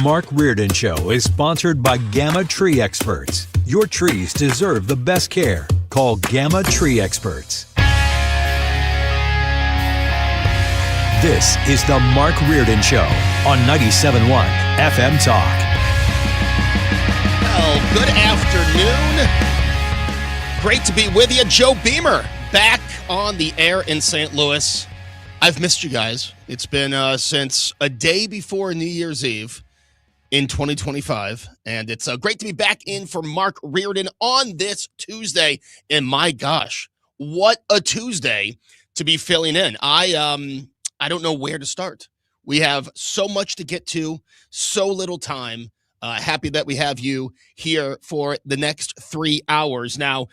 Mark Reardon Show is sponsored by Gamma Tree Experts. Your trees deserve the best care. Call Gamma Tree Experts. This is the Mark Reardon Show on 97.1 FM Talk. Well, good afternoon. Great to be with you. Joe Beamer back on the air in St. Louis. I've missed you guys. It's been since a day before New Year's Eve in 2025, and it's great to be back in for Mark Reardon on this Tuesday. And my gosh, what a Tuesday to be filling in. I don't know where to start. We have so much to get to, so little time. Happy that we have you here for the next 3 hours. Now,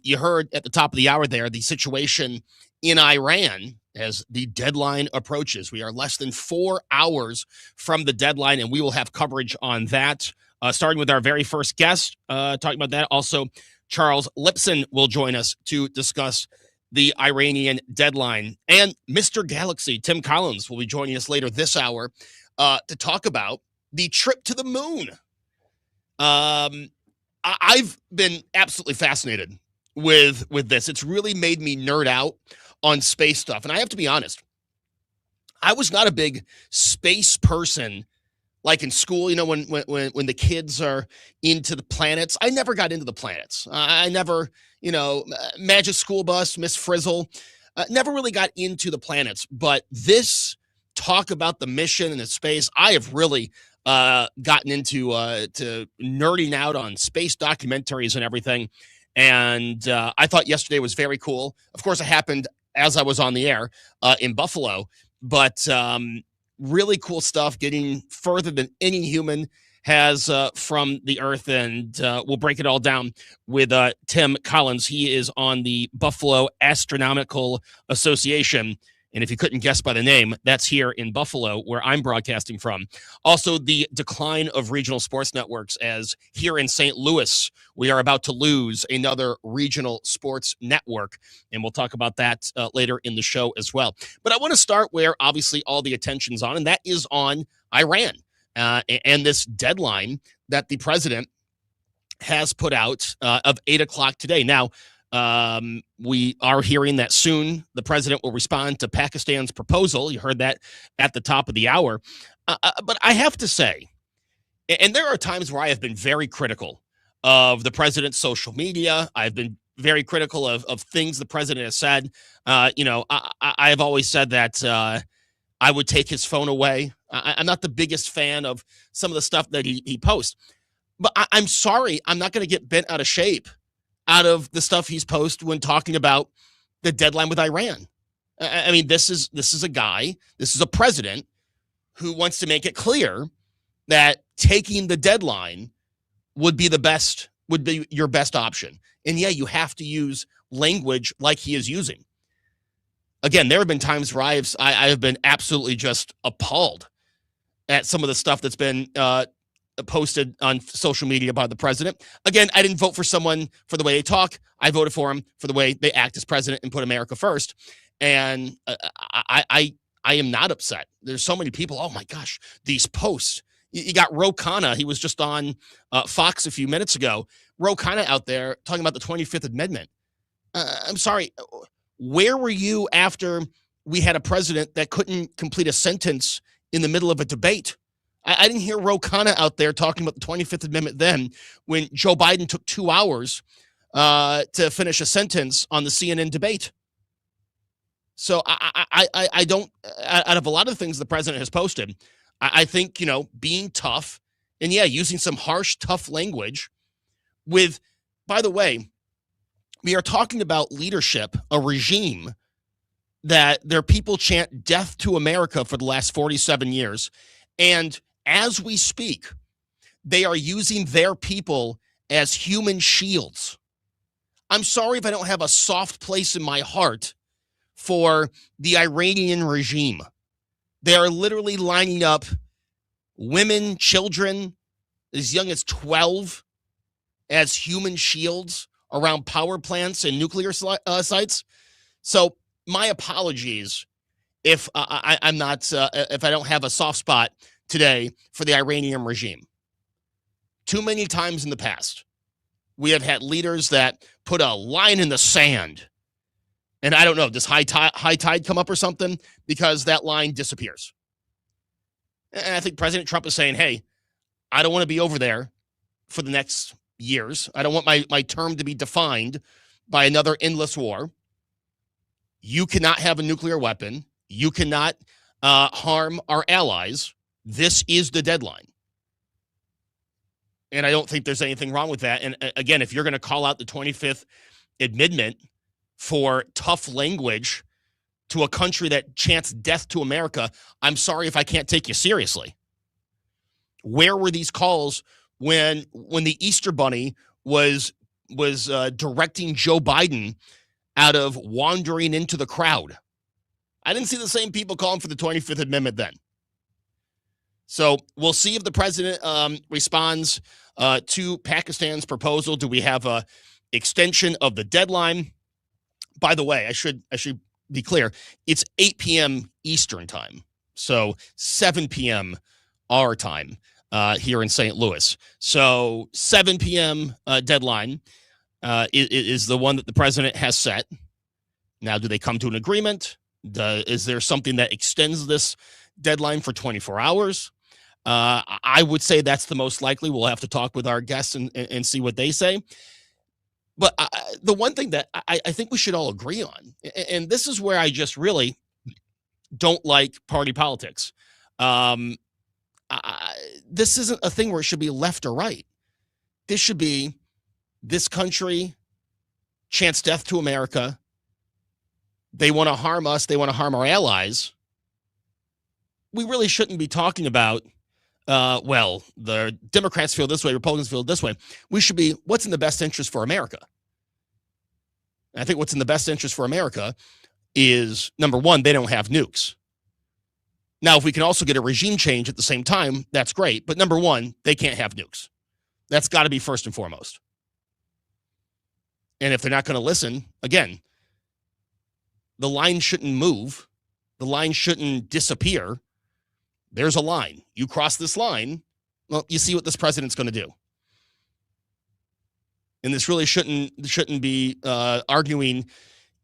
you heard at the top of the hour there, the situation in Iran as the deadline approaches. We are less than 4 hours from the deadline, and we will have coverage on that, starting with our very first guest, talking about that. Also, Charles Lipson will join us to discuss the Iranian deadline. And Mr. Galaxy, Tim Collins, will be joining us later this hour to talk about the trip to the moon. I've been absolutely fascinated with this. It's really made me nerd out on space stuff. And I have to be honest, I was not a big space person like in school, when the kids are into the planets. I never got into the planets. I never, Magic School Bus, Miss Frizzle, never really got into the planets. But this talk about the mission and the space, I have really gotten into to nerding out on space documentaries and everything. And I thought yesterday was very cool. Of course, it happened as I was on the air in Buffalo, but really cool stuff, getting further than any human has from the Earth. And we'll break it all down with Tim Collins. He is on the Buffalo Astronomical Association. And if you couldn't guess by the name, that's here in Buffalo, where I'm broadcasting from. Also, the decline of regional sports networks, as here in St. Louis, we are about to lose another regional sports network. And we'll talk about that later in the show as well. But I want to start where, obviously, all the attention's on, and that is on Iran and this deadline that the president has put out of 8 o'clock today. Now, we are hearing that soon the president will respond to Pakistan's proposal. You heard that at the top of the hour. But I have to say, and there are times where I have been very critical of the president's social media. I've been very critical of things the president has said. I have always said that I would take his phone away. I'm not the biggest fan of some of the stuff that he posts. But I'm sorry, I'm not going to get bent out of shape out of the stuff he's posted when talking about the deadline with Iran. I mean, this is a president who wants to make it clear that taking the deadline would be your best option. And yeah, you have to use language like he is using. Again, there have been times where I have been absolutely just appalled at some of the stuff that's been posted on social media by the president. Again, I didn't vote for someone for the way they talk. I voted for him for the way they act as president and put America first. And I am not upset. There's so many people. Oh my gosh, these posts. You got Ro Khanna. He was just on Fox a few minutes ago. Ro Khanna out there talking about the 25th Amendment. I'm sorry. Where were you after we had a president that couldn't complete a sentence in the middle of a debate? I didn't hear Ro Khanna out there talking about the 25th Amendment then when Joe Biden took 2 hours to finish a sentence on the CNN debate. So I don't, out of a lot of things the president has posted, I think, being tough and, yeah, using some harsh, tough language with, by the way, we are talking about leadership, a regime that their people chant death to America for the last 47 years. And as we speak, they are using their people as human shields. I'm sorry if I don't have a soft place in my heart for the Iranian regime. They are literally lining up women, children, as young as 12 as human shields around power plants and nuclear sites. So my apologies if I'm not, if I don't have a soft spot today for the Iranian regime. Too many times in the past, we have had leaders that put a line in the sand. And I don't know, does high tide come up or something? Because that line disappears. And I think President Trump is saying, hey, I don't want to be over there for the next years. I don't want my term to be defined by another endless war. You cannot have a nuclear weapon. You cannot harm our allies. This is the deadline. And I don't think there's anything wrong with that. And again, if you're going to call out the 25th Amendment for tough language to a country that chants death to America, I'm sorry if I can't take you seriously. Where were these calls when the Easter Bunny was directing Joe Biden out of wandering into the crowd? I didn't see the same people calling for the 25th Amendment then. So we'll see if the president responds to Pakistan's proposal. Do we have a extension of the deadline? By the way, I should be clear. It's 8 p.m. Eastern time, so 7 p.m. our time here in St. Louis. So 7 p.m. Deadline is the one that the president has set. Now, do they come to an agreement? Is there something that extends this deadline for 24 hours? I would say that's the most likely. We'll have to talk with our guests and see what they say. But the one thing that I think we should all agree on, and this is where I just really don't like party politics. This isn't a thing where it should be left or right. This should be this country chants death to America. They want to harm us. They want to harm our allies. We really shouldn't be talking about, well, the Democrats feel this way, Republicans feel this way. We should be, what's in the best interest for America? And I think what's in the best interest for America is, number one, they don't have nukes. Now, if we can also get a regime change at the same time, that's great. But number one, they can't have nukes. That's got to be first and foremost. And if they're not going to listen, again, the line shouldn't move. The line shouldn't disappear. There's a line. You cross this line, well, you see what this president's going to do. And this really shouldn't be arguing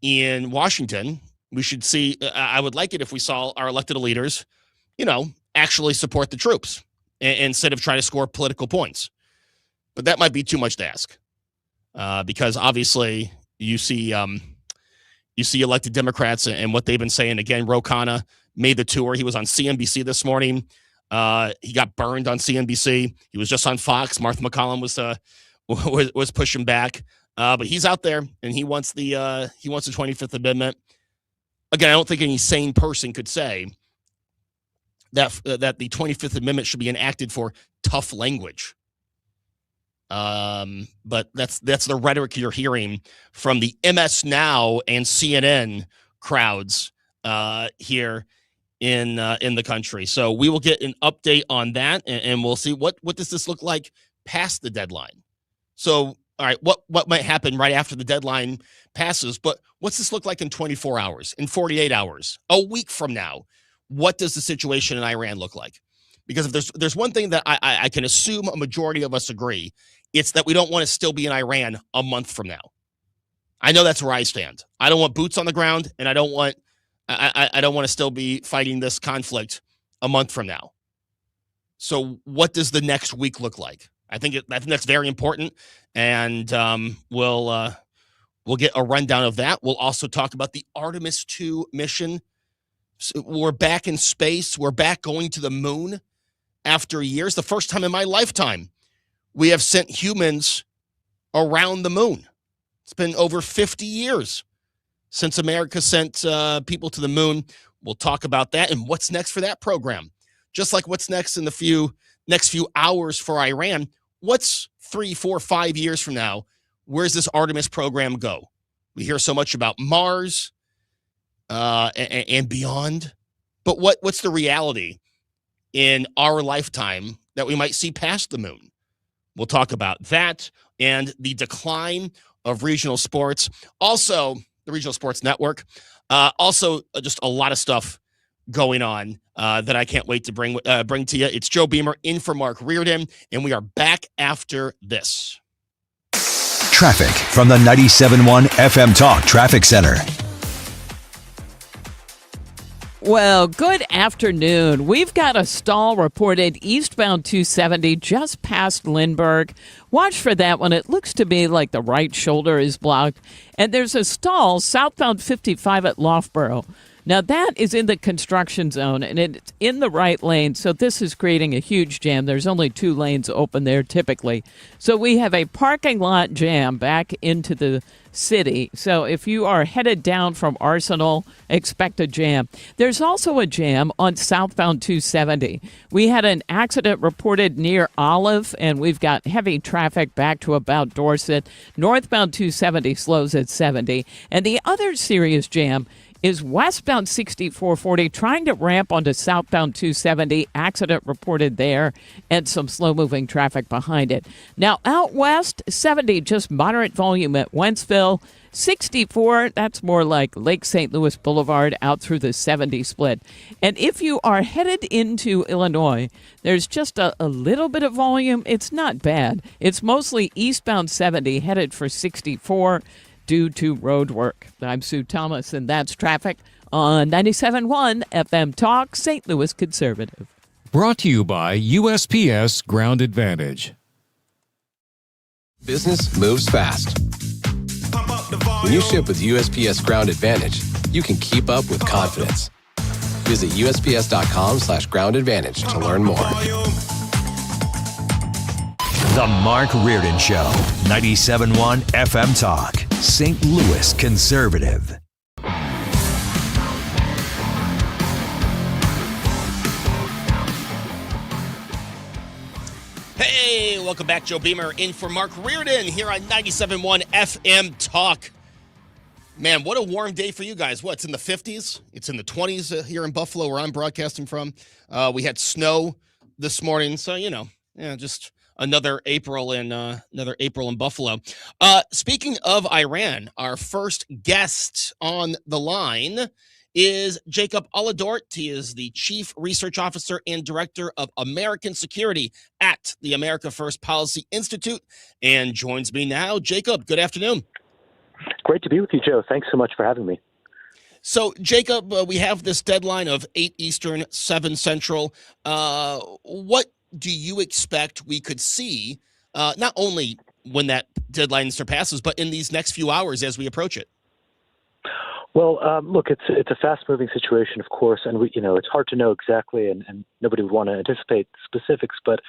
in Washington. We should see, I would like it if we saw our elected leaders, actually support the troops instead of trying to score political points. But that might be too much to ask because obviously you see elected Democrats and what they've been saying. Again, Ro Khanna made the tour. He was on CNBC this morning. He got burned on CNBC. He was just on Fox. Martha McCallum was pushing back, but he's out there and he wants the 25th Amendment. Again, I don't think any sane person could say that the 25th Amendment should be enacted for tough language. But that's the rhetoric you're hearing from the MS Now and CNN crowds here in the country. So we will get an update on that, and we'll see what does this look like past the deadline. So, all right, what might happen right after the deadline passes, but what's this look like in 24 hours, in 48 hours, a week from now? What does the situation in Iran look like? Because if there's one thing that I can assume a majority of us agree, it's that we don't want to still be in Iran a month from now. I know that's where I stand. I don't want boots on the ground, and I don't want to still be fighting this conflict a month from now. So what does the next week look like? I think that's very important, and we'll get a rundown of that. We'll also talk about the Artemis II mission. So we're back in space. We're back going to the moon after years. The first time in my lifetime we have sent humans around the moon. It's been over 50 years since America sent people to the moon. We'll talk about that and what's next for that program. Just like what's next in the next few hours for Iran. What's 3, 4, 5 years from now? Where's this Artemis program go? We hear so much about Mars and beyond. But what's the reality in our lifetime that we might see past the moon? We'll talk about that and the decline of regional sports. Also, the Regional Sports Network. Also, just a lot of stuff going on that I can't wait to bring to you. It's Joe Beamer in for Mark Reardon, and we are back after this. Traffic from the 97.1 FM Talk Traffic Center. Well, good afternoon. We've got a stall reported eastbound 270 just past Lindbergh. Watch for that one. It looks to me like the right shoulder is blocked. And there's a stall southbound 55 at Loughborough. Now, that is in the construction zone, and it's in the right lane, so this is creating a huge jam. There's only 2 lanes open there typically. So we have a parking lot jam back into the city. So if you are headed down from Arsenal, expect a jam. There's also a jam on southbound 270. We had an accident reported near Olive, and we've got heavy traffic back to about Dorset. Northbound 270 slows at 70. And the other serious jam is westbound 6440 trying to ramp onto southbound 270. Accident reported there and some slow-moving traffic behind it. Now, out west, 70, just moderate volume at Wentzville. 64, that's more like Lake St. Louis Boulevard out through the 70 split. And if you are headed into Illinois, there's just a little bit of volume. It's not bad. It's mostly eastbound 70 headed for 64. Due to road work. I'm Sue Thomas, and that's traffic on 97.1 FM Talk, St. Louis Conservative. Brought to you by USPS Ground Advantage. Business moves fast. When you ship with USPS Ground Advantage, you can keep up with confidence. Visit USPS.com/Ground Advantage to learn more. The Mark Reardon Show, 97.1 FM Talk, St. Louis Conservative. Hey, welcome back. Joe Beamer in for Mark Reardon here on 97.1 FM Talk. Man, what a warm day for you guys. What, it's in the 50s? It's in the 20s here in Buffalo where I'm broadcasting from. We had snow this morning, so, just another April in Buffalo. Speaking of Iran, our first guest on the line is Jacob Olidort. He is the Chief Research Officer and Director of American Security at the America First Policy Institute, and joins me now. Jacob, good afternoon. Great to be with you, Joe. Thanks so much for having me. So, Jacob, we have this deadline of 8 Eastern, 7 Central. What do you expect we could see, not only when that deadline surpasses, but in these next few hours as we approach it? Well, look, it's a fast-moving situation, of course, and it's hard to know exactly, and nobody would want to anticipate specifics, but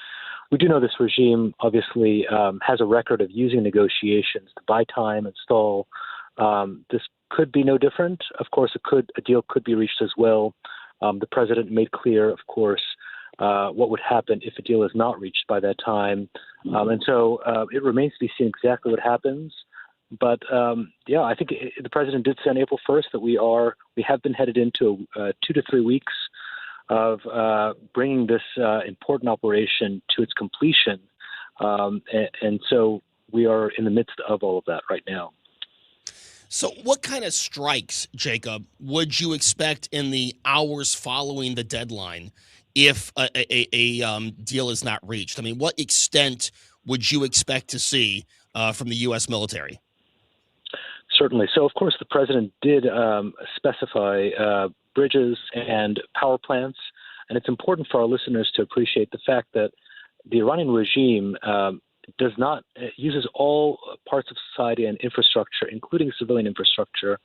we do know this regime obviously has a record of using negotiations to buy time and stall. This could be no different. Of course, a deal could be reached as well. The president made clear, of course, what would happen if a deal is not reached by that time. And so it remains to be seen exactly what happens. But, I think the president did say on April 1st that we have been headed into 2 to 3 weeks of bringing this important operation to its completion. And so we are in the midst of all of that right now. So what kind of strikes, Jacob, would you expect in the hours following the deadline if a deal is not reached? I mean, what extent would you expect to see from the U.S. military? Certainly. So, of course, the president did specify bridges and power plants, and it's important for our listeners to appreciate the fact that the Iranian regime uses all parts of society and infrastructure, including civilian infrastructure,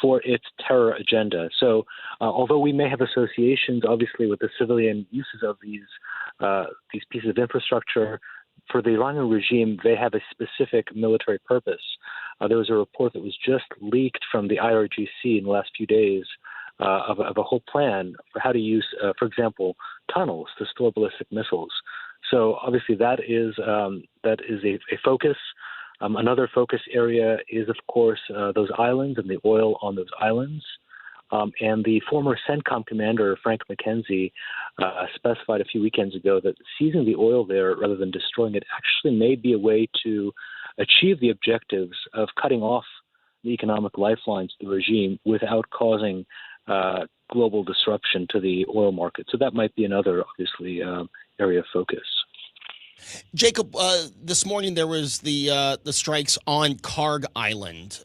for its terror agenda. So although we may have associations, obviously, with the civilian uses of these pieces of infrastructure, for the Iranian regime, they have a specific military purpose. There was a report that was just leaked from the IRGC in the last few days of a whole plan for how to use, for example, tunnels to store ballistic missiles. So obviously that is a focus. Another focus area is, of course, those islands and the oil on those islands. And the former CENTCOM commander, Frank McKenzie, specified a few weekends ago that seizing the oil there rather than destroying it actually may be a way to achieve the objectives of cutting off the economic lifelines to the regime without causing global disruption to the oil market. So that might be another, obviously, area of focus. Jacob, this morning there was the strikes on Karg Island.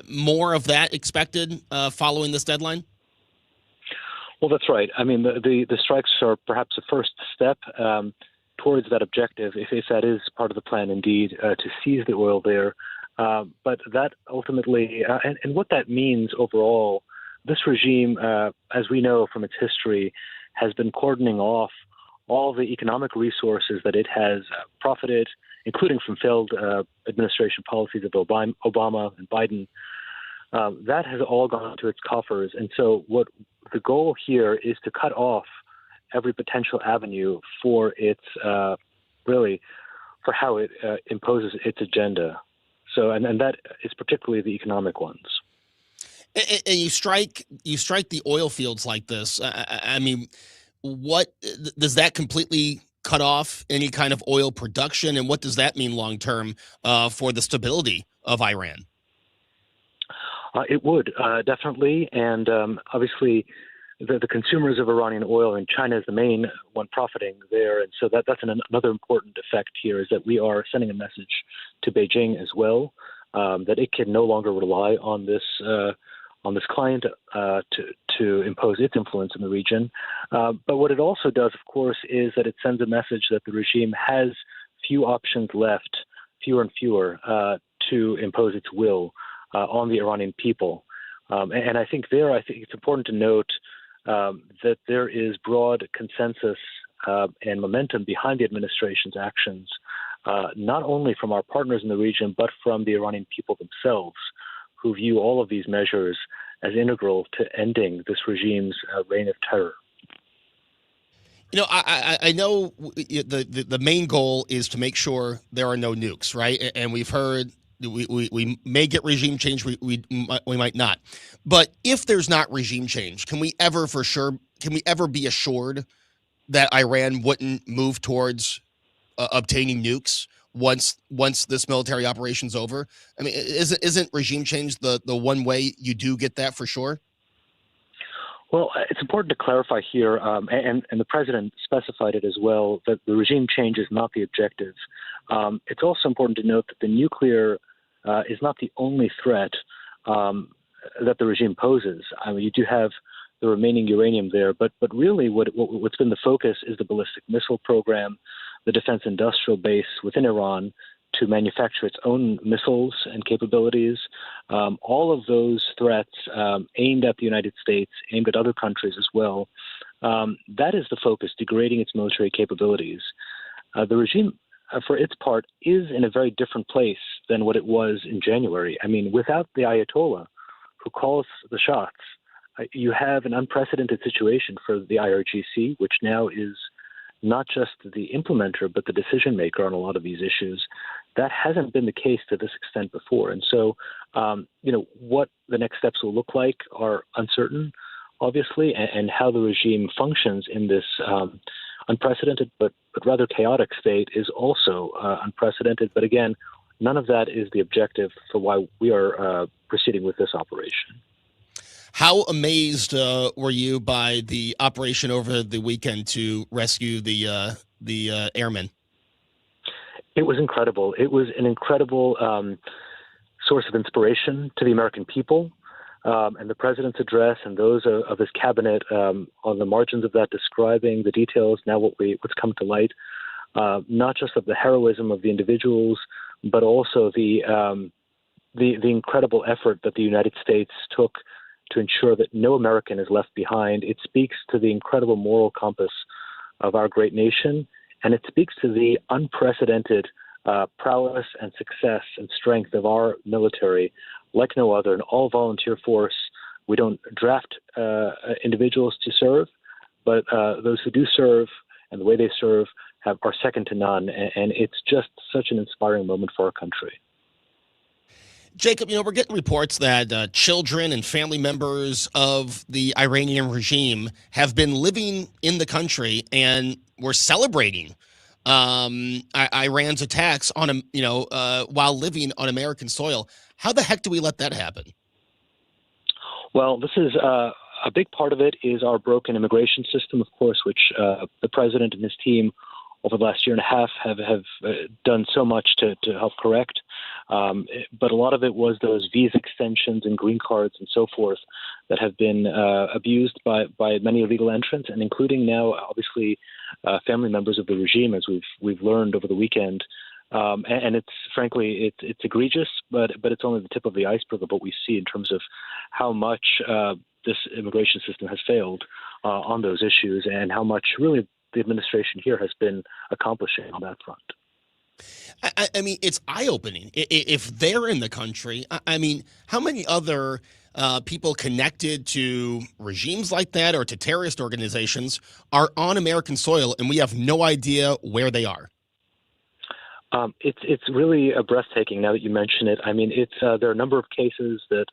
More of that expected following this deadline? Well, that's right. I mean, the strikes are perhaps a first step towards that objective, if that is part of the plan indeed, to seize the oil there. But that ultimately, and what that means overall, this regime, as we know from its history, has been cordoning off all the economic resources that it has profited, including from failed administration policies of Obama and Biden. That has all gone to its coffers. And so what the goal here is to cut off every potential avenue for its, really, for how it imposes its agenda. So, and that is particularly the economic ones. And you strike the oil fields like this. I mean, what does that completely cut off any kind of oil production, and what does that mean long term for the stability of Iran? It would definitely, and obviously, the consumers of Iranian oil, and China is the main one profiting there, and so that's another important effect here, is that we are sending a message to Beijing as well, that it can no longer rely on this client to impose its influence in the region. But what it also does, of course, is that it sends a message that the regime has few options left, fewer and fewer, to impose its will on the Iranian people. And I think it's important to note that there is broad consensus and momentum behind the administration's actions, not only from our partners in the region, but from the Iranian people themselves, who view all of these measures as integral to ending this regime's reign of terror. You know, I know the main goal is to make sure there are no nukes, right? And we've heard we may get regime change, we might not. But if there's not regime change, can we ever be assured that Iran wouldn't move towards obtaining nukes once this military operation's over? I mean, isn't regime change the one way you do get that for sure? Well, it's important to clarify here, and the president specified it as well, that the regime change is not the objective. It's also important to note that the nuclear is not the only threat that the regime poses. I mean, you do have the remaining uranium there, but really what's been the focus is the ballistic missile program, the defense industrial base within Iran to manufacture its own missiles and capabilities. All of those threats aimed at the United States, aimed at other countries as well. That is the focus, degrading its military capabilities. The regime, for its part, is in a very different place than what it was in January. I mean, without the Ayatollah, who calls the shots, you have an unprecedented situation for the IRGC, which now is not just the implementer, but the decision maker on a lot of these issues. That hasn't been the case to this extent before. And so, what the next steps will look like are uncertain, obviously, and how the regime functions in this unprecedented but rather chaotic state is also unprecedented. But again, none of that is the objective for why we are proceeding with this operation. How amazed were you by the operation over the weekend to rescue the airmen? It was incredible. It was an incredible source of inspiration to the American people, and the president's address and those of his cabinet on the margins of that, describing the details. Now what's come to light, not just of the heroism of the individuals, but also the incredible effort that the United States took to ensure that no American is left behind. It speaks to the incredible moral compass of our great nation, and it speaks to the unprecedented prowess and success and strength of our military, like no other, an all-volunteer force. We don't draft individuals to serve, but those who do serve and the way they serve are second to none, and it's just such an inspiring moment for our country. Jacob, we're getting reports that children and family members of the Iranian regime have been living in the country and were celebrating Iran's attacks on while living on American soil. How the heck do we let that happen? Well, this is A big part of it is our broken immigration system, of course, which the president and his team over the last year and a half have done so much to help correct. But a lot of it was those visa extensions and green cards and so forth that have been abused by many illegal entrants, and including now, obviously, family members of the regime, as we've learned over the weekend. And it's frankly, it's egregious, but it's only the tip of the iceberg of what we see in terms of how much this immigration system has failed on those issues, and how much really the administration here has been accomplishing on that front. I mean, it's eye-opening. If they're in the country, I mean, how many other people connected to regimes like that or to terrorist organizations are on American soil, and we have no idea where they are? It's really breathtaking now that you mention it. I mean, there are a number of cases that,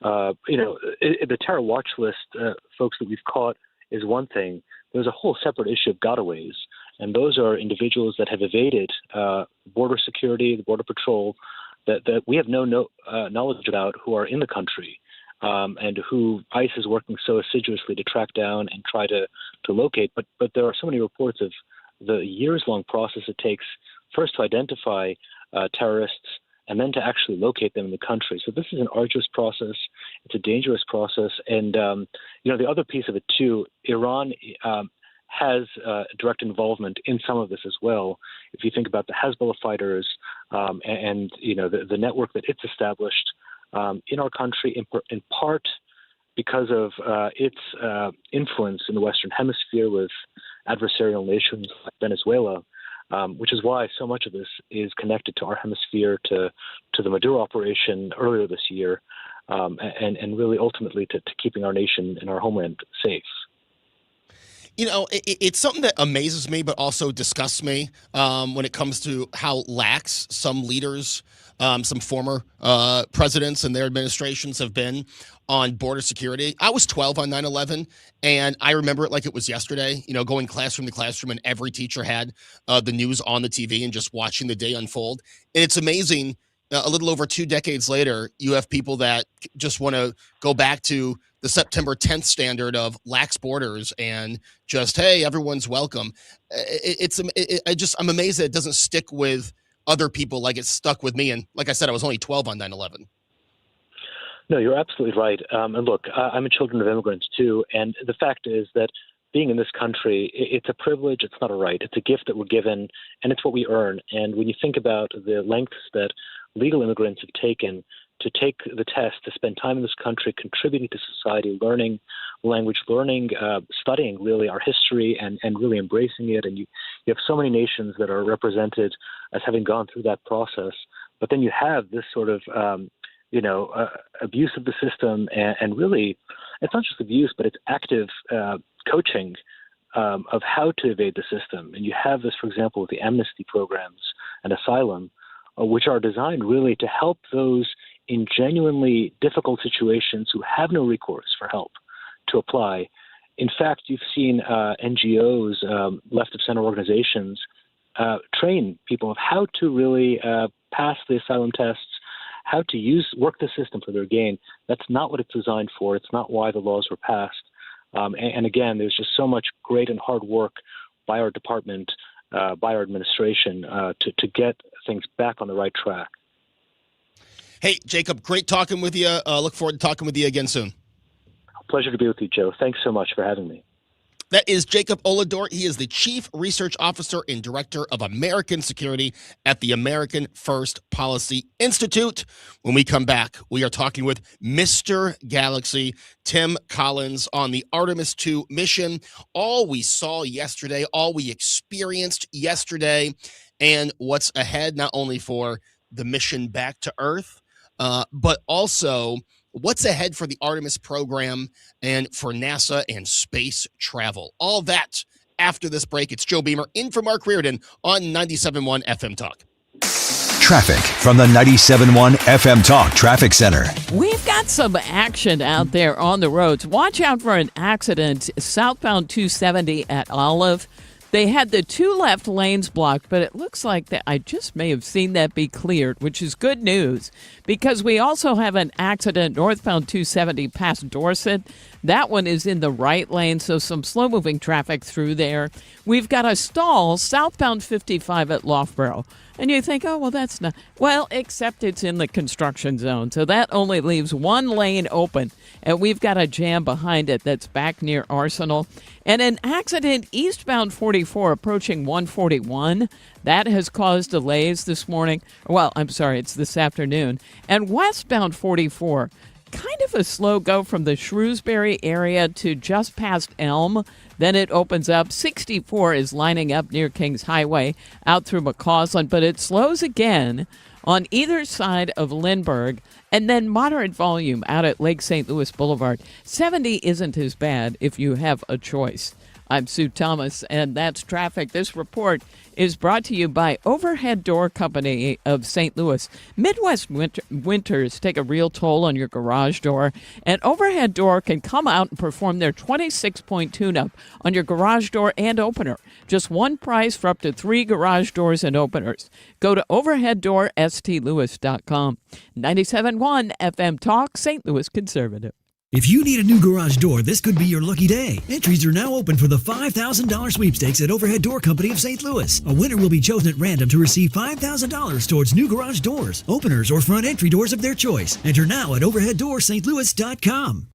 the terror watch list folks that we've caught is one thing. There's a whole separate issue of gotaways, and those are individuals that have evaded border security, the border patrol, that we have no knowledge about, who are in the country, and who ICE is working so assiduously to track down and try to locate. But there are so many reports of the years-long process it takes first to identify terrorists and then to actually locate them in the country. So this is an arduous process. It's a dangerous process. And, the other piece of it, too, Iran has direct involvement in some of this as well. If you think about the Hezbollah fighters and the network that it's established in our country, in part because of its influence in the Western Hemisphere with adversarial nations like Venezuela, which is why so much of this is connected to our hemisphere, to the Maduro operation earlier this year, and really ultimately to keeping our nation and our homeland safe. It's something that amazes me, but also disgusts me when it comes to how lax some leaders, some former presidents and their administrations have been on border security. I was 12 on 9/11, and I remember it like it was yesterday, going classroom to classroom, and every teacher had the news on the TV and just watching the day unfold. And it's amazing, a little over 2 decades later, you have people that just want to go back to the September 10th standard of lax borders and just, hey, everyone's welcome. I'm amazed that it doesn't stick with other people like it stuck with me. And like I said, I was only 12 on 9/11. No, you're absolutely right. And look, I'm a children of immigrants too. And the fact is that being in this country, it's a privilege. It's not a right. It's a gift that we're given, and it's what we earn. And when you think about the lengths that legal immigrants have taken to take the test, to spend time in this country, contributing to society, learning language, studying really our history and really embracing it. And you have so many nations that are represented as having gone through that process. But then you have this sort of, abuse of the system, and really, it's not just abuse, but it's active coaching of how to evade the system. And you have this, for example, with the amnesty programs and asylum, which are designed really to help those in genuinely difficult situations who have no recourse for help to apply. In fact, you've seen NGOs, left of center organizations, train people of how to really pass the asylum tests, how to work the system for their gain. That's not what it's designed for. It's not why the laws were passed. And again, there's just so much great and hard work by our department, by our administration, to get things back on the right track. Hey, Jacob, great talking with you. Look forward to talking with you again soon. Pleasure to be with you, Joe. Thanks so much for having me. That is Jacob Olidort. He is the Chief Research Officer and Director of American Security at the American First Policy Institute. When we come back, we are talking with Mr. Galaxy, Tim Collins, on the Artemis II mission. All we saw yesterday, all we experienced yesterday, and what's ahead, not only for the mission back to Earth, but also what's ahead for the Artemis program and for NASA and space travel. All that after this break. It's Joe Beamer in for Mark Reardon on 97.1 FM Talk. Traffic from the 97.1 FM Talk Traffic Center. We've got some action out there on the roads. Watch out for an accident southbound 270 at Olive. They had the two left lanes blocked, but it looks like that I just may have seen that be cleared, which is good news because we also have an accident northbound 270 past Dorset. That one is in the right lane, so some slow-moving traffic through there. We've got a stall southbound 55 at Loughborough. And you think, oh, well, that's not... Well, except it's in the construction zone, so that only leaves one lane open. And we've got a jam behind it that's back near Arsenal. And an accident eastbound 44 approaching 141. That has caused delays this morning. Well, I'm sorry, it's this afternoon. And westbound 44, kind of a slow go from the Shrewsbury area to just past Elm. Then it opens up. 64 is lining up near Kings Highway out through McCausland, but it slows again on either side of Lindbergh, and then moderate volume out at Lake St. Louis Boulevard. 70 isn't as bad if you have a choice. I'm Sue Thomas, and that's traffic. This report is brought to you by Overhead Door Company of St. Louis. Midwest winters take a real toll on your garage door, and Overhead Door can come out and perform their 26-point tune-up on your garage door and opener. Just one price for up to 3 garage doors and openers. Go to overheaddoorstlewis.com. 97.1 FM Talk, St. Louis Conservative. If you need a new garage door, this could be your lucky day. Entries are now open for the $5,000 sweepstakes at Overhead Door Company of St. Louis. A winner will be chosen at random to receive $5,000 towards new garage doors, openers, or front entry doors of their choice. Enter now at overheaddoorstlewis.com.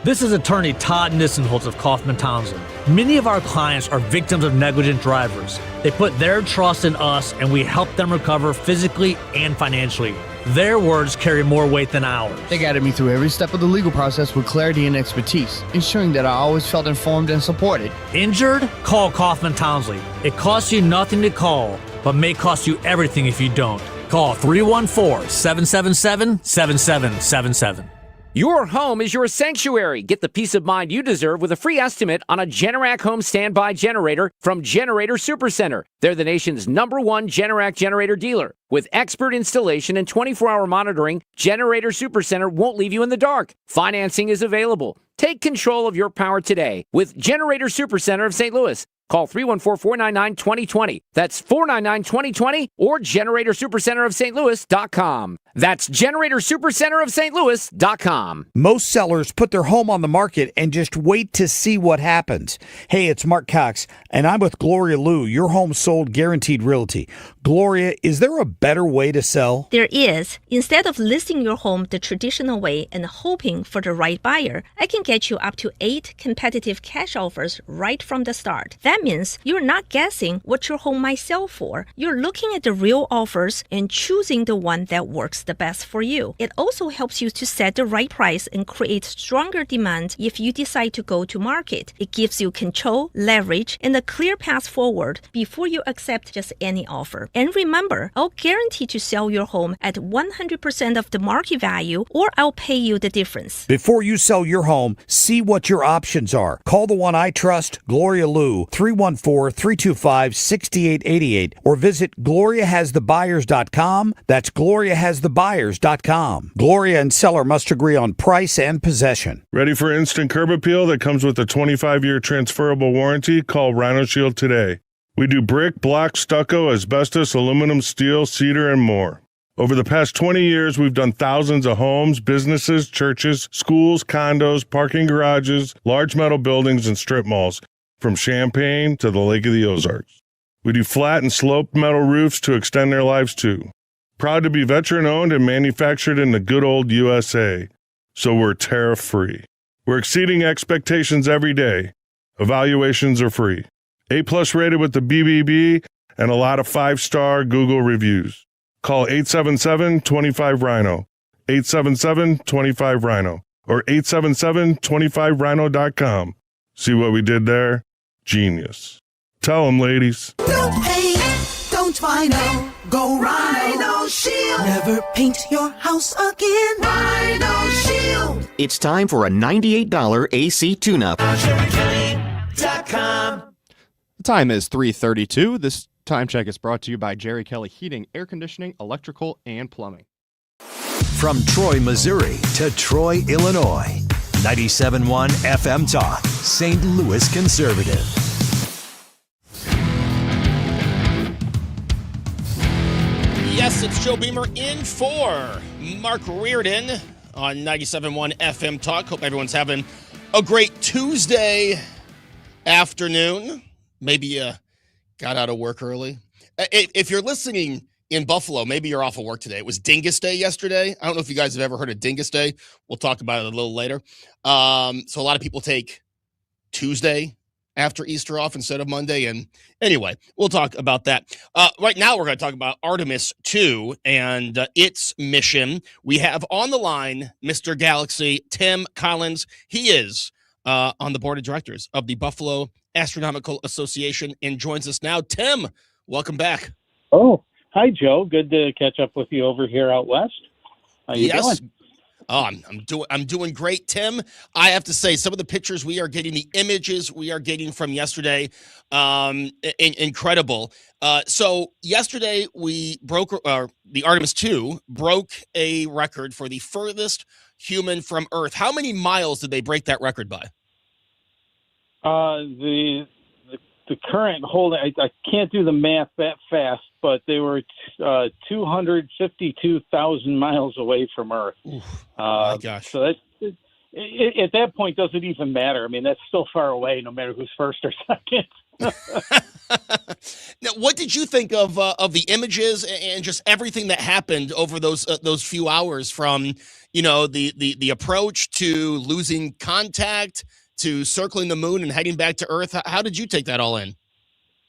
This is attorney Todd Nissenholtz of Kaufman Townsend. Many of our clients are victims of negligent drivers. They put their trust in us, and we help them recover physically and financially. Their words carry more weight than ours. They guided me through every step of the legal process with clarity and expertise, ensuring that I always felt informed and supported. Injured? Call Kaufman Townsley. It costs you nothing to call, but may cost you everything if you don't. Call 314-777-7777. Your home is your sanctuary. Get the peace of mind you deserve with a free estimate on a Generac home standby generator from Generator Supercenter. They're the nation's #1 Generac generator dealer. With expert installation and 24-hour monitoring, Generator Supercenter won't leave you in the dark. Financing is available. Take control of your power today with Generator Supercenter of St. Louis. Call 314-499-2020. That's 499-2020 or GeneratorSuperCenterofStLouis.com. That's GeneratorSuperCenterofStLouis.com. Most sellers put their home on the market and just wait to see what happens. Hey, it's Mark Cox, and I'm with Gloria Liu, your home sold guaranteed realty. Gloria, is there a better way to sell? There is. Instead of listing your home the traditional way and hoping for the right buyer, I can get you up to 8 competitive cash offers right from the start. That means you're not guessing what your home might sell for. You're looking at the real offers and choosing the one that works the best for you. It also helps you to set the right price and create stronger demand if you decide to go to market. It gives you control, leverage, and a clear path forward before you accept just any offer. And remember, I'll guarantee to sell your home at 100% of the market value, or I'll pay you the difference. Before you sell your home, see what your options are. Call the one I trust, Gloria Liu, 314-325-6888, or visit GloriaHasTheBuyers.com. That's GloriaHasTheBuyers.com. Gloria and seller must agree on price and possession. Ready for instant curb appeal that comes with a 25-year transferable warranty? Call Rhino Shield today. We do brick, block, stucco, asbestos, aluminum, steel, cedar, and more. Over the past 20 years, we've done thousands of homes, businesses, churches, schools, condos, parking garages, large metal buildings, and strip malls, from Champaign to the Lake of the Ozarks. We do flat and sloped metal roofs to extend their lives too. Proud to be veteran-owned and manufactured in the good old USA, so we're tariff-free. We're exceeding expectations every day. Evaluations are free. A+ rated with the BBB and a lot of 5-star Google reviews. Call 877-25-RHINO, 877-25-RHINO, or 877-25rhino.com. See what we did there? Genius. Tell them, ladies. Don't paint, don't Rhino. Go Rhino Shield. Never paint your house again. Rhino Shield. It's time for a $98 AC tune-up. JerryKelly.com. The time is 3:32. This time check is brought to you by Jerry Kelly Heating, Air Conditioning, Electrical, and Plumbing. From Troy, Missouri to Troy, Illinois. 97.1 FM Talk, St. Louis Conservative. Yes, it's Joe Beamer in for Mark Reardon on 97.1 FM Talk. Hope everyone's having A great Tuesday afternoon. Maybe you got out of work early. If you're listening in Buffalo, maybe you're off of work today. It was Dingus Day yesterday. I don't know if you guys have ever heard of Dingus Day. We'll talk about it a little later. So a lot of people take Tuesday after Easter off instead of Monday. And anyway, we'll talk about that. Right now, we're going to talk about Artemis 2 and its mission. We have on the line Mr. Galaxy, Tim Collins. He is on the board of directors of the Buffalo Astronomical Association and joins us now. Tim, welcome back. Oh, hi, Joe. Good to catch up with you over here out west. How you doing? Oh, I'm doing great, Tim. I have to say, some of the pictures we are getting, the images we are getting from yesterday, incredible. So yesterday we broke, the Artemis 2 broke a record for the furthest human from Earth. How many miles did they break that record by? The current holding, I can't do the math that fast, but they were 252,000 miles away from Earth. My gosh. So that, at that point, doesn't even matter. I mean, that's still far away, no matter who's first or second. Now, what did you think of the images and just everything that happened over those few hours, from the approach to losing contact to circling the moon and heading back to Earth? How did you take that all in?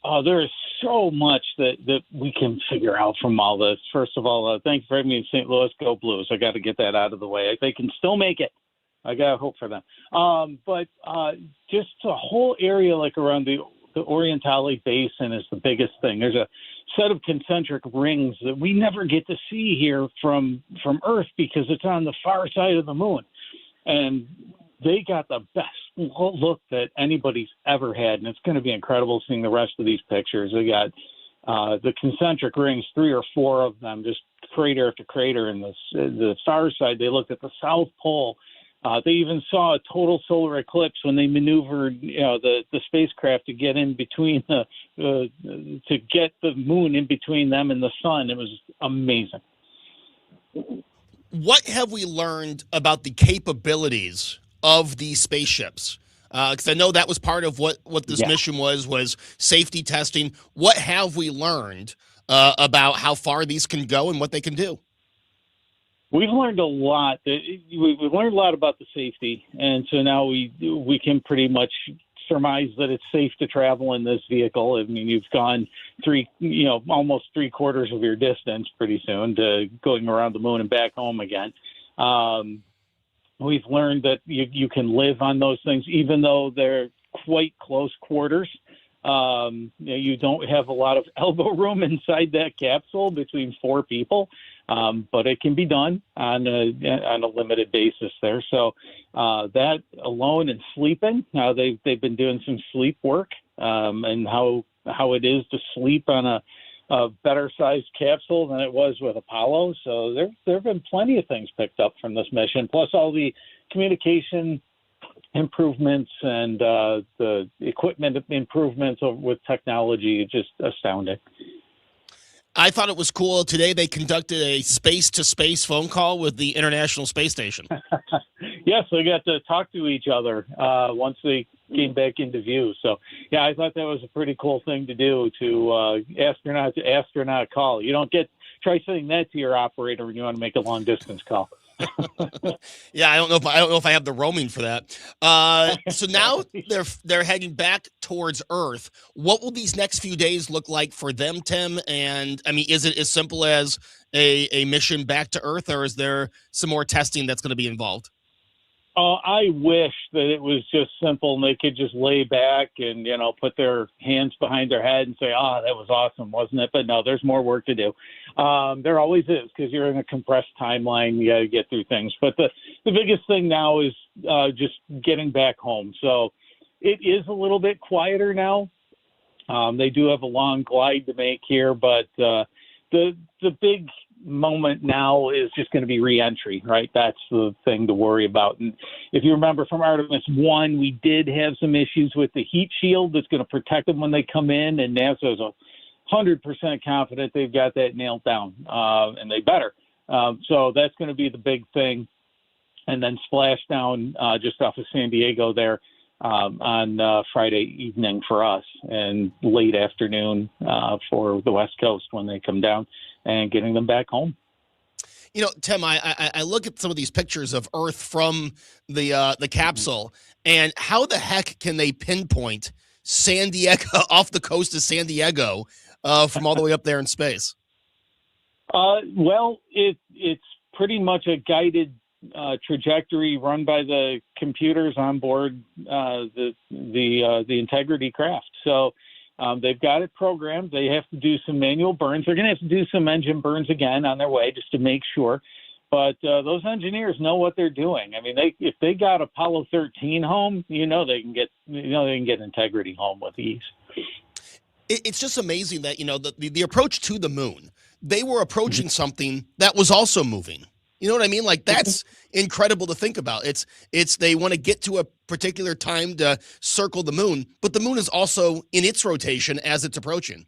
Oh, there is so much that we can figure out from all this. First of all, thanks for having me in St. Louis. Go Blues. I got to get that out of the way. They can still make it. I got hope for them. But just the whole area, like around the Orientale Basin, is the biggest thing. There's a set of concentric rings that we never get to see here from Earth because it's on the far side of the moon. And they got the best look that anybody's ever had, and it's going to be incredible seeing the rest of these pictures. They got the concentric rings, 3 or 4 of them, just crater after crater. And the far side, they looked at the South Pole. They even saw a total solar eclipse when they maneuvered, the spacecraft to get in between to get the moon in between them and the sun. It was amazing. What have we learned about the capabilities of these spaceships? Because I know that was part of what this mission was safety testing. What have we learned about how far these can go and what they can do? We've learned a lot. We've learned a lot about the safety, and so now we can pretty much surmise that it's safe to travel in this vehicle. I mean, you've gone almost 3/4 of your distance pretty soon to going around the moon and back home again. We've learned that you can live on those things, even though they're quite close quarters. You don't have a lot of elbow room inside that capsule between 4 people, but it can be done on a limited basis there. So that alone, and sleeping, they've been doing some sleep work, and how it is to sleep on a better sized capsule than it was with Apollo. So there have been plenty of things picked up from this mission, plus all the communication improvements and the equipment improvements with technology. Just astounding. I thought it was cool. Today they conducted a space-to-space phone call with the International Space Station. Yes, they got to talk to each other once they came back into view. So, yeah, I thought that was a pretty cool thing to do, to astronaut to astronaut call. You don't try saying that to your operator when you want to make a long-distance call. Yeah, I don't know if I have the roaming for that. So now they're heading back towards Earth. What will these next few days look like for them, Tim? And I mean, is it as simple as a mission back to Earth, or is there some more testing that's going to be involved? I wish that it was just simple and they could just lay back and, put their hands behind their head and say, that was awesome, wasn't it? But no, there's more work to do. There always is, because you're in a compressed timeline. You got to get through things. But the biggest thing now is just getting back home. So it is a little bit quieter now. They do have a long glide to make here, but the big moment now is just going to be reentry, right? That's the thing to worry about. And if you remember from Artemis 1, we did have some issues with the heat shield that's going to protect them when they come in, and NASA is 100% confident they've got that nailed down, and they better. So that's going to be the big thing. and then splashed down just off of San Diego there on Friday evening for us, and late afternoon for the West Coast when they come down, and getting them back home. You know, Tim, I look at some of these pictures of Earth from the capsule, and how the heck can they pinpoint San Diego off the coast of San Diego from all the way up there in space? Well, it's pretty much a guided trajectory run by the computers on board the Integrity craft. So they've got it programmed. They have to do some manual burns. They're going to have to do some engine burns again on their way just to make sure. But those engineers know what they're doing. I mean, if they got Apollo 13 home, they can get Integrity home with ease. It's just amazing that the approach to the moon. They were approaching something that was also moving. You know what I mean? Like, that's incredible to think about. It's they want to get to a particular time to circle the moon, but the moon is also in its rotation as it's approaching.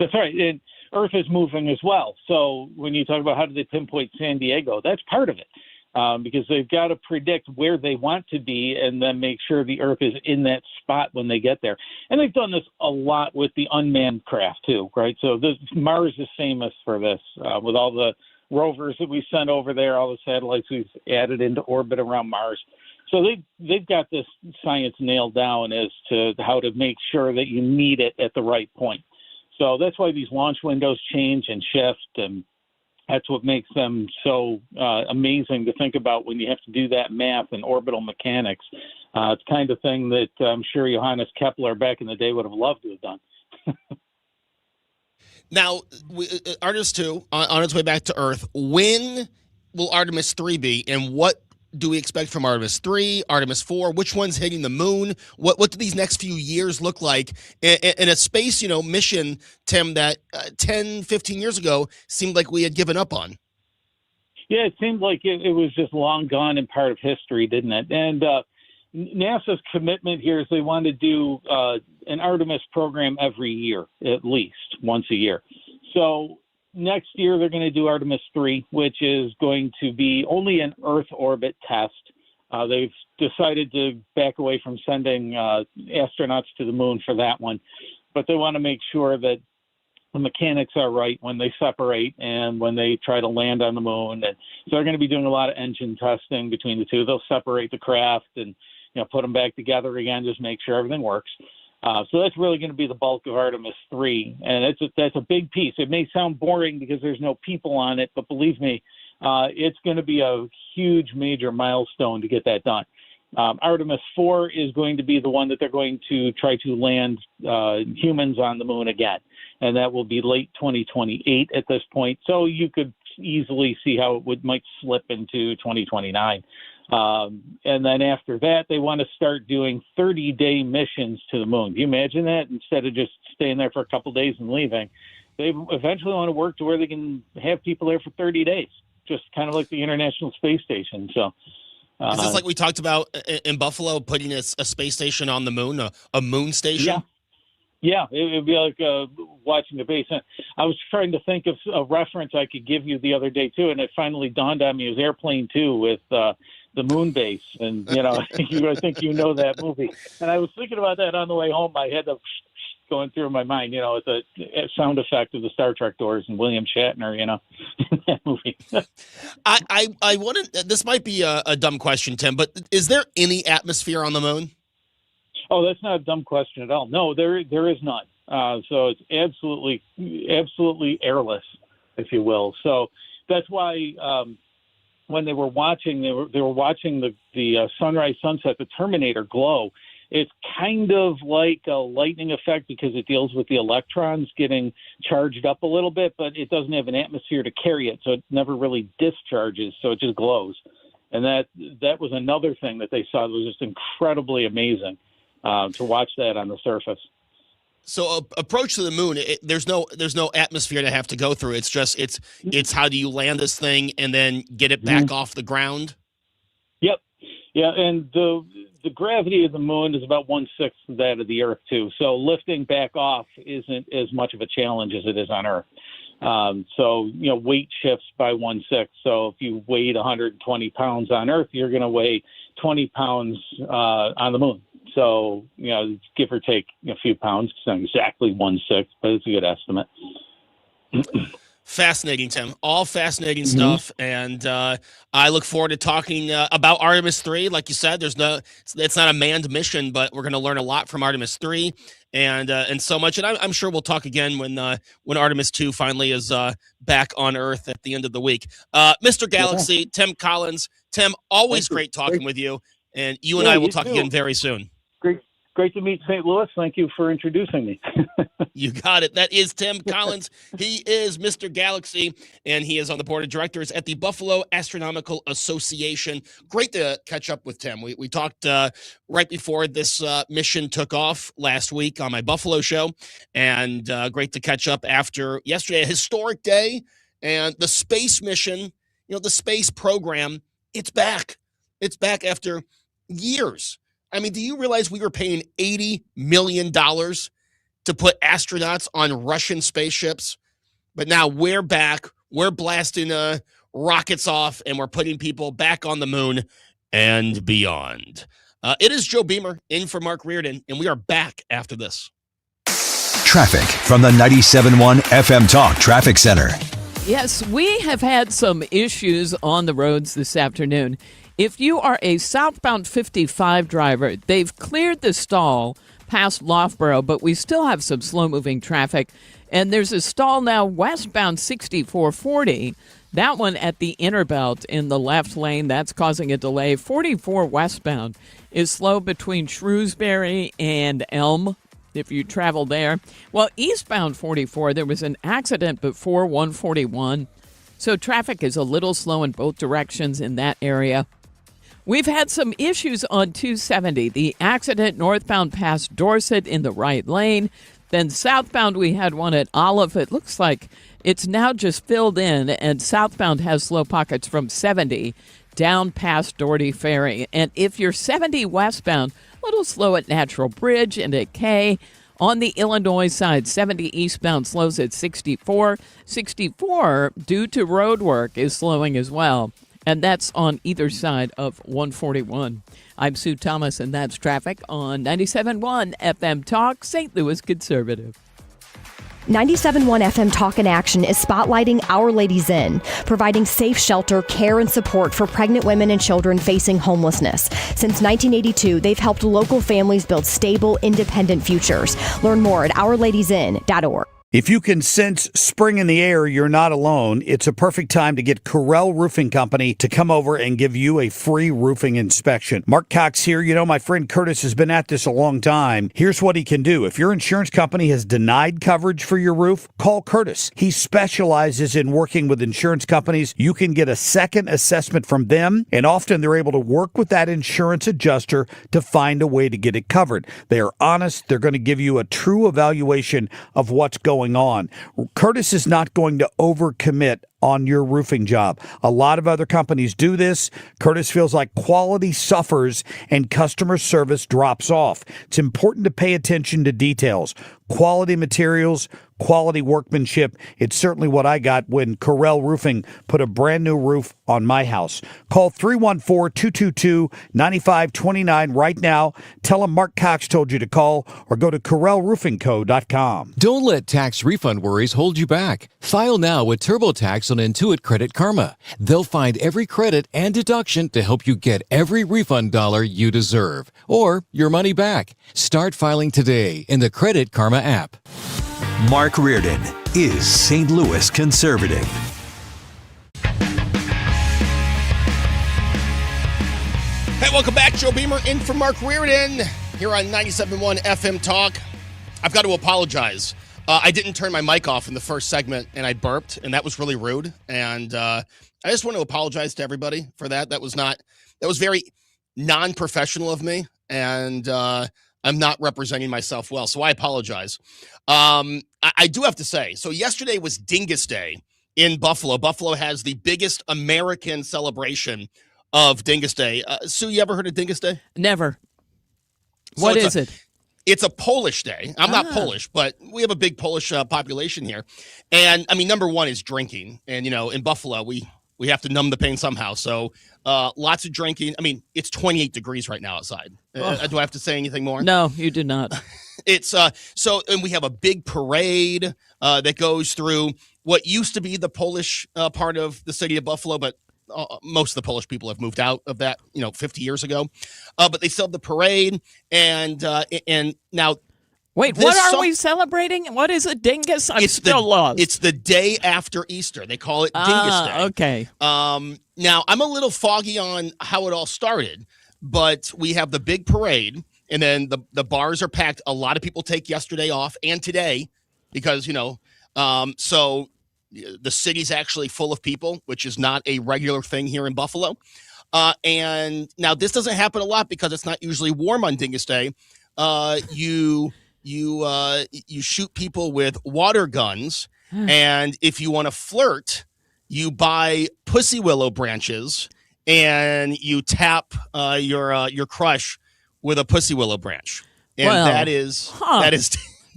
That's right. And Earth is moving as well. So when you talk about how do they pinpoint San Diego, that's part of it. Because they've got to predict where they want to be and then make sure the Earth is in that spot when they get there. And they've done this a lot with the unmanned craft too, right? So Mars is famous for this, with all the rovers that we sent over there, all the satellites we've added into orbit around Mars. So they've got this science nailed down as to how to make sure that you meet it at the right point. So that's why these launch windows change and shift, and that's what makes them so amazing to think about when you have to do that math and orbital mechanics. It's the kind of thing that I'm sure Johannes Kepler back in the day would have loved to have done. Now, Artemis 2 on its way back to Earth. When will Artemis 3 be, and what do we expect from Artemis 3, Artemis 4? Which one's hitting the moon? What do these next few years look like in a space, mission, Tim, that 10, 15 years ago seemed like we had given up on? Yeah, it seemed like it was just long gone and part of history, didn't it? And NASA's commitment here is they want to do an Artemis program every year, at least once a year. So next year they're going to do Artemis 3, which is going to be only an Earth orbit test. They've decided to back away from sending astronauts to the moon for that one, but they want to make sure that the mechanics are right when they separate and when they try to land on the moon. And so they're going to be doing a lot of engine testing between the two. They'll separate the craft and put them back together again, just make sure everything works. So that's really going to be the bulk of Artemis 3, and that's a big piece. It may sound boring because there's no people on it, but believe me, it's going to be a huge, major milestone to get that done. Artemis 4 is going to be the one that they're going to try to land humans on the moon again, and that will be late 2028 at this point. So you could easily see how it might slip into 2029. And then after that, they want to start doing 30-day missions to the moon. Do you imagine that? Instead of just staying there for a couple of days and leaving, they eventually want to work to where they can have people there for 30 days, just kind of like the International Space Station. So, is this like we talked about in Buffalo, putting a space station on the moon, a moon station? Yeah, it would be like watching the base. I was trying to think of a reference I could give you the other day, too, and it finally dawned on me. It was Airplane 2 with the moon base. And, I think you know that movie. And I was thinking about that on the way home. I had the going through my mind, it's a sound effect of the Star Trek doors and William Shatner, that movie. I want to, this might be a dumb question, Tim, but is there any atmosphere on the moon? Oh, that's not a dumb question at all. No, there is none. So it's absolutely airless, if you will. So that's why when they were watching, they were watching the sunrise, sunset, the Terminator glow. It's kind of like a lightning effect because it deals with the electrons getting charged up a little bit, but it doesn't have an atmosphere to carry it, so it never really discharges. So it just glows, and that was another thing that they saw that was just incredibly amazing. To watch that on the surface. So approach to the moon, there's no atmosphere to have to go through. It's just it's how do you land this thing and then get it back off the ground? Yep. Yeah, and the gravity of the moon is about 1/6 of that of the Earth too. So lifting back off isn't as much of a challenge as it is on Earth. So, weight shifts by 1/6. So if you weighed 120 pounds on Earth, you're going to weigh 20 pounds on the moon. So, give or take a few pounds. It's not exactly 1/6, but it's a good estimate. Fascinating, Tim. All fascinating stuff, and I look forward to talking about Artemis 3. Like you said, it's not a manned mission, but we're going to learn a lot from Artemis 3, and so much. And I'm sure we'll talk again when Artemis 2 finally is back on Earth at the end of the week. Mr. Galaxy, Tim Collins. Tim, always great talking with you, and you and I will talk again very soon. Great to meet St. Louis. Thank you for introducing me. You got it. That is Tim Collins. He is Mr. Galaxy, and he is on the board of directors at the Buffalo Astronomical Association. Great to catch up with Tim. We talked right before this mission took off last week on my Buffalo show, and great to catch up after yesterday, a historic day, and the space mission, the space program, it's back. It's back after years. I mean, do you realize we were paying $80 million to put astronauts on Russian spaceships? But now we're back. We're blasting rockets off, and we're putting people back on the moon and beyond. It is Joe Beamer in for Mark Reardon, and we are back after this. Traffic from the 97.1 FM Talk Traffic Center. Yes, we have had some issues on the roads this afternoon. If you are a southbound 55 driver, they've cleared the stall past Loughborough, but we still have some slow-moving traffic. And there's a stall now westbound 6440. That one at the inner belt in the left lane, that's causing a delay. 44 westbound is slow between Shrewsbury and Elm, if you travel there. Well, eastbound 44, there was an accident before 141. So traffic is a little slow in both directions in that area. We've had some issues on 270. The accident northbound past Dorset in the right lane. Then southbound, we had one at Olive. It looks like it's now just filled in, and southbound has slow pockets from 70 down past Doherty Ferry. And if you're 70 westbound, a little slow at Natural Bridge and at K. On the Illinois side, 70 eastbound slows at 64. 64, due to road work, is slowing as well. And that's on either side of 141. I'm Sue Thomas, and that's traffic on 97.1 FM Talk, St. Louis Conservative. 97.1 FM Talk in Action is spotlighting Our Ladies Inn, providing safe shelter, care, and support for pregnant women and children facing homelessness. Since 1982, they've helped local families build stable, independent futures. Learn more at OurLadiesInn.org. If you can sense spring in the air, you're not alone. It's a perfect time to get Corel Roofing Company to come over and give you a free roofing inspection. Mark Cox here. You know, my friend Curtis has been at this a long time. Here's what he can do. If your insurance company has denied coverage for your roof, call Curtis. He specializes in working with insurance companies. You can get a second assessment from them, and often they're able to work with that insurance adjuster to find a way to get it covered. They are honest. They're going to give you a true evaluation of what's going on. Curtis is not going to overcommit on your roofing job. A lot of other companies do this. Curtis feels like quality suffers and customer service drops off. It's important to pay attention to details. Quality materials, quality workmanship. It's certainly what I got when Corel Roofing put a brand new roof on my house. Call 314-222-9529 right now. Tell them Mark Cox told you to call, or go to CorelRoofingCo.com. Don't let tax refund worries hold you back. File now with TurboTax on Intuit Credit Karma. They'll find every credit and deduction to help you get every refund dollar you deserve, or your money back. Start filing today in the Credit Karma app. Mark Reardon is St. Louis Conservative. Hey, welcome back. Joe Beamer in for Mark Reardon here on 97.1 FM Talk. I've got to apologize. I didn't turn my mic off in the first segment, and I burped, and that was really rude. And I just want to apologize to everybody for that. That was very non-professional of me, and I'm not representing myself well, so I apologize. I do have to say, so yesterday was Dingus Day in Buffalo. Buffalo has the biggest American celebration of Dingus Day. Sue, you ever heard of Dingus Day? Never. What is it? It's a Polish day. I'm not Polish, but we have a big Polish population here. And I mean, number one is drinking. And, in Buffalo, we have to numb the pain somehow. So lots of drinking. I mean, it's 28 degrees right now outside. Do I have to say anything more? No, you do not. It's and we have a big parade that goes through what used to be the Polish part of the city of Buffalo, but most of the Polish people have moved out of that, 50 years ago. But they still have the parade, and now. Wait, what are we celebrating? What is a dingus? I'm still lost. It's the day after Easter. They call it Dingus Day. Okay. Now, I'm a little foggy on how it all started, but we have the big parade, and then the bars are packed. A lot of people take yesterday off and today because, so the city's actually full of people, which is not a regular thing here in Buffalo. And now this doesn't happen a lot because it's not usually warm on Dingus Day. You shoot people with water guns, and if you want to flirt, you buy pussy willow branches and you tap your crush with a pussy willow branch, and that is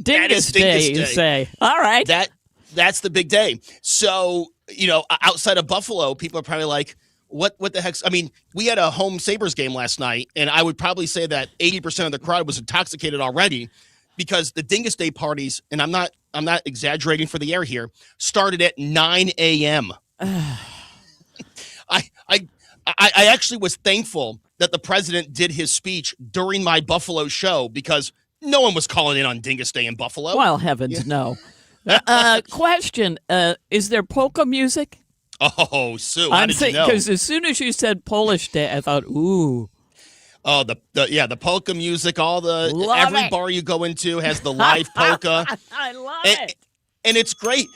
Dingus Day. You say, all right, that's the big day. So outside of Buffalo, people are probably like, what the heck? I mean, we had a home Sabres game last night, and I would probably say that 80% of the crowd was intoxicated already because the Dingus Day parties, and I'm not exaggerating for the air here, started at 9 a.m. I actually was thankful that the president did his speech during my Buffalo show because no one was calling in on Dingus Day in Buffalo. Well, heavens, no. Question, is there polka music? Oh, Sue, how did you know? Because as soon as you said Polish Day, I thought, ooh. Oh, the polka music, every bar you go into has the live polka. I love it. And it's great.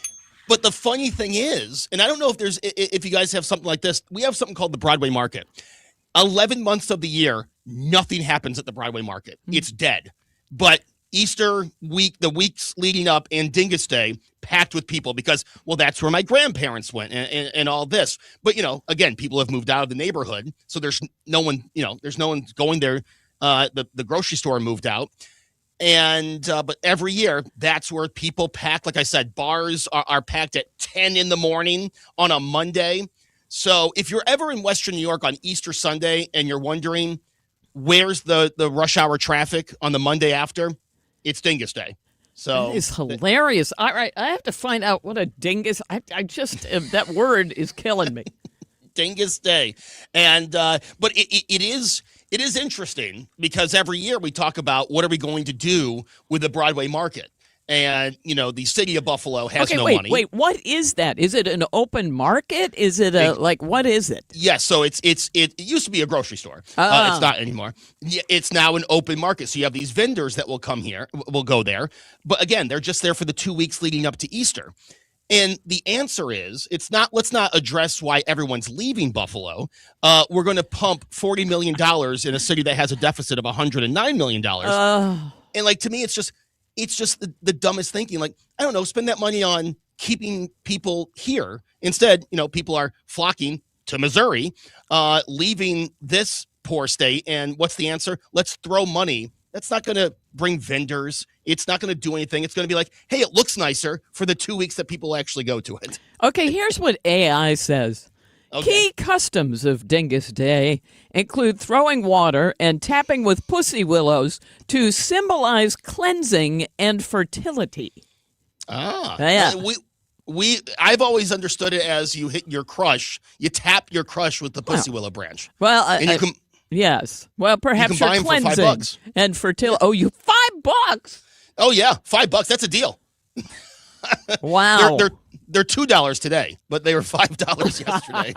But the funny thing is, and I don't know if you guys have something like this, we have something called the Broadway Market. 11 months of the year, nothing happens at the Broadway Market. It's dead. But Easter week, the weeks leading up, and Dingus Day, packed with people because, well, that's where my grandparents went and all this. But, again, people have moved out of the neighborhood, so there's no one going there. The grocery store moved out. And but every year, that's where people pack. Like I said, bars are packed at 10 in the morning on a Monday. So if you're ever in Western New York on Easter Sunday and you're wondering where's the rush hour traffic on the Monday after, it's Dingus Day. So that is hilarious. All right, I have to find out what a dingus. I just that word is killing me. Dingus Day, and but it is interesting because every year we talk about what are we going to do with the Broadway Market. And, the city of Buffalo has no money. Wait, what is that? Is it an open market? Is it what is it? Yes, so it used to be a grocery store. It's not anymore. It's now an open market. So you have these vendors that will go there. But again, they're just there for the 2 weeks leading up to Easter. And the answer is, let's not address why everyone's leaving Buffalo. We're going to pump $40 million in a city that has a deficit of $109 million. And to me, it's just the dumbest thinking. I don't know, spend that money on keeping people here. Instead, people are flocking to Missouri, leaving this poor state. And what's the answer? Let's throw money. That's not going to bring vendors. It's not going to do anything. It's going to be like, hey, it looks nicer for the 2 weeks that people actually go to it. Okay, here's what AI says. Okay. Key customs of Dingus Day include throwing water and tapping with pussy willows to symbolize cleansing and fertility. Yeah. I've always understood it as you hit your crush, you tap your crush with the pussy willow branch. Well, yes. Well, perhaps you're cleansing for $5. and fertility. Oh, you $5? Oh yeah, $5. That's a deal. Wow. They're $2 today, but they were $5 yesterday.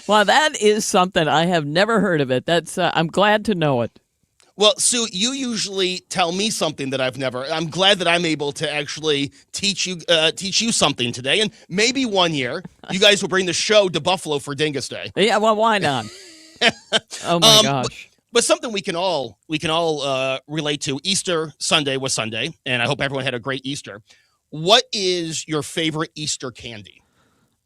Well, that is something I have never heard of it. That's I'm glad to know it. Well, Sue, you usually tell me something that I've never. I'm glad that I'm able to actually teach you something today, and maybe one year you guys will bring the show to Buffalo for Dingus Day. Yeah, well, why not? Oh my gosh. But something we can all relate to. Easter Sunday was Sunday, and I hope everyone had a great Easter. What is your favorite Easter candy?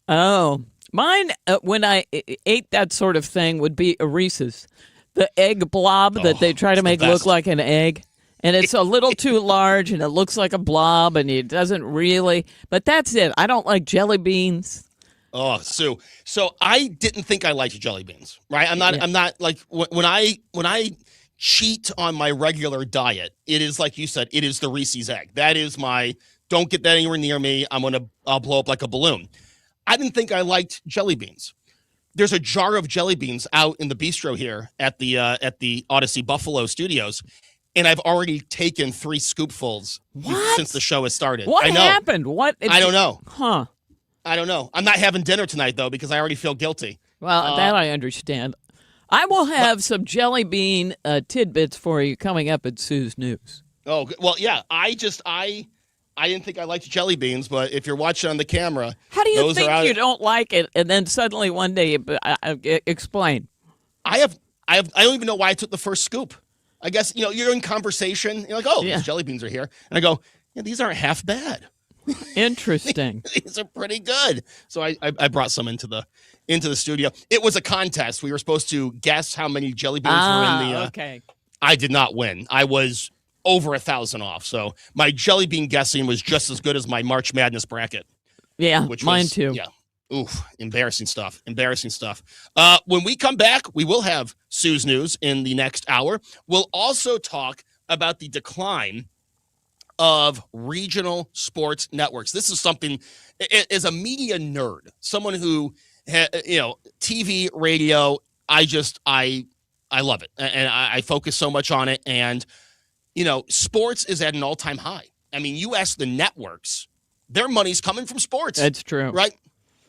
Oh, mine when I ate that sort of thing would be a Reese's. The egg blob that they try to make look like an egg. And it's a little too large, and it looks like a blob, and it doesn't really. But that's it. I don't like jelly beans. Oh, Sue. So I didn't think I liked jelly beans, right? I'm not like when I cheat on my regular diet, it is like you said, it is the Reese's egg. That is my, don't get that anywhere near me. I'll blow up like a balloon. I didn't think I liked jelly beans. There's a jar of jelly beans out in the bistro here at the Odyssey Buffalo Studios. And I've already taken 3 scoopfuls since the show has started. What happened? I don't know. Huh. I don't know. I'm not having dinner tonight, though, because I already feel guilty. Well, that I understand. I will have some jelly bean tidbits for you coming up at Sue's News. Oh, well, yeah. I didn't think I liked jelly beans, but if you're watching on the camera, how do you think you don't like it, and then suddenly one day explain? I don't even know why I took the first scoop. I guess, you're in conversation. You're like, oh, these jelly beans are here. And I go, yeah, these aren't half bad. Interesting. These are pretty good. So I brought some into the studio. It was a contest. We were supposed to guess how many jelly beans were in the. Okay. I did not win. I was over 1,000 off. So my jelly bean guessing was just as good as my March Madness bracket. Yeah, mine too. Yeah. Oof, embarrassing stuff. When we come back, we will have Sue's News in the next hour. We'll also talk about the decline of regional sports networks. This is something, as a media nerd, someone who, TV, radio, I love it. And I focus so much on it. And, sports is at an all-time high. I mean, you ask the networks, their money's coming from sports. That's true. Right?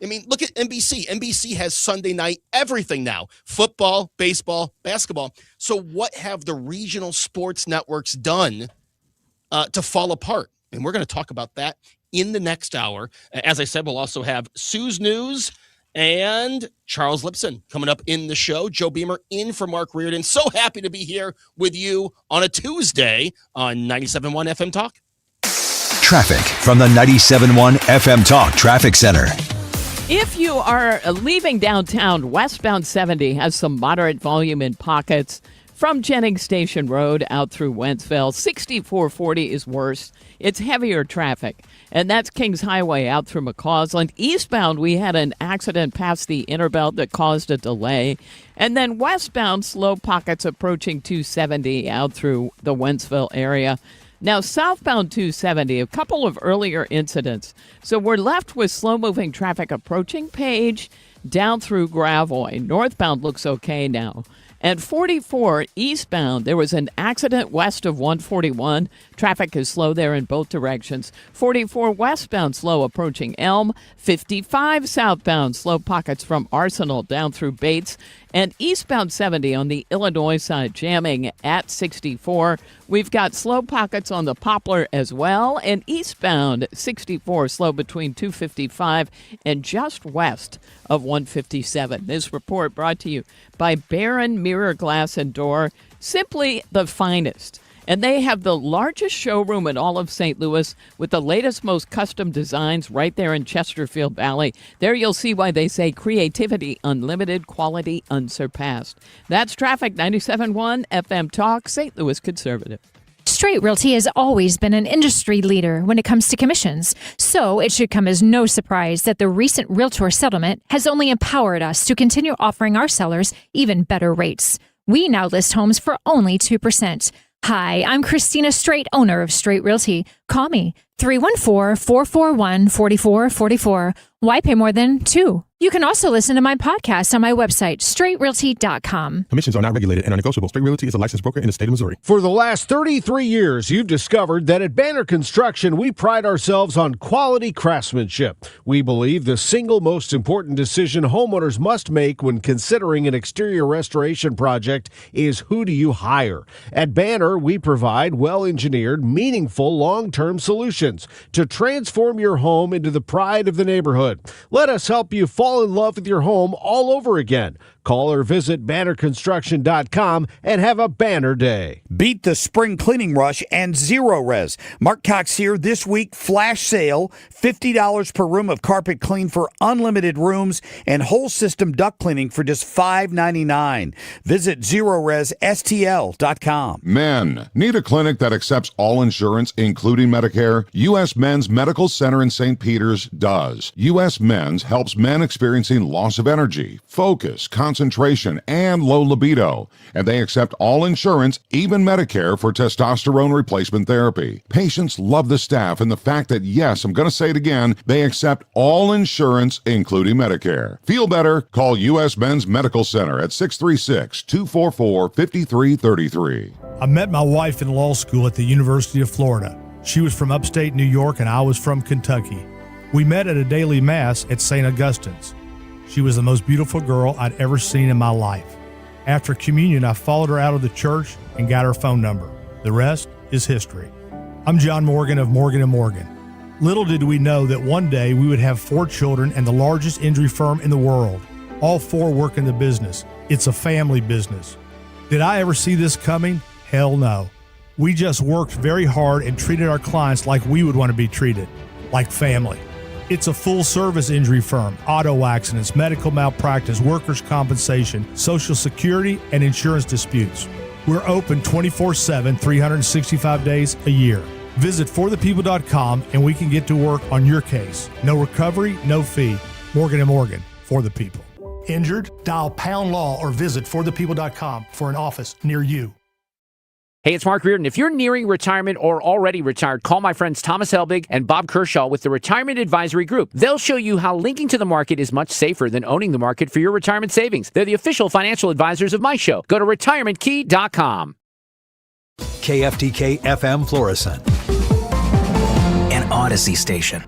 I mean, look at NBC. NBC has Sunday night everything now. Football, baseball, basketball. So what have the regional sports networks done to fall apart? And we're going to talk about that in the next hour. As I said, we'll also have Sue's News and Charles Lipson coming up in the show. Joe Beamer in for Mark Reardon. So happy to be here with you on a Tuesday on 97.1 FM Talk. Traffic from the 97.1 FM Talk Traffic Center. If you are leaving downtown, westbound 70 has some moderate volume in pockets from Jennings Station Road out through Wentzville. 6440 is worse. It's heavier traffic, and that's Kings Highway out through McCausland. Eastbound, we had an accident past the Interbelt that caused a delay. And then westbound, slow pockets approaching 270 out through the Wentzville area. Now, southbound 270, a couple of earlier incidents. So we're left with slow-moving traffic approaching Page down through Gravois. Northbound looks okay now. And 44 eastbound, there was an accident west of 141. Traffic is slow there in both directions. 44 westbound, slow approaching Elm. 55 southbound, slow pockets from Arsenal down through Bates. And eastbound 70 on the Illinois side, jamming at 64. We've got slow pockets on the Poplar as well. And eastbound 64, slow between 255 and just west of 157. This report brought to you by Barron Mirror Glass and Door, simply the finest. And they have the largest showroom in all of St. Louis with the latest, most custom designs right there in Chesterfield Valley. There you'll see why they say creativity unlimited, quality unsurpassed. That's Traffic 97.1 FM Talk, St. Louis Conservative. Straight Realty has always been an industry leader when it comes to commissions, so it should come as no surprise that the recent Realtor settlement has only empowered us to continue offering our sellers even better rates. We now list homes for only 2%. Hi, I'm Christina Straight, owner of Straight Realty. Call me, 314-441-4444. Why pay more than 2? You can also listen to my podcast on my website, straightrealty.com. Commissions are not regulated and are negotiable. Straight Realty is a licensed broker in the state of Missouri. For the last 33 years, you've discovered that at Banner Construction, we pride ourselves on quality craftsmanship. We believe the single most important decision homeowners must make when considering an exterior restoration project is who do you hire. At Banner, we provide well-engineered, meaningful, long-term solutions to transform your home into the pride of the neighborhood. Let us help you fall in love with your home all over again. Call or visit bannerconstruction.com and have a banner day. Beat the spring cleaning rush and zero res. Mark Cox here this week. Flash sale, $50 per room of carpet clean for unlimited rooms and whole system duct cleaning for just $5.99. Visit ZeroResSTL.com. Men, need a clinic that accepts all insurance, including Medicare? U.S. Men's Medical Center in St. Peters does. U.S. Men's helps men experiencing loss of energy, focus, concentration, and low libido. And they accept all insurance, even Medicare, for testosterone replacement therapy. Patients love the staff and the fact that, yes, I'm going to say it again, they accept all insurance, including Medicare. Feel better? Call U.S. Men's Medical Center at 636-244-5333. I met my wife in law school at the University of Florida. She was from upstate New York and I was from Kentucky. We met at a daily mass at St. Augustine's. She was the most beautiful girl I'd ever seen in my life. After communion, I followed her out of the church and got her phone number. The rest is history. I'm John Morgan of Morgan & Morgan. Little did we know that one day we would have 4 children and the largest injury firm in the world. All 4 work in the business. It's a family business. Did I ever see this coming? Hell no. We just worked very hard and treated our clients like we would want to be treated, like family. It's a full-service injury firm, auto accidents, medical malpractice, workers' compensation, Social Security, and insurance disputes. We're open 24/7, 365 days a year. Visit forthepeople.com and we can get to work on your case. No recovery, no fee. Morgan & Morgan, for the people. Injured? Dial #law or visit forthepeople.com for an office near you. Hey, it's Mark Reardon. If you're nearing retirement or already retired, call my friends Thomas Helbig and Bob Kershaw with the Retirement Advisory Group. They'll show you how linking to the market is much safer than owning the market for your retirement savings. They're the official financial advisors of my show. Go to retirementkey.com. KFTK FM Florissant. An Odyssey station.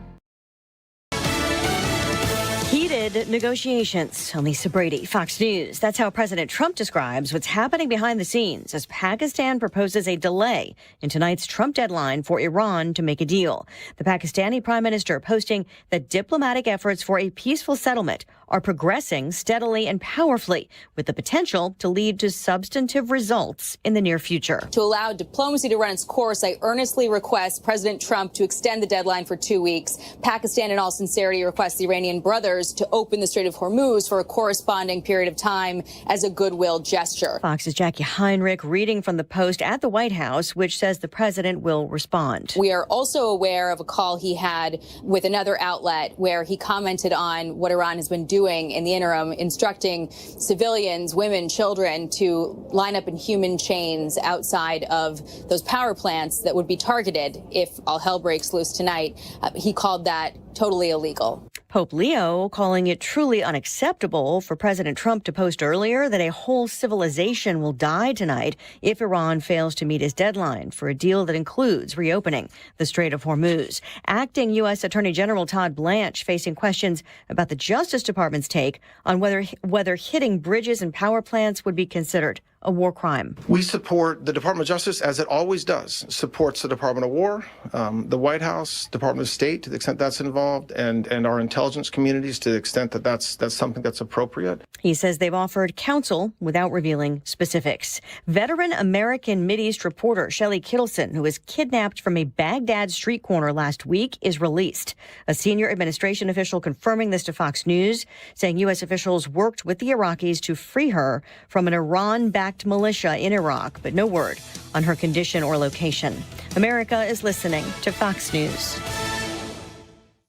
Heated negotiations. Lisa Brady, Fox News. That's how President Trump describes what's happening behind the scenes as Pakistan proposes a delay in tonight's Trump deadline for Iran to make a deal. The Pakistani prime minister posting that diplomatic efforts for a peaceful settlement are progressing steadily and powerfully, with the potential to lead to substantive results in the near future. To allow diplomacy to run its course, I earnestly request President Trump to extend the deadline for 2 weeks. Pakistan, in all sincerity, requests the Iranian brothers to open the Strait of Hormuz for a corresponding period of time as a goodwill gesture. Fox's Jackie Heinrich reading from the Post at the White House, which says the president will respond. We are also aware of a call he had with another outlet where he commented on what Iran has been doing in the interim, instructing civilians, women, children to line up in human chains outside of those power plants that would be targeted if all hell breaks loose tonight. He called that totally illegal. Pope Leo calling it truly unacceptable for President Trump to post earlier that a whole civilization will die tonight if Iran fails to meet his deadline for a deal that includes reopening the Strait of Hormuz. Acting U.S. Attorney General Todd Blanche facing questions about the Justice Department's take on whether hitting bridges and power plants would be considered a war crime. We support the Department of Justice, as it always does, supports the Department of War, the White House, Department of State, to the extent that's involved, and our intelligence communities to the extent that that's something that's appropriate. He says they've offered counsel without revealing specifics. Veteran American Mideast reporter Shelley Kittleson, who was kidnapped from a Baghdad street corner last week, is released. A senior administration official confirming this to Fox News, saying U.S. officials worked with the Iraqis to free her from an Iran-backed militia in Iraq, but no word on her condition or location. America is listening to Fox News.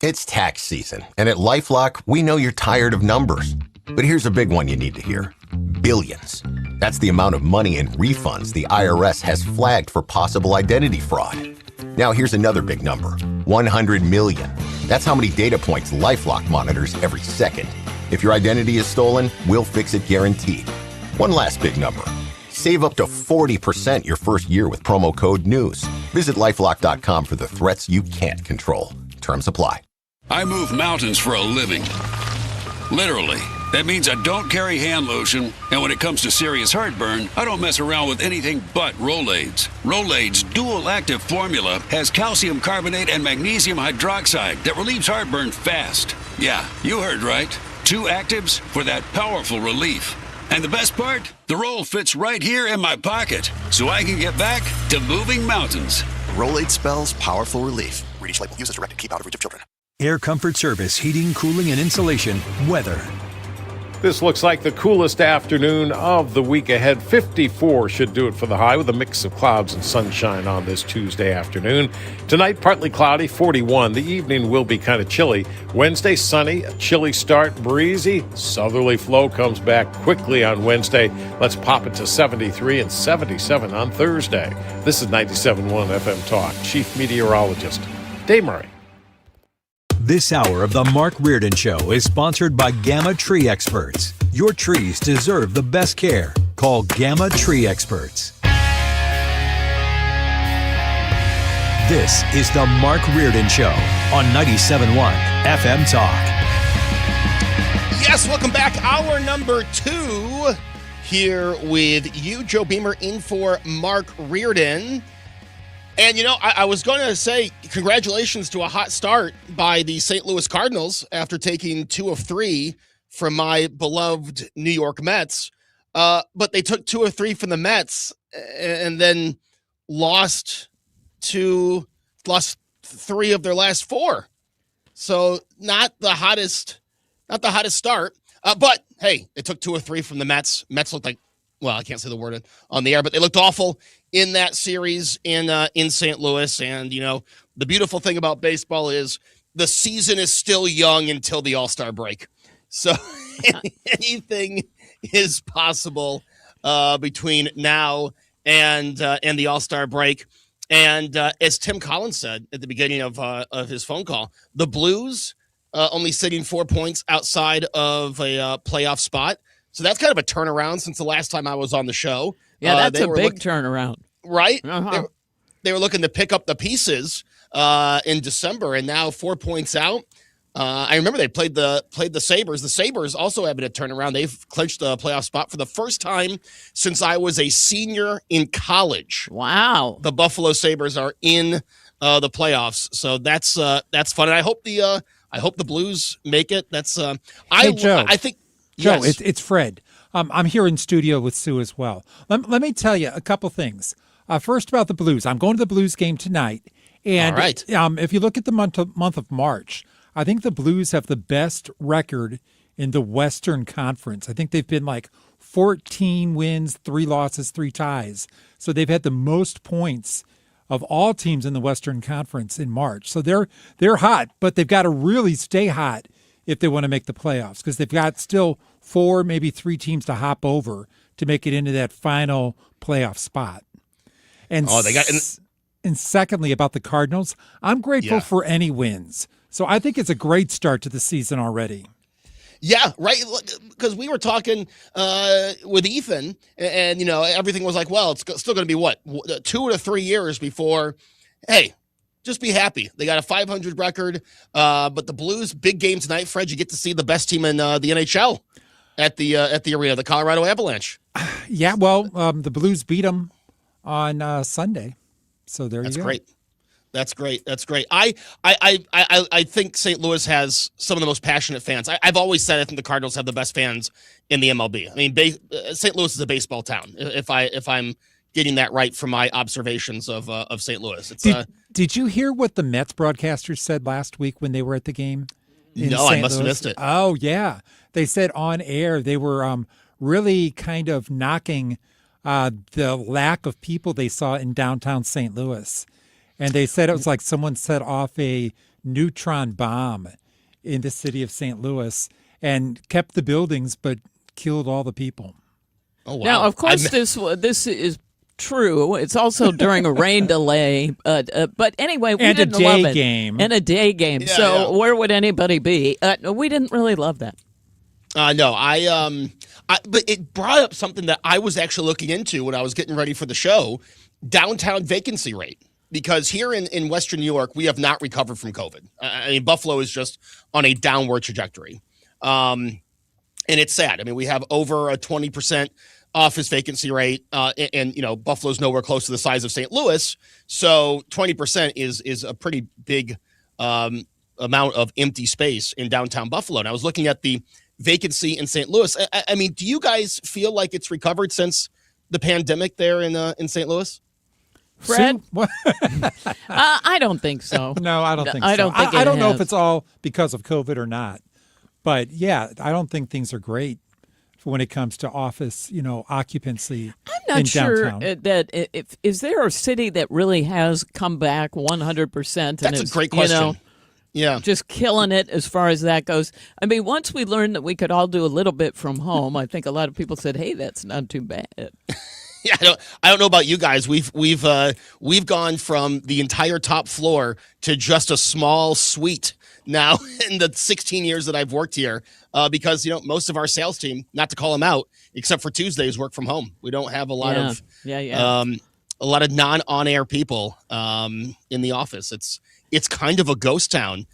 It's tax season, and at LifeLock, we know you're tired of numbers. But here's a big one you need to hear. Billions. That's the amount of money in refunds the IRS has flagged for possible identity fraud. Now here's another big number. 100 million. That's how many data points LifeLock monitors every second. If your identity is stolen, we'll fix it guaranteed. One last big number. Save up to 40% your first year with promo code NEWS. Visit LifeLock.com for the threats you can't control. Terms apply. I move mountains for a living. Literally. That means I don't carry hand lotion, and when it comes to serious heartburn, I don't mess around with anything but Rolaids. Rolaids' dual-active formula has calcium carbonate and magnesium hydroxide that relieves heartburn fast. Yeah, you heard right. 2 actives for that powerful relief. And the best part? The roll fits right here in my pocket, so I can get back to moving mountains. Rolade spells powerful relief. Read each label. Use as directed. Keep out of reach of children. Air Comfort Service, heating, cooling, and insulation. Weather. This looks like the coolest afternoon of the week ahead. 54 should do it for the high with a mix of clouds and sunshine on this Tuesday afternoon. Tonight, partly cloudy, 41. The evening will be kind of chilly. Wednesday, sunny, a chilly start, breezy. Southerly flow comes back quickly on Wednesday. Let's pop it to 73 and 77 on Thursday. This is 97.1 FM Talk. Chief Meteorologist Dave Murray. This hour of the Mark Reardon Show is sponsored by Gamma Tree Experts. Your trees deserve the best care. Call Gamma Tree Experts. This is the Mark Reardon Show on 97.1 FM Talk. Yes, welcome back. Hour number 2 here with you, Joe Beamer, in for Mark Reardon. And, you know, I was going to say congratulations to a hot start by the St. Louis Cardinals after taking 2 of 3 from my beloved New York Mets. But they took 2 of 3 from the Mets and then lost 3 of their last 4. So not the hottest start. But, hey, they took 2 of 3 from the Mets. Mets looked like, well, I can't say the word on the air, but they looked awful in that series in St. Louis. And, you know, the beautiful thing about baseball is the season is still young until the All-Star break. So anything is possible between now and the All-Star break. And as Tim Collins said at the beginning of his phone call, the Blues only sitting 4 points outside of a playoff spot. So that's kind of a turnaround since the last time I was on the show. Yeah, that's a big turnaround. Right? Uh-huh. They were looking to pick up the pieces in December, and now 4 points out. I remember they played the Sabres. The Sabres also having a turnaround. They've clinched the playoff spot for the first time since I was a senior in college. Wow. The Buffalo Sabres are in the playoffs. So that's fun. And I hope the Blues make it. That's Hey, Joe. I think Joe, yes. it's Fred. I'm here in studio with Sue as well. Let me tell you a couple things. First about the Blues. I'm going to the Blues game tonight. And all right. If you look at the month of March, I think the Blues have the best record in the Western Conference. I think they've been like 14 wins, 3 losses, 3 ties. So they've had the most points of all teams in the Western Conference in March. So they're hot, but they've got to really stay hot if they want to make the playoffs, because they've got still 4, maybe 3 teams to hop over to make it into that final playoff spot. And and secondly, about the Cardinals, I'm grateful for any wins. So I think it's a great start to the season already. Yeah, right. Because we were talking with Ethan, and you know, everything was like, well, it's still going to be what 2 to 3 years before. Hey, just be happy. They got a 500 record, but the Blues, big game tonight, Fred. You get to see the best team in the NHL at the arena, the Colorado Avalanche. Yeah, well, the Blues beat them on Sunday, so there you go. That's great. That's great. I think St. Louis has some of the most passionate fans. I've always said I think the Cardinals have the best fans in the MLB. I mean, St. Louis is a baseball town. If I'm getting that right from my observations of St. Louis. Did you hear what the Mets broadcasters said last week when they were at the game? No, I must have missed it. Oh, yeah. They said on air they were really kind of knocking the lack of people they saw in downtown St. Louis. And they said it was like someone set off a neutron bomb in the city of St. Louis and kept the buildings but killed all the people. Oh, wow. Now, of course, this is true. It's also during a rain delay. But anyway, we didn't love it. And a day game. Yeah, so where would anybody be? We didn't really love that. No, but it brought up something that I was actually looking into when I was getting ready for the show, downtown vacancy rate. Because here in Western New York, we have not recovered from COVID. I mean, Buffalo is just on a downward trajectory. And it's sad. I mean, we have over a 20% office vacancy rate. And, you know, Buffalo's nowhere close to the size of St. Louis. So 20% is a pretty big amount of empty space in downtown Buffalo. And I was looking at the vacancy in St. Louis. I mean, do you guys feel like it's recovered since the pandemic there in St. Louis? Fred? I don't think so. No, I don't think so. I don't think I don't know has. if it's all because of COVID or not. But yeah, I don't think things are great when it comes to office, occupancy I'm not in sure downtown. that is there a city that really has come back 100%? That's a great question. Yeah. Just killing it as far as that goes. I mean, once we learned that we could all do a little bit from home, I think a lot of people said, "Hey, that's not too bad." Yeah, I don't know about you guys. We've gone from the entire top floor to just a small suite now in the 16 years that I've worked here, because most of our sales team, not to call them out, except for Tuesdays, work from home. We don't have a lot of a lot of non-on-air people in the office. It's kind of a ghost town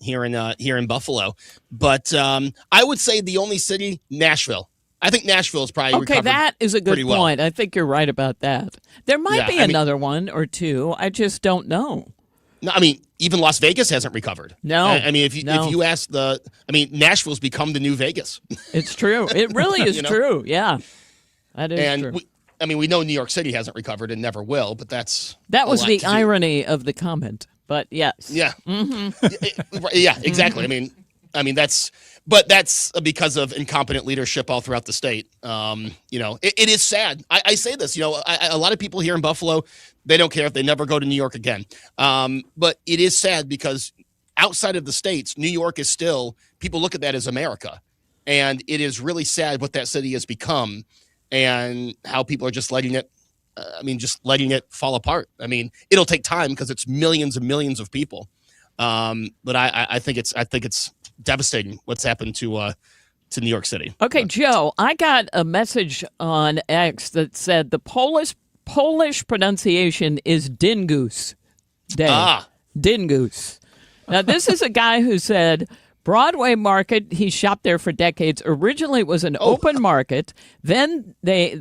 here in Buffalo. But I would say the only city, Nashville. I think Nashville is probably okay. That is a good pretty point. well. I think you're right about that. There might be another one or two. I just don't know. No, I mean, even Las Vegas hasn't recovered. No, I mean, if you ask Nashville's become the new Vegas. It's true. It really is true. Yeah, that is true. We know New York City hasn't recovered and never will, but that was the irony of the comment. But yes, yeah, mm-hmm. Yeah, exactly. I mean that's because of incompetent leadership all throughout the state. It is sad. I say this. A lot of people here in Buffalo, they don't care if they never go to New York again. But it is sad because outside of the states, New York is still, people look at that as America. And it is really sad what that city has become and how people are just letting it fall apart. I mean, it'll take time because it's millions and millions of people. But I think it's devastating what's happened to New York City. Okay, Joe, I got a message on X that said the Polish pronunciation is dingoose day. Dingoose. Now, this is a guy who said Broadway Market, he shopped there for decades. Originally, it was an open market. Then they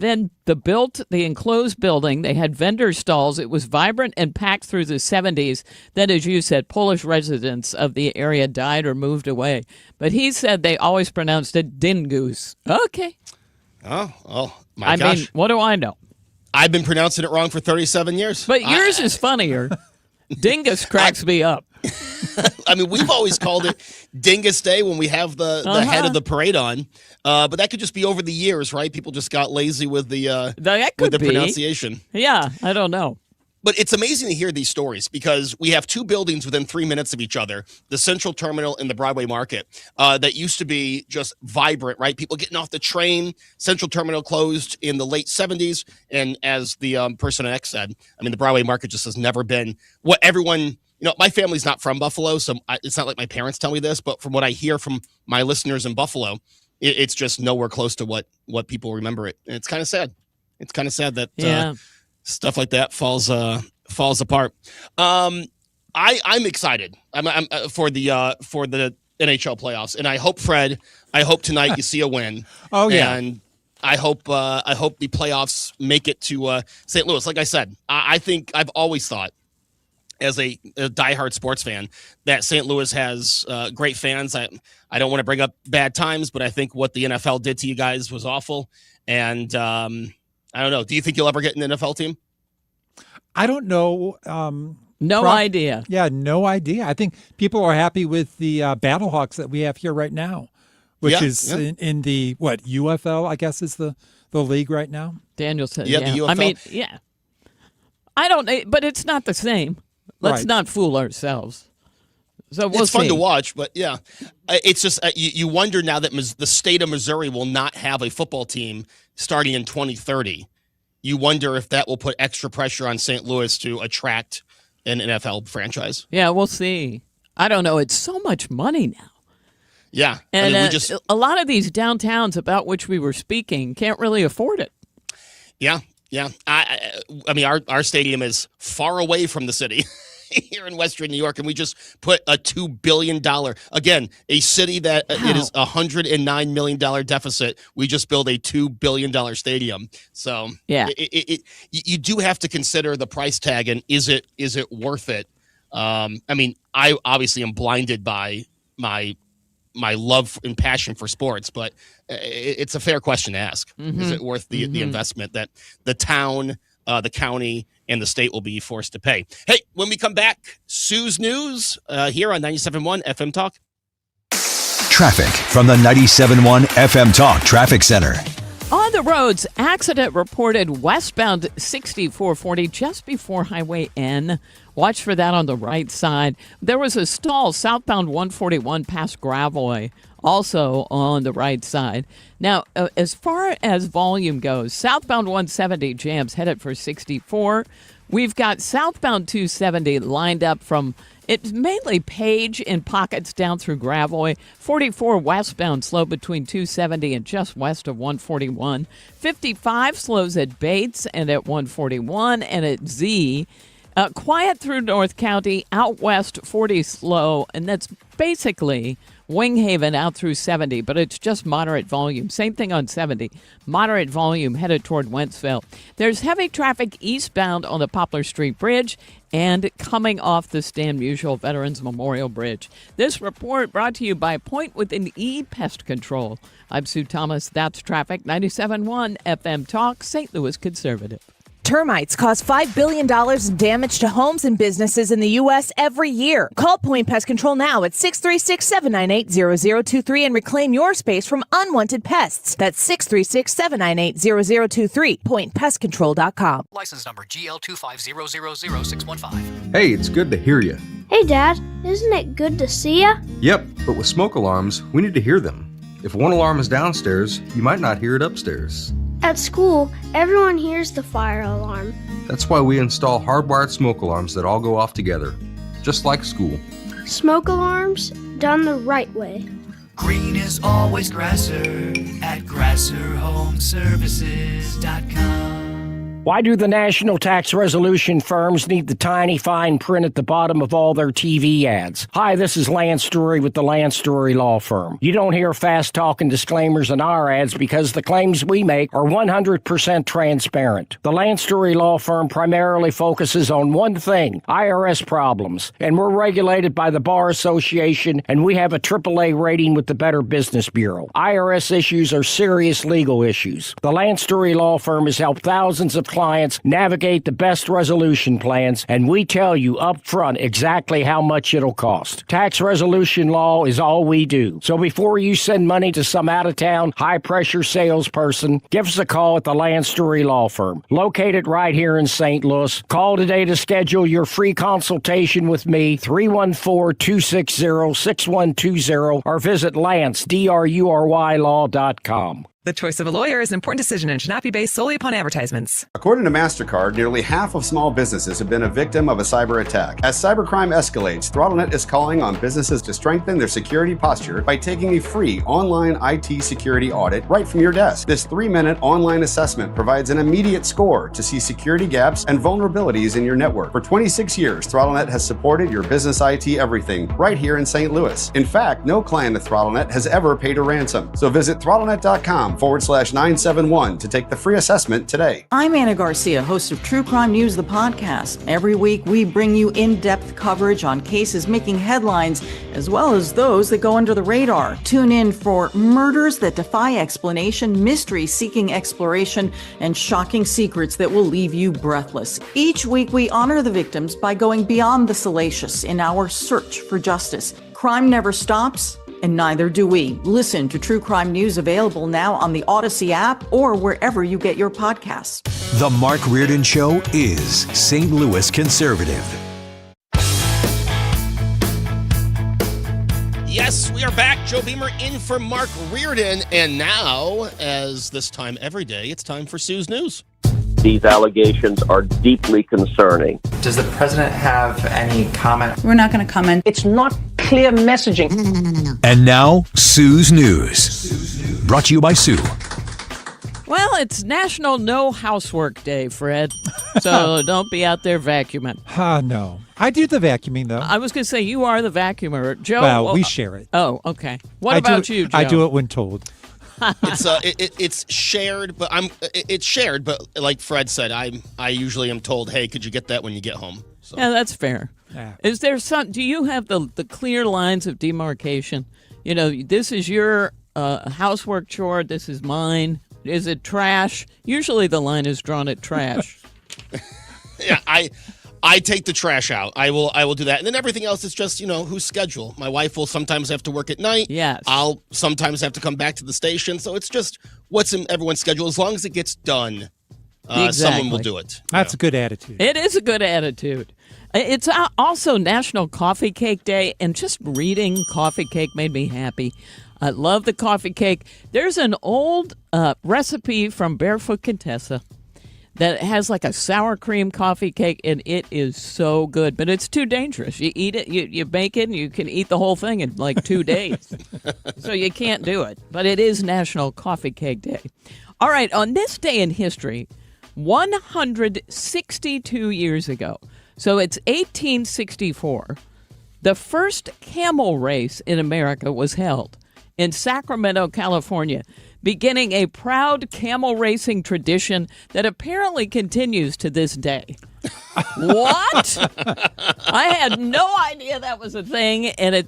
built the enclosed building. They had vendor stalls. It was vibrant and packed through the 70s. Then, as you said, Polish residents of the area died or moved away. But he said they always pronounced it dingoose. Okay. Oh, my gosh. I mean, what do I know? I've been pronouncing it wrong for 37 years. But yours is funnier. Dingus cracks me up. I mean, we've always called it Dingus Day when we have the head of the parade on, but that could just be over the years, right? People just got lazy with the pronunciation. Yeah, I don't know. But it's amazing to hear these stories because we have two buildings within 3 minutes of each other, the Central Terminal and the Broadway Market, that used to be just vibrant, right? People getting off the train. Central Terminal closed in the late 70s. And as the person at X said, I mean, the Broadway Market just has never been what everyone, my family's not from Buffalo, so it's not like my parents tell me this, but from what I hear from my listeners in Buffalo, it's just nowhere close to what people remember it. And it's kind of sad. It's kind of sad that stuff like that falls apart. I'm excited. I'm for the NHL playoffs, and I hope tonight you see a win. Oh yeah, and I hope the playoffs make it to St. Louis. Like I said, I think I've always thought, as a diehard sports fan, that St. Louis has great fans. I don't want to bring up bad times, but I think what the NFL did to you guys was awful. And I don't know. Do you think you'll ever get an NFL team? I don't know. No idea. Yeah, no idea. I think people are happy with the Battlehawks that we have here right now, which is in the, UFL, I guess is the league right now. Daniel said, the UFL. I mean, yeah. I don't, but it's not the same. Let's not fool ourselves. So it's fun to watch, but yeah, it's just you wonder now that the state of Missouri will not have a football team starting in 2030. You wonder if that will put extra pressure on St. Louis to attract an NFL franchise. Yeah, we'll see. I don't know. It's so much money now. Yeah, and a lot of these downtowns about which we were speaking can't really afford it. Yeah. I mean, our stadium is far away from the city. Here in Western New York, and we just put a $2 billion, again, a city that it is $109 million deficit. We just built a $2 billion stadium. So yeah, you do have to consider the price tag and is it worth it? I mean, I obviously am blinded by my my love and passion for sports, but it's a fair question to ask. Mm-hmm. Is it worth the investment that the town, the county, and the state will be forced to pay? Hey, when we come back, Sue's News here on 97.1 FM Talk. Traffic from the 97.1 FM Talk Traffic Center. On the roads, accident reported westbound 6440 just before Highway N. Watch for that on the right side. There was a stall southbound 141 past Gravois, also on the right side. Now, as far as volume goes, southbound 170 jams headed for 64. We've got southbound 270 lined up from, it's mainly Page in pockets down through Gravois. 44 westbound slow between 270 and just west of 141. 55 slows at Bates and at 141 and at Z. Quiet through North County, out west 40 slow, and that's basically Winghaven out through 70, but it's just moderate volume. Same thing on 70. Moderate volume headed toward Wentzville. There's heavy traffic eastbound on the Poplar Street Bridge and coming off the Stan Musial Veterans Memorial Bridge. This report brought to you by Point with an E Pest Control. I'm Sue Thomas. That's traffic. 97.1 FM Talk, St. Louis Conservative. Termites cause $5 billion in damage to homes and businesses in the U.S. every year. Call Point Pest Control now at 636-798-0023 and reclaim your space from unwanted pests. That's 636-798-0023. PointPestControl.com. License number GL250000615. Hey, it's good to hear you. Hey, Dad. Isn't it good to see ya? Yep, but with smoke alarms, we need to hear them. If one alarm is downstairs, you might not hear it upstairs. At school, everyone hears the fire alarm. That's why we install hardwired smoke alarms that all go off together, just like school. Smoke alarms done the right way. Green is always grasser at grasserhomeservices.com. Why do the national tax resolution firms need the tiny fine print at the bottom of all their TV ads? Hi, this is Lance Drury with the Lance Drury Law Firm. You don't hear fast-talking disclaimers in our ads because the claims we make are 100% transparent. The Lance Drury Law Firm primarily focuses on one thing, IRS problems, and we're regulated by the Bar Association, and we have a AAA rating with the Better Business Bureau. IRS issues are serious legal issues. The Lance Drury Law Firm has helped thousands of clients navigate the best resolution plans, and we tell you up front exactly how much it'll cost. Tax resolution law is all we do. So before you send money to some out-of-town, high-pressure salesperson, give us a call at the Lance Drury Law Firm, located right here in St. Louis. Call today to schedule your free consultation with me, 314-260-6120, or visit LanceDruryLaw.com. The choice of a lawyer is an important decision and should not be based solely upon advertisements. According to MasterCard, nearly half of small businesses have been a victim of a cyber attack. As cybercrime escalates, ThrottleNet is calling on businesses to strengthen their security posture by taking a free online IT security audit right from your desk. This 3-minute online assessment provides an immediate score to see security gaps and vulnerabilities in your network. For 26 years, ThrottleNet has supported your business IT everything right here in St. Louis. In fact, no client of ThrottleNet has ever paid a ransom. So visit ThrottleNet.com/971 to take the free assessment today. I'm Anna Garcia, host of True Crime News, the podcast. Every week we bring you in-depth coverage on cases making headlines, as well as those that go under the radar. Tune in for murders that defy explanation, mysteries seeking exploration, and shocking secrets that will leave you breathless. Each week we honor the victims by going beyond the salacious in our search for justice. Crime never stops, and neither do we. Listen to True Crime News, available now on the Odyssey app or wherever you get your podcasts. The Mark Reardon Show is St. Louis Conservative. Yes, we are back. Joe Beamer in for Mark Reardon. And now, as this time every day, it's time for Sue's News. These allegations are deeply concerning. Does the president have any comment? We're not going to comment. It's not clear messaging. No. And now, Sue's News. Brought to you by Sue. Well, it's National No Housework Day, Fred. So don't be out there vacuuming. No. I do the vacuuming, though. I was going to say, you are the vacuumer. Joe? Well, we share it. Oh, okay. What about you, Joe? I do it when told. It's shared, but it's shared. But like Fred said, I usually am told, hey, could you get that when you get home? So. Yeah, that's fair. Yeah. Is there do you have the clear lines of demarcation? This is your housework chore. This is mine. Is it trash? Usually the line is drawn at trash. Yeah, I take the trash out. I will do that. And then everything else is just, whose schedule. My wife will sometimes have to work at night. Yes. I'll sometimes have to come back to the station. So it's just what's in everyone's schedule. As long as it gets done, someone will do it. That's a good attitude. It is a good attitude. It's also National Coffee Cake Day, and just reading coffee cake made me happy. I love the coffee cake. There's an old recipe from Barefoot Contessa that has like a sour cream coffee cake, and it is so good, but it's too dangerous. You eat it, you bake it, and you can eat the whole thing in like 2 days. So you can't do it. But it is National Coffee Cake Day. All right, on this day in history, 162 years ago, so it's 1864, the first camel race in America was held in Sacramento, California, beginning a proud camel racing tradition that apparently continues to this day. What? I had no idea that was a thing, and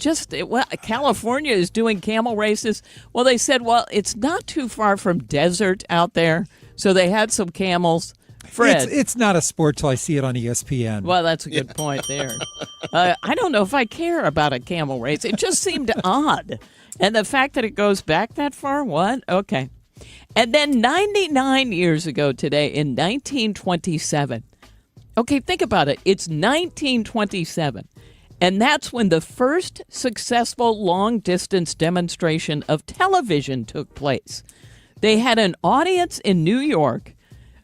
California is doing camel races. Well, they said, it's not too far from desert out there, so they had some camels. Fred. It's not a sport till I see it on ESPN. Well, that's a good point there. I don't know if I care about a camel race. It just seemed odd. And the fact that it goes back that far, what? Okay. And then 99 years ago today, in 1927. Okay, think about it. It's 1927. And that's when the first successful long-distance demonstration of television took place. They had an audience in New York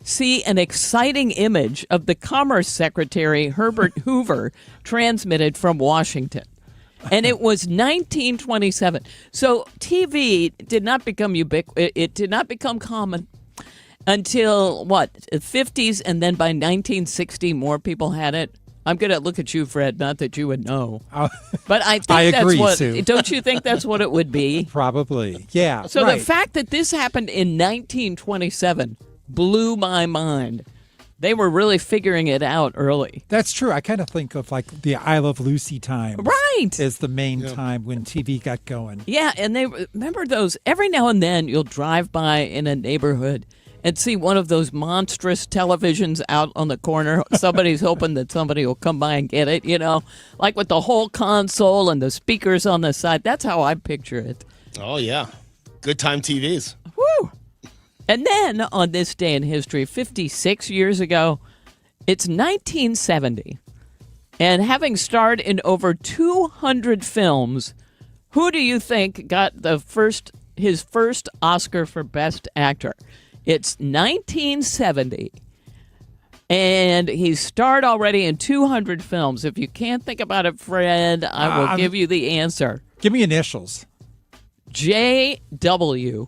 see an exciting image of the Commerce Secretary Herbert Hoover transmitted from Washington. And it was 1927. So TV did not become it did not become common until, the 50s, and then by 1960, more people had it. I'm going to look at you, Fred, not that you would know. But I think I agree, Sue. Don't you think that's what it would be? Probably, yeah. So right. The fact that this happened in 1927 blew my mind. They were really figuring it out early. That's true. I kind of think of like the I Love Lucy time. Right. As the main time when TV got going. Yeah, and they remember those. Every now and then you'll drive by in a neighborhood and see one of those monstrous televisions out on the corner. Somebody's hoping that somebody will come by and get it, like with the whole console and the speakers on the side. That's how I picture it. Oh, yeah. Good time TVs. Woo! And then on this day in history, 56 years ago, it's 1970. And having starred in over 200 films, who do you think got his first Oscar for Best Actor? It's 1970. And he's starred already in 200 films. If you can't think about it, Fred, I will give you the answer. Give me initials. J.W.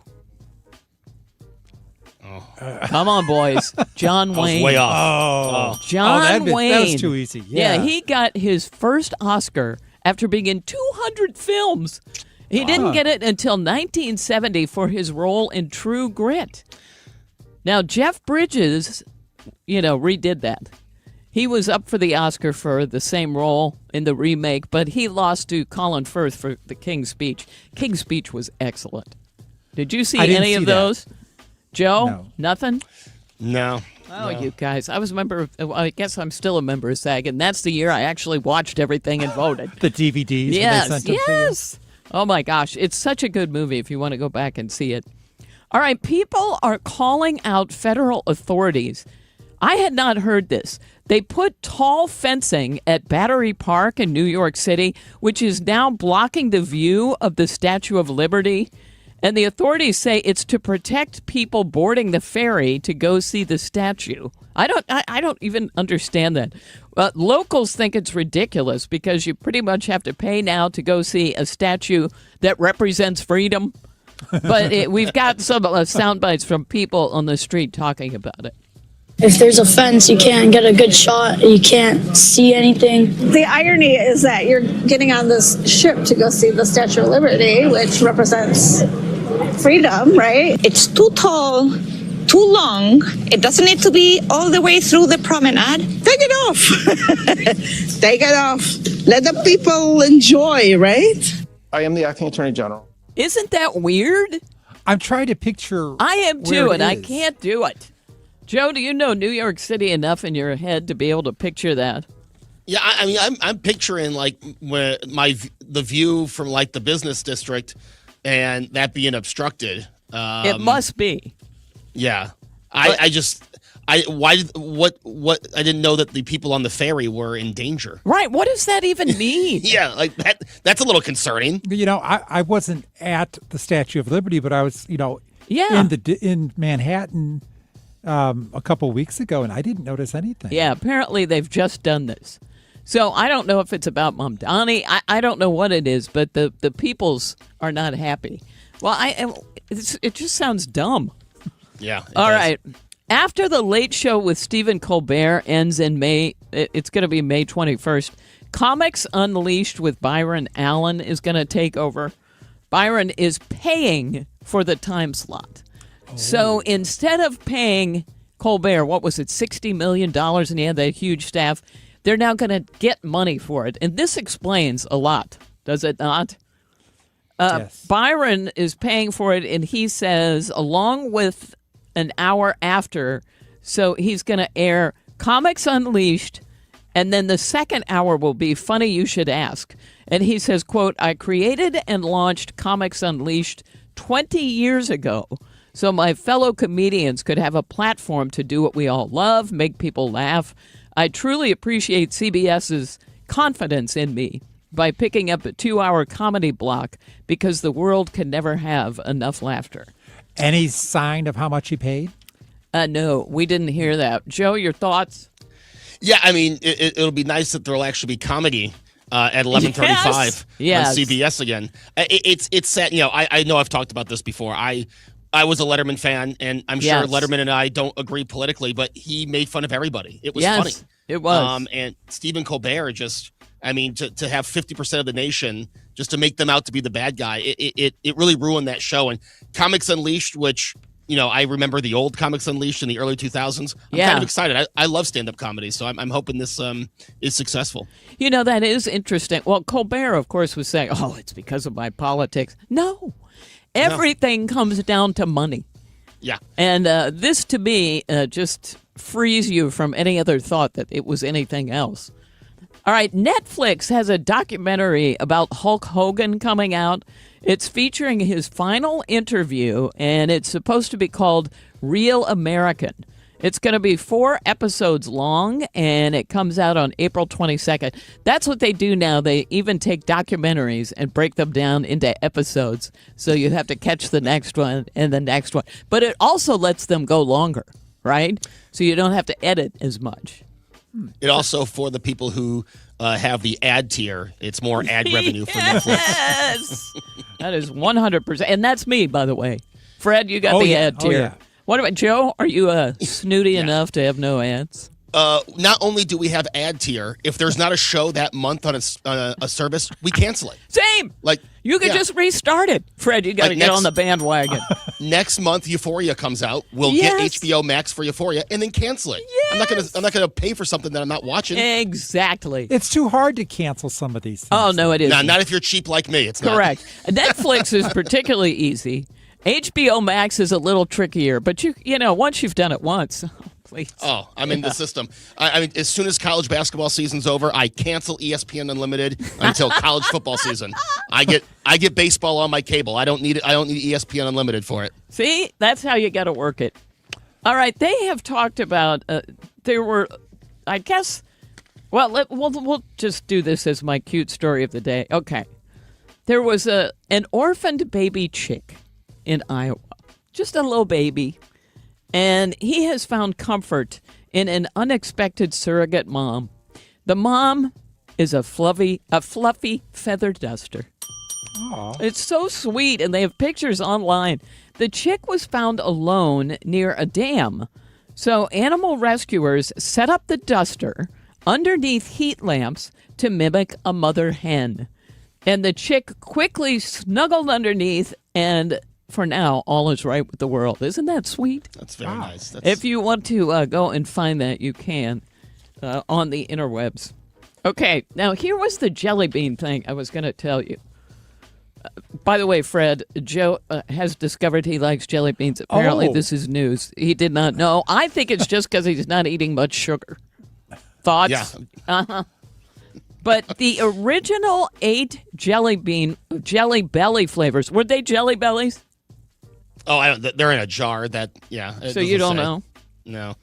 Come on, boys. John Wayne. Way off. John Wayne. That was too easy. Yeah, he got his first Oscar after being in 200 films. He didn't get it until 1970 for his role in True Grit. Now, Jeff Bridges, redid that. He was up for the Oscar for the same role in the remake, but he lost to Colin Firth for The King's Speech. King's Speech was excellent. Did you see any of those? Joe? No. Nothing? No. Oh, you guys. I guess I'm still a member of SAG, and that's the year I actually watched everything and voted. The DVDs. Yes. Oh, my gosh. It's such a good movie if you want to go back and see it. All right. People are calling out federal authorities. I had not heard this. They put tall fencing at Battery Park in New York City, which is now blocking the view of the Statue of Liberty. And the authorities say it's to protect people boarding the ferry to go see the statue. I don't even understand that. Locals think it's ridiculous because you pretty much have to pay now to go see a statue that represents freedom. But we've got some sound bites from people on the street talking about it. If there's a fence, you can't get a good shot. You can't see anything. The irony is that you're getting on this ship to go see the Statue of Liberty, which represents freedom, right? It's too tall, too long. It doesn't need to be all the way through the promenade. Take it off. Take it off. Let the people enjoy, right? I am the acting attorney general. Isn't that weird? I'm trying to picture. I am too, where it and I is. can't do it. Joe, do you know New York City enough in your head to be able to picture that? Yeah, I mean, I'm picturing like the view from like the business district, and that being obstructed. It must be. Yeah, I didn't know that the people on the ferry were in danger. Right. What does that even mean? Yeah, like that's a little concerning. You know, I wasn't at the Statue of Liberty, but I was, Yeah. in Manhattan a couple weeks ago, and I didn't notice anything. Yeah, apparently they've just done this. So I don't know if it's about Mamdani. I don't know what it is, but the peoples are not happy. Well, it just sounds dumb. Yeah. All right. After the Late Show with Stephen Colbert ends in May, it's going to be May 21st, Comics Unleashed with Byron Allen is going to take over. Byron is paying for the time slot. So instead of paying Colbert, what was it, $60 million, and he had that huge staff, they're now going to get money for it. And this explains a lot, does it not? Yes. Byron is paying for it, and he says, along with an hour after, so he's going to air Comics Unleashed, and then the second hour will be Funny You Should Ask. And he says, quote, I created and launched Comics Unleashed 20 years ago, so my fellow comedians could have a platform to do what we all love, make people laugh. I truly appreciate CBS's confidence in me by picking up a 2-hour comedy block because the world can never have enough laughter. Any sign of how much he paid? No, we didn't hear that. Joe, your thoughts? Yeah, I mean, it'll be nice that there'll actually be comedy at 11:35 Yes. on CBS again. It's sad. I know I've talked about this before. I was a Letterman fan, and I'm sure Yes. Letterman and I don't agree politically, but he made fun of everybody. It was Yes, funny. it was. And Stephen Colbert just, I mean, to have 50% of the nation just to make them out to be the bad guy, it really ruined that show. And Comics Unleashed, which, I remember the old Comics Unleashed in the early 2000s. I'm kind of excited. I love stand-up comedy, so I'm hoping this is successful. That is interesting. Well, Colbert, of course, was saying, oh, it's because of my politics. No. Everything comes down to money. Yeah. And this, to me, just frees you from any other thought that it was anything else. All right, Netflix has a documentary about Hulk Hogan coming out. It's featuring his final interview, and it's supposed to be called Real American. It's going to be 4 episodes long, and it comes out on April 22nd. That's what they do now. They even take documentaries and break them down into episodes, so you have to catch the next one and the next one. But it also lets them go longer, right? So you don't have to edit as much. It also, for the people who have the ad tier, it's more ad revenue for Netflix. Yes! That is 100%. And that's me, by the way. Fred, you got the ad tier. yeah. What about Joe? Are you snooty enough to have no ads? Not only do we have ad tier, if there's not a show that month on a service, we cancel it. Same. Like You could just restart it. Fred, you got to get on the bandwagon. Next month, Euphoria comes out. We'll get HBO Max for Euphoria and then cancel it. Yes. I'm not gonna pay for something that I'm not watching. Exactly. It's too hard to cancel some of these things. Oh, no, it isn't. Nah, not if you're cheap like me. It's not. Correct. Netflix is particularly easy. HBO Max is a little trickier, but once you've done it once, please. Oh, I'm in the system. I mean, as soon as college basketball season's over, I cancel ESPN Unlimited until college football season. I get baseball on my cable. I don't need it. I don't need ESPN Unlimited for it. See, that's how you got to work it. All right, they have talked about there were, I guess. Well, we'll just do this as my cute story of the day. Okay, there was an orphaned baby chick in Iowa, just a little baby. And he has found comfort in an unexpected surrogate mom. The mom is a fluffy feather duster. Aww. It's so sweet, and they have pictures online. The chick was found alone near a dam. So animal rescuers set up the duster underneath heat lamps to mimic a mother hen. And the chick quickly snuggled underneath, and for now, all is right with the world. Isn't that sweet? That's very nice. If you want to go and find that, you can on the interwebs. Okay, now here was the jelly bean thing I was going to tell you. By the way, Fred, Joe has discovered he likes jelly beans. Apparently, this is news. He did not know. I think it's just because he's not eating much sugar. Thoughts? Yeah. Uh-huh. But the original 8 Jelly Belly flavors, were they Jelly Bellies? Oh, they're in a jar. So you don't know? No.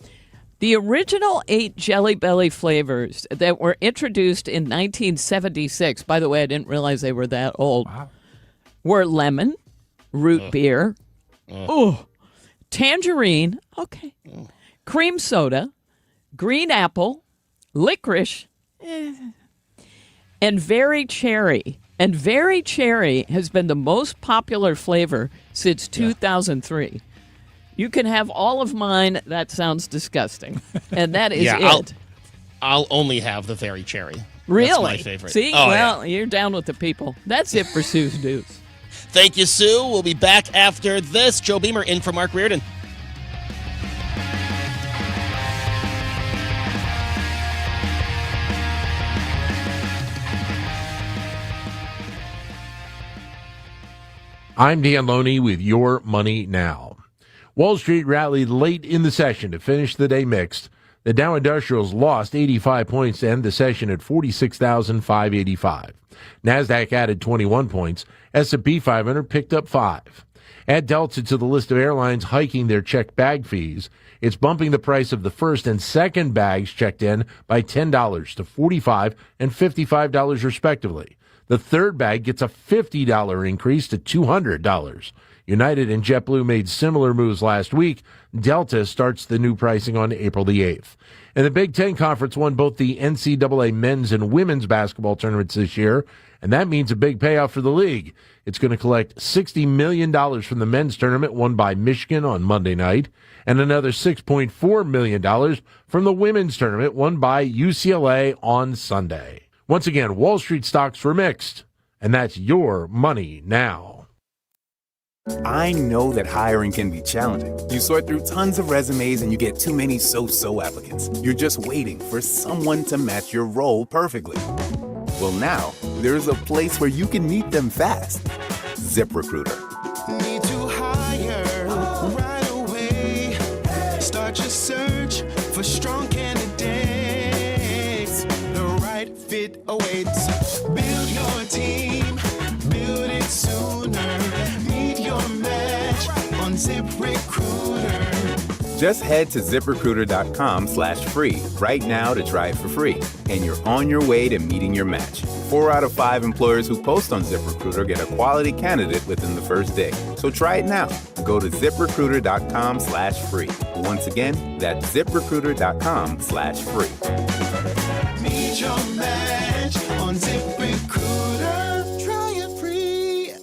The original 8 Jelly Belly flavors that were introduced in 1976, by the way, I didn't realize they were that old, were lemon, root beer, tangerine, cream soda, green apple, licorice, and very cherry. And very cherry has been the most popular flavor since 2003. You can have all of mine. That sounds disgusting. And that is it. I'll only have the very cherry. Really? That's my favorite. See? You're down with the people. That's it for Sue's News. Thank you, Sue. We'll be back after this. Joe Beamer in for Mark Reardon. I'm Dan Loney with Your Money Now. Wall Street rallied late in the session to finish the day mixed. The Dow Industrials lost 85 points to end the session at 46,585. NASDAQ added 21 points. S&P 500 picked up 5. Add Delta to the list of airlines hiking their checked bag fees. It's bumping the price of the first and second bags checked in by $10 to $45 and $55 respectively. The third bag gets a $50 increase to $200. United and JetBlue made similar moves last week. Delta starts the new pricing on April the 8th. And the Big Ten Conference won both the NCAA men's and women's basketball tournaments this year, and that means a big payoff for the league. It's going to collect $60 million from the men's tournament won by Michigan on Monday night, and another $6.4 million from the women's tournament won by UCLA on Sunday. Once again, Wall Street stocks were mixed, and that's Your Money Now. I know that hiring can be challenging. You sort through tons of resumes and you get too many so-so applicants. You're just waiting for someone to match your role perfectly. Well, now, there's a place where you can meet them fast. ZipRecruiter. Need to hire right away. Start your search for strong candidates. The right fit awaits. Build your team. Build it sooner. Meet your match on ZipRecruiter. Just head to ZipRecruiter.com/free right now to try it for free. And you're on your way to meeting your match. 4 out of 5 employers who post on ZipRecruiter get a quality candidate within the first day. So try it now. Go to ZipRecruiter.com/free. Once again, that's ZipRecruiter.com/free. Meet your match on ZipRecruiter. Try it free.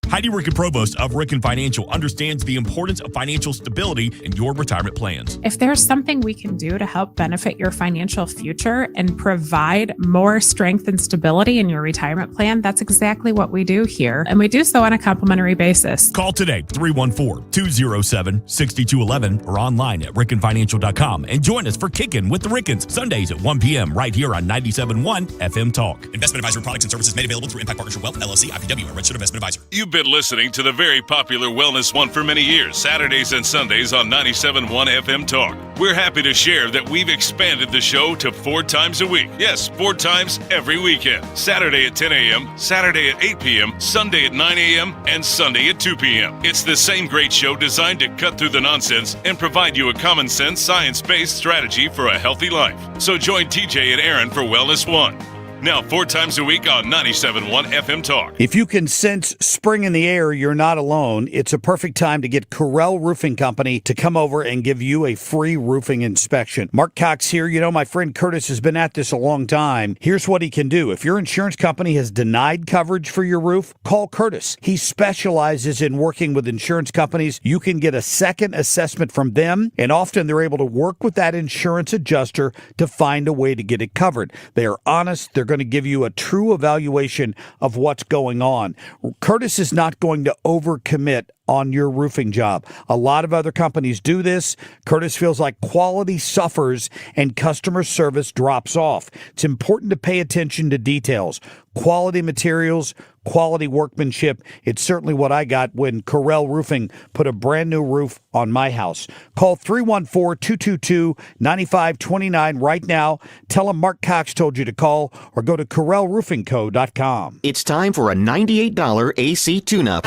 Heidi Ricken Provost of Ricken Financial understands the importance of financial stability in your retirement plans. If there's something we can do to help benefit your financial future and provide more strength and stability in your retirement plan, that's exactly what we do here. And we do so on a complimentary basis. Call today, 314-207-6211 or online at rickenfinancial.com and join us for Kickin' with the Rickens, Sundays at 1 p.m. right here on 97.1 FM Talk. Investment advisory products and services made available through Impact Partnership Wealth, LLC, IPW, a registered investment advisor. You've been listening to the very popular Wellness One for many years, Saturdays and Sundays on 97.1 FM Talk. We're happy to share that we've expanded the show to 4 times a week. Yes, 4 times every weekend. Saturday at 10 a.m., Saturday at 8 p.m., Sunday at 9 a.m., and Sunday at 2 p.m. It's the same great show designed to cut through the nonsense and provide you a common sense, science-based strategy for a healthy life. So join TJ and Aaron for Wellness One. Now 4 times a week on 97.1 FM Talk. If you can sense spring in the air, you're not alone. It's a perfect time to get Corel Roofing Company to come over and give you a free roofing inspection. Mark Cox here. You know, my friend Curtis has been at this a long time. Here's what he can do. If your insurance company has denied coverage for your roof, call Curtis. He specializes in working with insurance companies. You can get a second assessment from them, and often they're able to work with that insurance adjuster to find a way to get it covered. They are honest. They're going to give you a true evaluation of what's going on. Curtis is not going to overcommit on your roofing job. A lot of other companies do this. Curtis feels like quality suffers and customer service drops off. It's important to pay attention to details. Quality materials, quality workmanship. It's certainly what I got when Corel Roofing put a brand new roof on my house. Call 314-222-9529 right now. Tell them Mark Cox told you to call, or go to CorelRoofingCo.com. It's time for a $98 AC tune-up.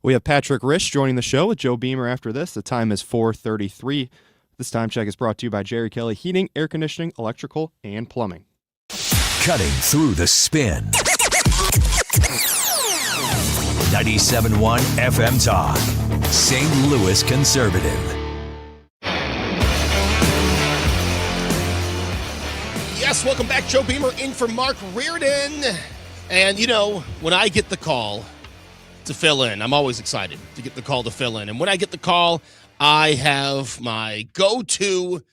We have Patrick Rishe joining the show with Joe Beamer after this. The time is 4:33. This time check is brought to you by Jerry Kelly Heating, Air Conditioning, Electrical, and Plumbing. Cutting through the spin. 97.1 FM Talk. St. Louis Conservative. Yes, welcome back. Joe Beamer in for Mark Reardon. And, when I get the call to fill in, I'm always excited to get the call to fill in. And when I get the call, I have my go-to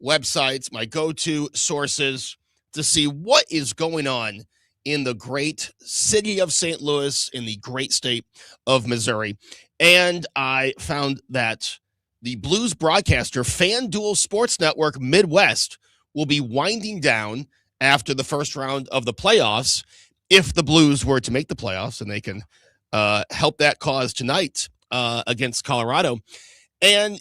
websites, my go-to sources to see what is going on in the great city of St. Louis, in the great state of Missouri. And I found that the Blues broadcaster FanDuel Sports Network Midwest will be winding down after the first round of the playoffs if the Blues were to make the playoffs, and they can help that cause tonight against Colorado. And,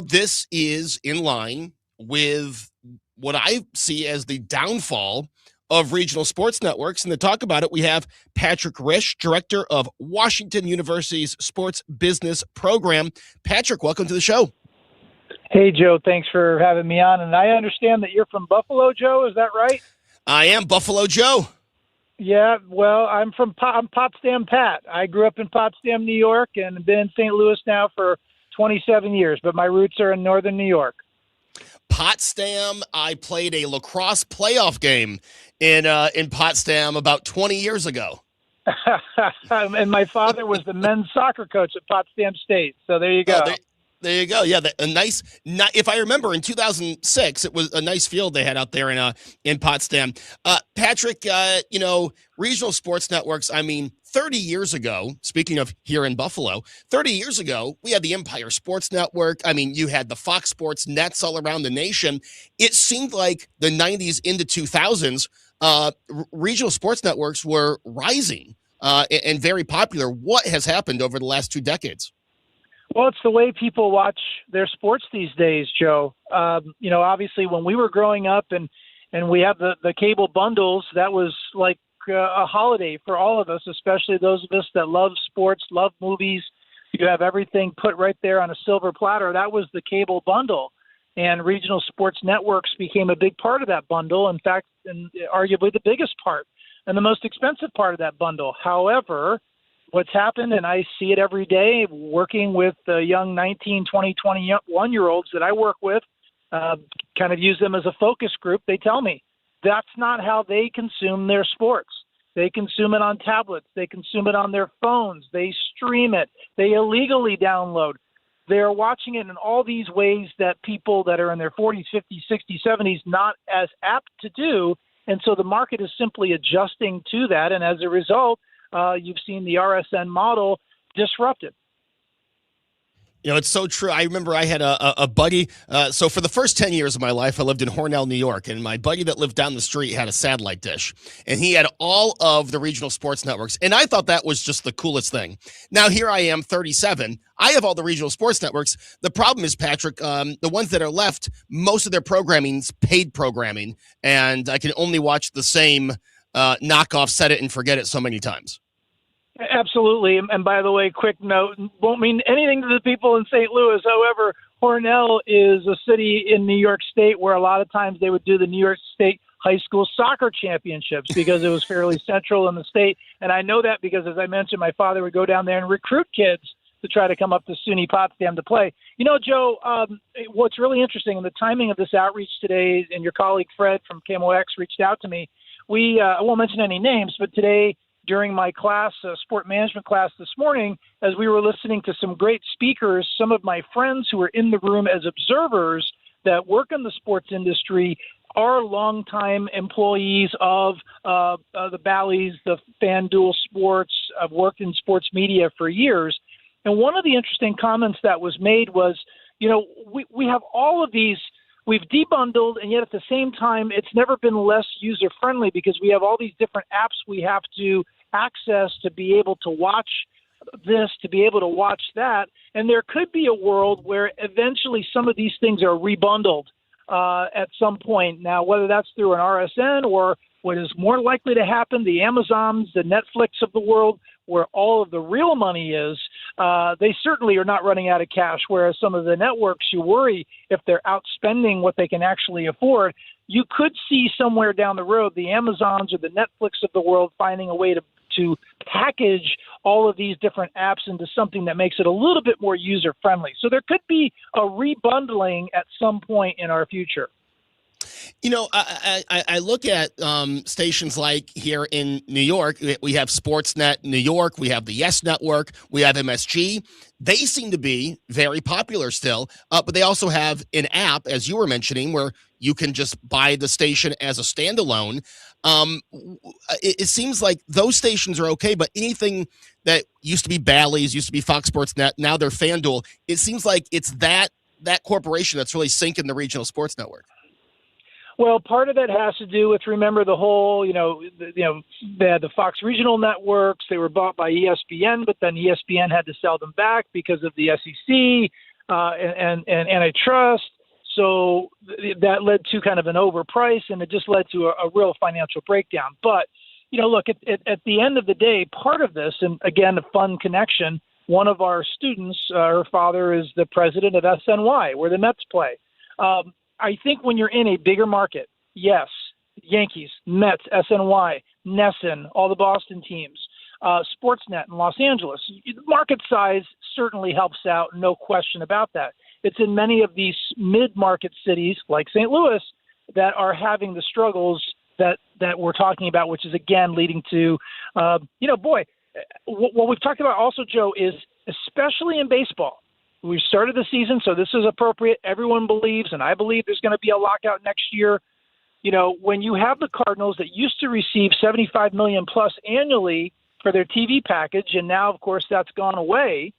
this is in line with what I see as the downfall of regional sports networks. And to talk about it, we have Patrick Rishe, director of Washington University's Sports Business Program. Patrick, welcome to the show. Hey, Joe, thanks for having me on. And I understand that you're from Buffalo, Joe. Is that right? I am Buffalo Joe. Yeah, well, I'm Potsdam Pat. I grew up in Potsdam, New York, and been in St. Louis now for 27 years, but my roots are in northern New York. Potsdam, I played a lacrosse playoff game in Potsdam about 20 years ago. And my father was the men's soccer coach at Potsdam State, so there you go. There you go. Yeah, if I remember, in 2006, it was a nice field they had out there in Potsdam. Patrick, regional sports networks, 30 years ago, speaking of here in Buffalo, 30 years ago, we had the Empire Sports Network. You had the Fox Sports nets all around the nation. It seemed like the 90s into 2000s, regional sports networks were rising and very popular. What has happened over the last 2 decades? Well, it's the way people watch their sports these days, Joe. Obviously when we were growing up and we have the cable bundles, that was like a holiday for all of us, especially those of us that love sports, love movies. You have everything put right there on a silver platter. That was the cable bundle. And regional sports networks became a big part of that bundle. In fact, and arguably the biggest part and the most expensive part of that bundle. However, what's happened, and I see it every day working with the young 19, 20, 21-year-olds that I work with, kind of use them as a focus group. They tell me that's not how they consume their sports. They consume it on tablets. They consume it on their phones. They stream it. They illegally download. They're watching it in all these ways that people that are in their 40s, 50s, 60s, 70s not as apt to do. And so the market is simply adjusting to that. And as a result, you've seen the RSN model disrupted. It's so true. I remember I had a buddy. So for the first 10 years of my life, I lived in Hornell, New York. And my buddy that lived down the street had a satellite dish. And he had all of the regional sports networks. And I thought that was just the coolest thing. Now, here I am, 37. I have all the regional sports networks. The problem is, Patrick, the ones that are left, most of their programming's paid programming. And I can only watch the same knockoff, set it and forget it so many times. Absolutely. And by the way, quick note, won't mean anything to the people in St. Louis. However, Hornell is a city in New York State where a lot of times they would do the New York State high school soccer championships because it was fairly central in the state. And I know that because, as I mentioned, my father would go down there and recruit kids to try to come up to SUNY Potsdam to play. Joe, what's really interesting in the timing of this outreach today, and your colleague Fred from KMOX reached out to me. I won't mention any names, but today, during my class, sport management class this morning, as we were listening to some great speakers, some of my friends who were in the room as observers that work in the sports industry are longtime employees of the Bally's, the FanDuel Sports. I've worked in sports media for years. And one of the interesting comments that was made was, we have all of these, we've debundled, and yet at the same time, it's never been less user-friendly because we have all these different apps we have to access to be able to watch this, to be able to watch that. And there could be a world where eventually some of these things are rebundled at some point. Now, whether that's through an RSN or what is more likely to happen, the Amazons, the Netflix of the world, where all of the real money is, they certainly are not running out of cash, whereas some of the networks, you worry if they're outspending what they can actually afford. You could see somewhere down the road the Amazons or the Netflix of the world finding a way to package all of these different apps into something that makes it a little bit more user-friendly. So there could be a rebundling at some point in our future. I look at stations like here in New York. We have Sportsnet New York. We have the Yes Network. We have MSG. They seem to be very popular still, but they also have an app, as you were mentioning, where you can just buy the station as a standalone. It seems like those stations are okay, but anything that used to be Bally's, used to be Fox Sports Net, now they're FanDuel. It seems like it's that corporation that's really sinking the regional sports network. Well, part of that has to do with, remember, the whole, they had the Fox regional networks. They were bought by ESPN, but then ESPN had to sell them back because of the SEC and antitrust. So that led to kind of an overprice, and it just led to a real financial breakdown. But, look, at the end of the day, part of this, and again, a fun connection, one of our students, her father is the president of SNY, where the Mets play. I think when you're in a bigger market, yes, Yankees, Mets, SNY, NESN, all the Boston teams, Sportsnet in Los Angeles, market size certainly helps out, no question about that. It's in many of these mid-market cities like St. Louis that are having the struggles that we're talking about, which is, again, leading to, what we've talked about also, Joe, is especially in baseball. We started the season, so this is appropriate. Everyone believes, and I believe there's going to be a lockout next year. When you have the Cardinals that used to receive $75 million plus annually for their TV package, and now, of course, that's gone away.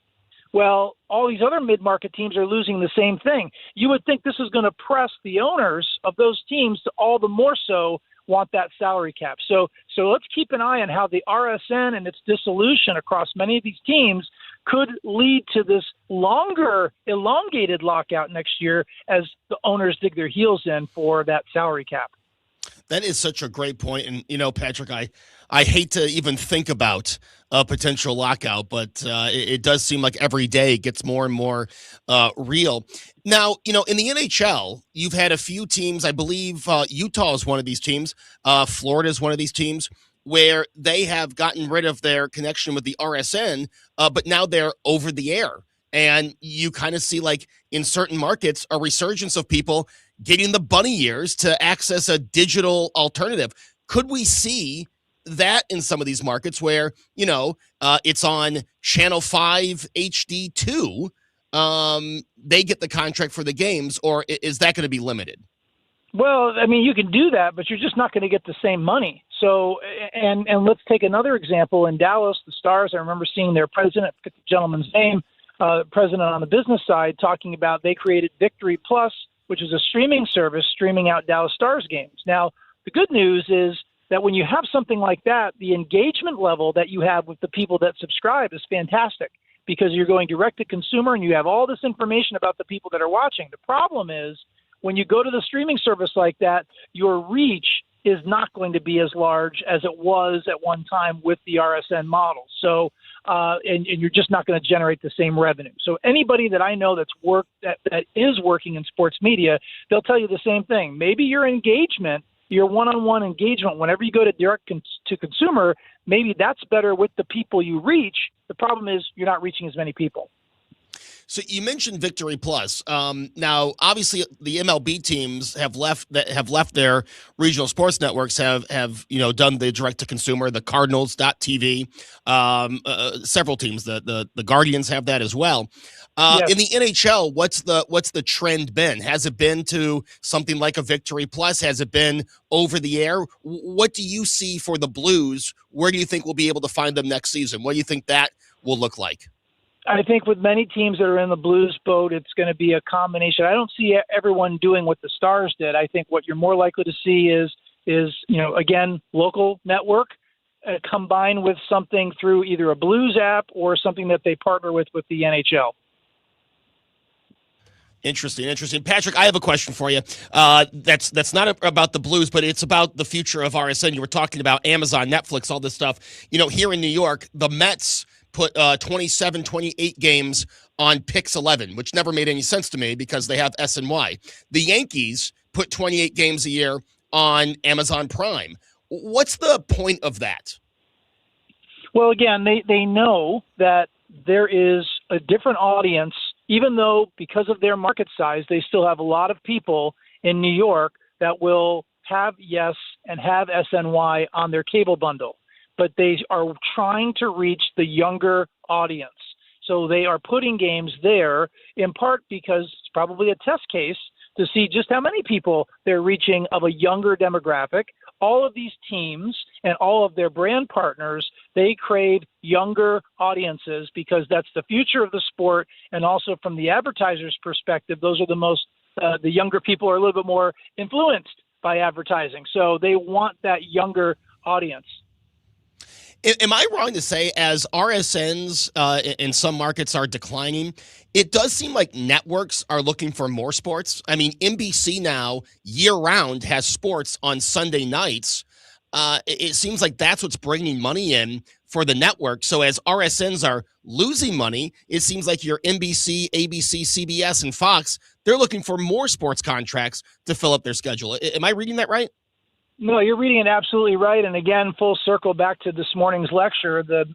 Well, all these other mid-market teams are losing the same thing. You would think this is going to press the owners of those teams to all the more so want that salary cap. So let's keep an eye on how the RSN and its dissolution across many of these teams could lead to this longer, elongated lockout next year as the owners dig their heels in for that salary cap. That is such a great point. And, Patrick, I hate to even think about a potential lockout, but it does seem like every day it gets more and more real. Now, in the NHL, you've had a few teams. I believe Utah is one of these teams. Florida is one of these teams where they have gotten rid of their connection with the RSN, but now they're over the air. And you kind of see, like, in certain markets, a resurgence of people getting the bunny ears to access a digital alternative. Could we see that in some of these markets where, it's on Channel 5 HD2, they get the contract for the games, or is that going to be limited? Well, I mean, you can do that, but you're just not going to get the same money. So, and let's take another example. In Dallas, the Stars, I remember seeing their president, the gentleman's name, president on the business side, talking about they created Victory Plus, which is a streaming service streaming out Dallas Stars games. Now, the good news is that when you have something like that, the engagement level that you have with the people that subscribe is fantastic because you're going direct to consumer and you have all this information about the people that are watching. The problem is when you go to the streaming service like that, your reach is not going to be as large as it was at one time with the RSN model. So, and you're just not going to generate the same revenue. So anybody that I know that is working in sports media, they'll tell you the same thing. Maybe your engagement, your one-on-one engagement, whenever you go to direct to consumer, maybe that's better with the people you reach. The problem is you're not reaching as many people. So you mentioned Victory Plus. Now, obviously, the MLB teams have left their regional sports networks have done the direct to consumer. The Cardinals.tv, several teams. The Guardians have that as well. Yes. In the NHL, what's the trend been? Has it been to something like a Victory Plus? Has it been over the air? What do you see for the Blues? Where do you think we'll be able to find them next season? What do you think that will look like? I think with many teams that are in the Blues boat, it's going to be a combination. I don't see everyone doing what the Stars did. I think what you're more likely to see is again, local network combined with something through either a Blues app or something that they partner with the NHL. Interesting. Patrick, I have a question for you. That's not about the Blues, but it's about the future of RSN. You were talking about Amazon, Netflix, all this stuff. Here in New York, the Mets put 27, 28 games on Pix 11, which never made any sense to me because they have SNY. The Yankees put 28 games a year on Amazon Prime. What's the point of that? Well, again, they know that there is a different audience, even though because of their market size, they still have a lot of people in New York that will have Yes and have SNY on their cable bundle. But they are trying to reach the younger audience. So they are putting games there in part because it's probably a test case to see just how many people they're reaching of a younger demographic. All of these teams and all of their brand partners, they crave younger audiences because that's the future of the sport. And also from the advertiser's perspective, those are the younger people are a little bit more influenced by advertising. So they want that younger audience. Am I wrong to say, as RSNs in some markets are declining, it does seem like networks are looking for more sports? I mean, NBC now, year-round, has sports on Sunday nights. It seems like that's what's bringing money in for the network. So as RSNs are losing money, it seems like your NBC, ABC, CBS, and Fox, they're looking for more sports contracts to fill up their schedule. Am I reading that right? No, you're reading it absolutely right. And again, full circle back to this morning's lecture, the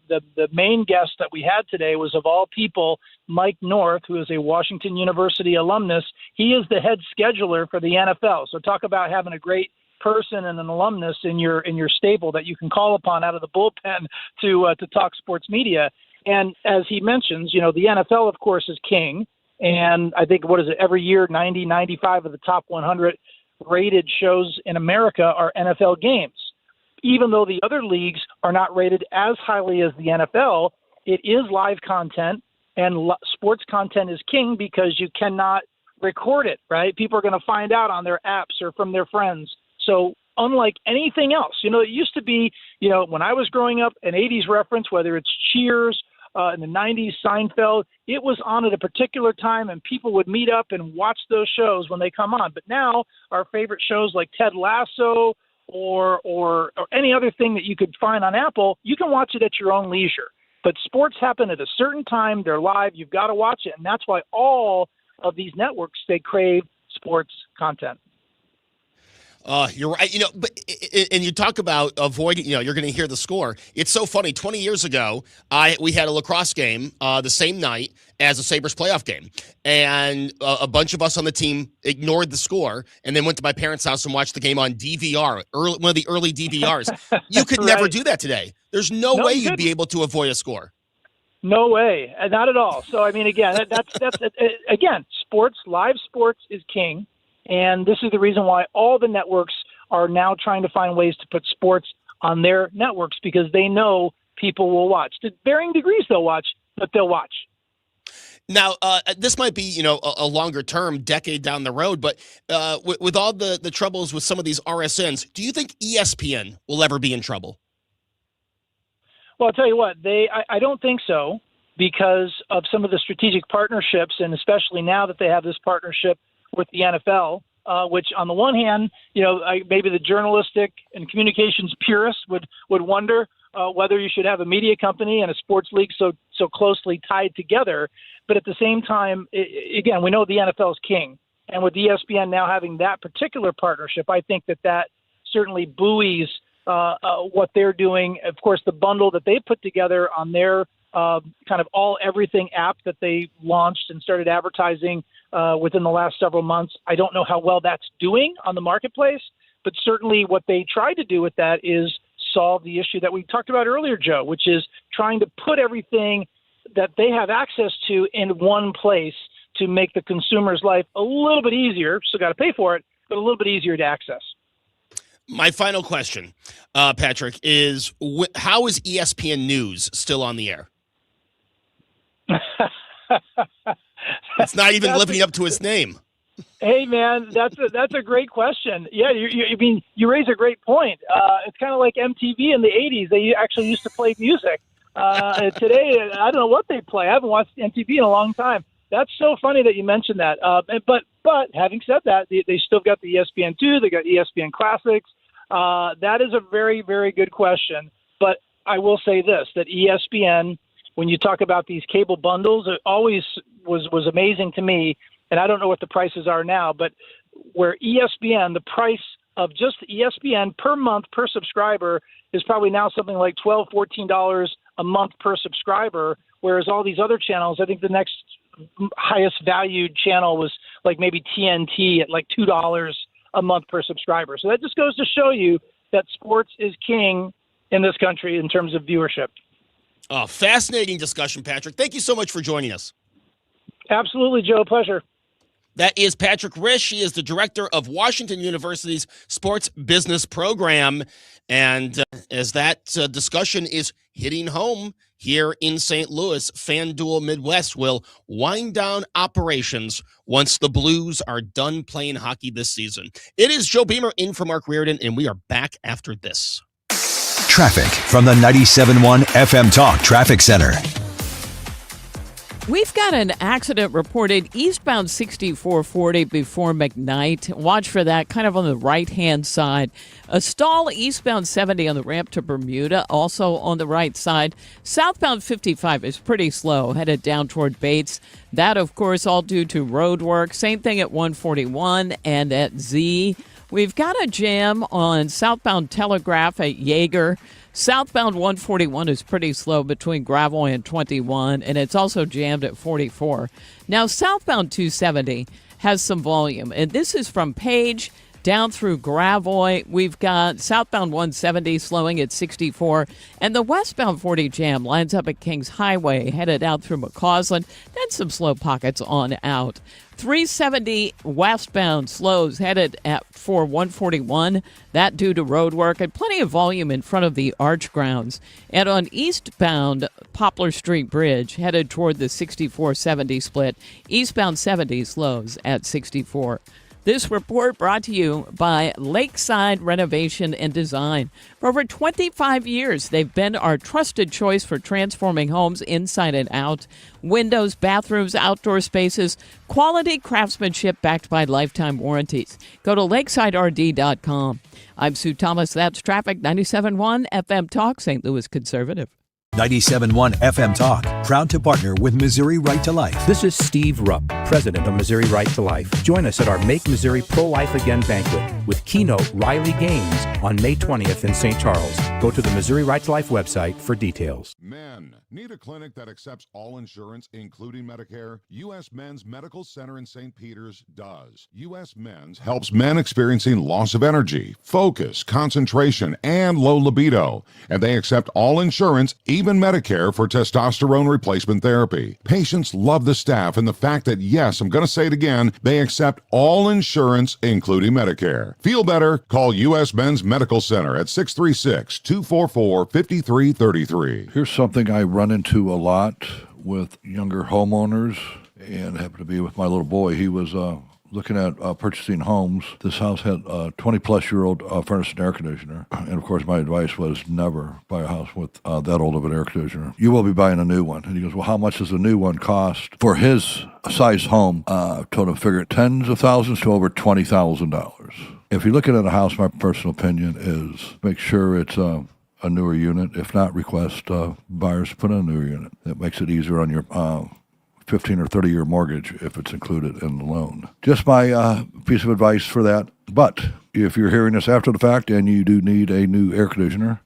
main guest that we had today was, of all people, Mike North, who is a Washington University alumnus. He is the head scheduler for the NFL. So talk about having a great person and an alumnus in your stable that you can call upon out of the bullpen to talk sports media. And as he mentions, the NFL, of course, is king. And I think, every year, 95 of the top 100 rated shows in America are NFL games. Even though the other leagues are not rated as highly as the NFL, it is live content, and sports content is king because you cannot record it, right? People are going to find out on their apps or from their friends. So unlike anything else, it used to be, when I was growing up, an 80s reference, whether it's Cheers, in the 90s, Seinfeld, it was on at a particular time and people would meet up and watch those shows when they come on. But now our favorite shows like Ted Lasso or any other thing that you could find on Apple, you can watch it at your own leisure. But sports happen at a certain time. They're live. You've got to watch it. And that's why all of these networks, they crave sports content. You're right. And you talk about avoiding, you're going to hear the score. It's so funny. 20 years ago, we had a lacrosse game the same night as a Sabres playoff game. And a bunch of us on the team ignored the score and then went to my parents' house and watched the game on DVR, one of the early DVRs. You could never do that today. There's no way you'd be able to avoid a score. No way. Not at all. So, I mean, again, again, live sports is king. And this is the reason why all the networks are now trying to find ways to put sports on their networks, because they know people will watch. To varying degrees they'll watch, but they'll watch. Now, this might be, a longer term, decade down the road, but with all the troubles with some of these RSNs, do you think ESPN will ever be in trouble? Well, I'll tell you what, I don't think so, because of some of the strategic partnerships, and especially now that they have this partnership with the NFL, which on the one hand, maybe the journalistic and communications purists would wonder whether you should have a media company and a sports league so closely tied together. But at the same time, again, we know the NFL is king. And with ESPN now having that particular partnership, I think that certainly buoys what they're doing. Of course, the bundle that they put together on their kind of everything app that they launched and started advertising within the last several months. I don't know how well that's doing on the marketplace, but certainly what they tried to do with that is solve the issue that we talked about earlier, Joe, which is trying to put everything that they have access to in one place to make the consumer's life a little bit easier. Still got to pay for it, but a little bit easier to access. My final question, Patrick, is how is ESPN News still on the air? It's not even living up to its name. Hey, man, that's a great question. Yeah, you raise a great point. It's kind of like MTV in the 80s. They actually used to play music. Today, I don't know what they play. I haven't watched MTV in a long time. That's so funny that you mentioned that. But having said that, they still got the ESPN2. They got ESPN Classics. That is a very, very good question. But I will say this, that ESPN, when you talk about these cable bundles, it always was amazing to me. And I don't know what the prices are now, but where ESPN, the price of just ESPN per month per subscriber is probably now something like $12, $14 a month per subscriber, whereas all these other channels, I think the next highest valued channel was like maybe TNT at like $2 a month per subscriber. So that just goes to show you that sports is king in this country in terms of viewership. Oh, fascinating discussion, Patrick. Thank you so much for joining us. Absolutely, Joe. Pleasure. That is Patrick Rishe. He is the director of Washington University's Sports Business Program. And as that discussion is hitting home here in St. Louis, FanDuel Midwest will wind down operations once the Blues are done playing hockey this season. It is Joe Beamer in for Mark Reardon, and we are back after this. Traffic from the 97.1 FM Talk Traffic Center. We've got an accident reported eastbound 6440 before McKnight. Watch for that, kind of on the right-hand side. A stall eastbound 70 on the ramp to Bermuda, also on the right side. Southbound 55 is pretty slow, headed down toward Bates. That, of course, all due to road work. Same thing at 141 and at Z. We've got a jam on southbound Telegraph at Yeager. Southbound 141 is pretty slow between Gravois and 21, and it's also jammed at 44. Now, southbound 270 has some volume, and this is from Page down through Gravois. We've got southbound 170 slowing at 64, and the westbound 40 jam lines up at Kings Highway, headed out through McCausland. Then some slow pockets on out. 370 westbound slows headed for 141, that due to road work, and plenty of volume in front of the Arch grounds. And on eastbound Poplar Street Bridge, headed toward the 64-70 split, eastbound 70 slows at 64. This report brought to you by Lakeside Renovation and Design. For over 25 years, they've been our trusted choice for transforming homes inside and out. Windows, bathrooms, outdoor spaces, quality craftsmanship backed by lifetime warranties. Go to lakesiderd.com. I'm Sue Thomas. That's Traffic 97.1 FM Talk, St. Louis Conservative. 97.1 FM Talk, proud to partner with Missouri Right to Life. This is Steve Rupp, president of Missouri Right to Life. Join us at our Make Missouri Pro-Life Again banquet with keynote Riley Gaines on May 20th in St. Charles. Go to the Missouri Right to Life website for details. Men, need a clinic that accepts all insurance, including Medicare? U.S. Men's Medical Center in St. Peters does. U.S. Men's helps men experiencing loss of energy, focus, concentration, and low libido. And they accept all insurance, even Medicare, for testosterone replacement therapy. Patients love the staff and the fact that, yes, I'm going to say it again, they accept all insurance, including Medicare. Feel better? Call U.S. Men's Medical Center at 636-244-5333. Here's something I run into a lot with younger homeowners, and happened to be with my little boy. He was looking at purchasing homes. This house had a 20-plus-year-old furnace and air conditioner. And, of course, my advice was never buy a house with that old of an air conditioner. You will be buying a new one. And he goes, well, how much does a new one cost? For his size home, total figure tens of thousands to over $20,000. If you're looking at a house, my personal opinion is make sure it's a newer unit. If not, request buyers to put in a newer unit. That makes it easier on your 15 or 30-year mortgage if it's included in the loan. Just my piece of advice for that. But if you're hearing this after the fact and you do need a new air conditioner,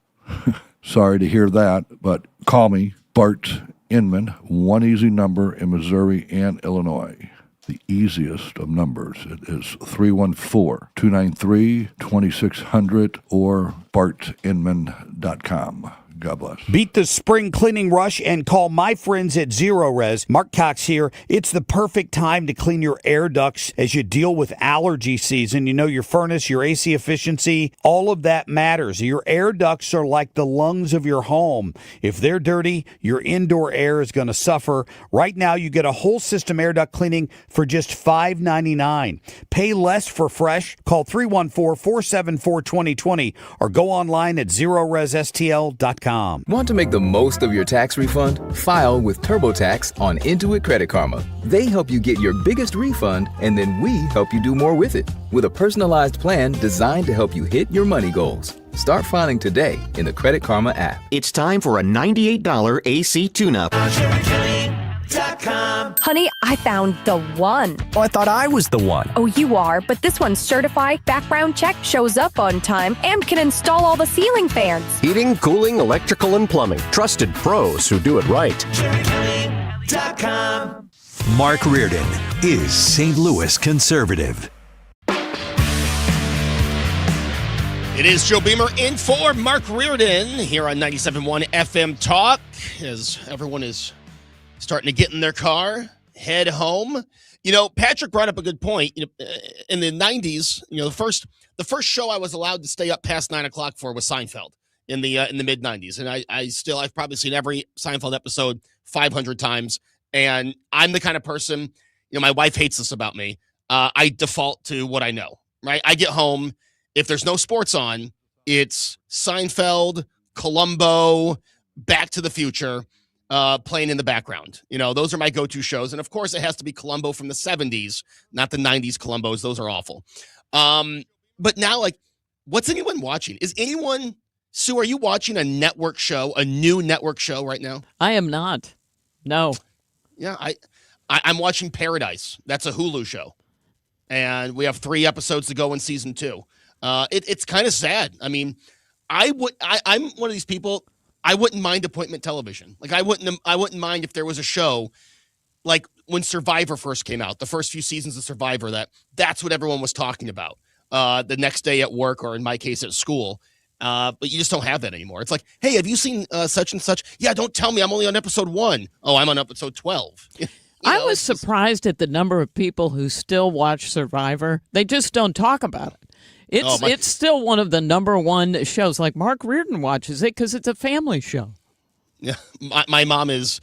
sorry to hear that, but call me, Bart Inman, one easy number in Missouri and Illinois. The easiest of numbers. It is 314-293-2600 or bartinman.com. God bless. Beat the spring cleaning rush and call my friends at Zero Res. Mark Cox here. It's the perfect time to clean your air ducts as you deal with allergy season. You know, your furnace, your AC efficiency, all of that matters. Your air ducts are like the lungs of your home. If they're dirty, your indoor air is going to suffer. Right now, you get a whole system air duct cleaning for just $5.99. Pay less for fresh. Call 314-474-2020 or go online at ZeroResSTL.com. Want to make the most of your tax refund? File with TurboTax on Intuit Credit Karma. They help you get your biggest refund, and then we help you do more with it. With a personalized plan designed to help you hit your money goals. Start filing today in the Credit Karma app. It's time for a $98 AC tune-up. Honey, I found the one. Oh, I thought I was the one. Oh, you are, but this one's certified, background check, shows up on time, and can install all the ceiling fans. Heating, cooling, electrical, and plumbing. Trusted pros who do it right. Mark Reardon is St. Louis conservative. It is Joe Beamer in for Mark Reardon here on 97.1 FM Talk, as everyone is starting to get in their car, head home. You know, Patrick brought up a good point. You know, in the 90s, you know, the first show I was allowed to stay up past 9 o'clock for was Seinfeld in the mid 90s, and I've probably seen every Seinfeld episode 500 times. And I'm the kind of person, you know, my wife hates this about me. I default to what I know. Right? I get home, if there's no sports on, it's Seinfeld, Columbo, Back to the Future. Playing in the background. You know, those are my go-to shows. And of course, it has to be Columbo from the 70s, not the 90s Columbos. Those are awful. But now, like, what's anyone watching? Sue, are you watching a network show, a new network show right now? I am not. No. Yeah, I'm watching Paradise. That's a Hulu show. And we have 3 episodes to go in season 2. It's kind of sad. I mean, I'm one of these people. I wouldn't mind appointment television. Like I wouldn't mind if there was a show like when Survivor first came out, the first few seasons of Survivor, that's what everyone was talking about. The next day at work, or in my case at school. But you just don't have that anymore. It's like, hey, have you seen such and such? Yeah, don't tell me I'm only on episode 1. Oh, I'm on episode 12. I was surprised at the number of people who still watch Survivor. They just don't talk about it. It's still one of the number one shows. Like Mark Reardon watches it because it's a family show. Yeah, my mom is.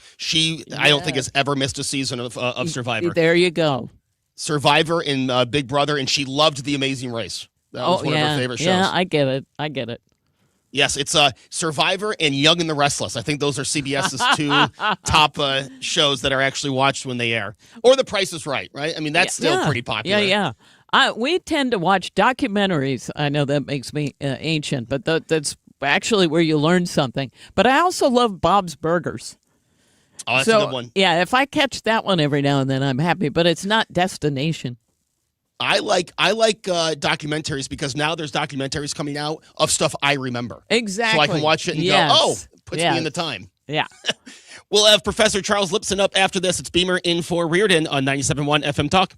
I don't think has ever missed a season of Survivor. There you go. Survivor and Big Brother, and she loved The Amazing Race. That was one of her favorite shows. Yeah, I get it. Yes, it's Survivor and Young and the Restless. I think those are CBS's 2 top shows that are actually watched when they air. Or The Price is Right? I mean, that's still pretty popular. Yeah. We tend to watch documentaries. I know that makes me ancient, but that's actually where you learn something. But I also love Bob's Burgers. Oh, that's a good one. Yeah, if I catch that one every now and then, I'm happy. But it's not destination. I like documentaries because now there's documentaries coming out of stuff I remember. Exactly. So I can watch it and go, oh, puts me in the time. Yeah. We'll have Professor Charles Lipson up after this. It's Beamer in for Reardon on 97.1 FM Talk.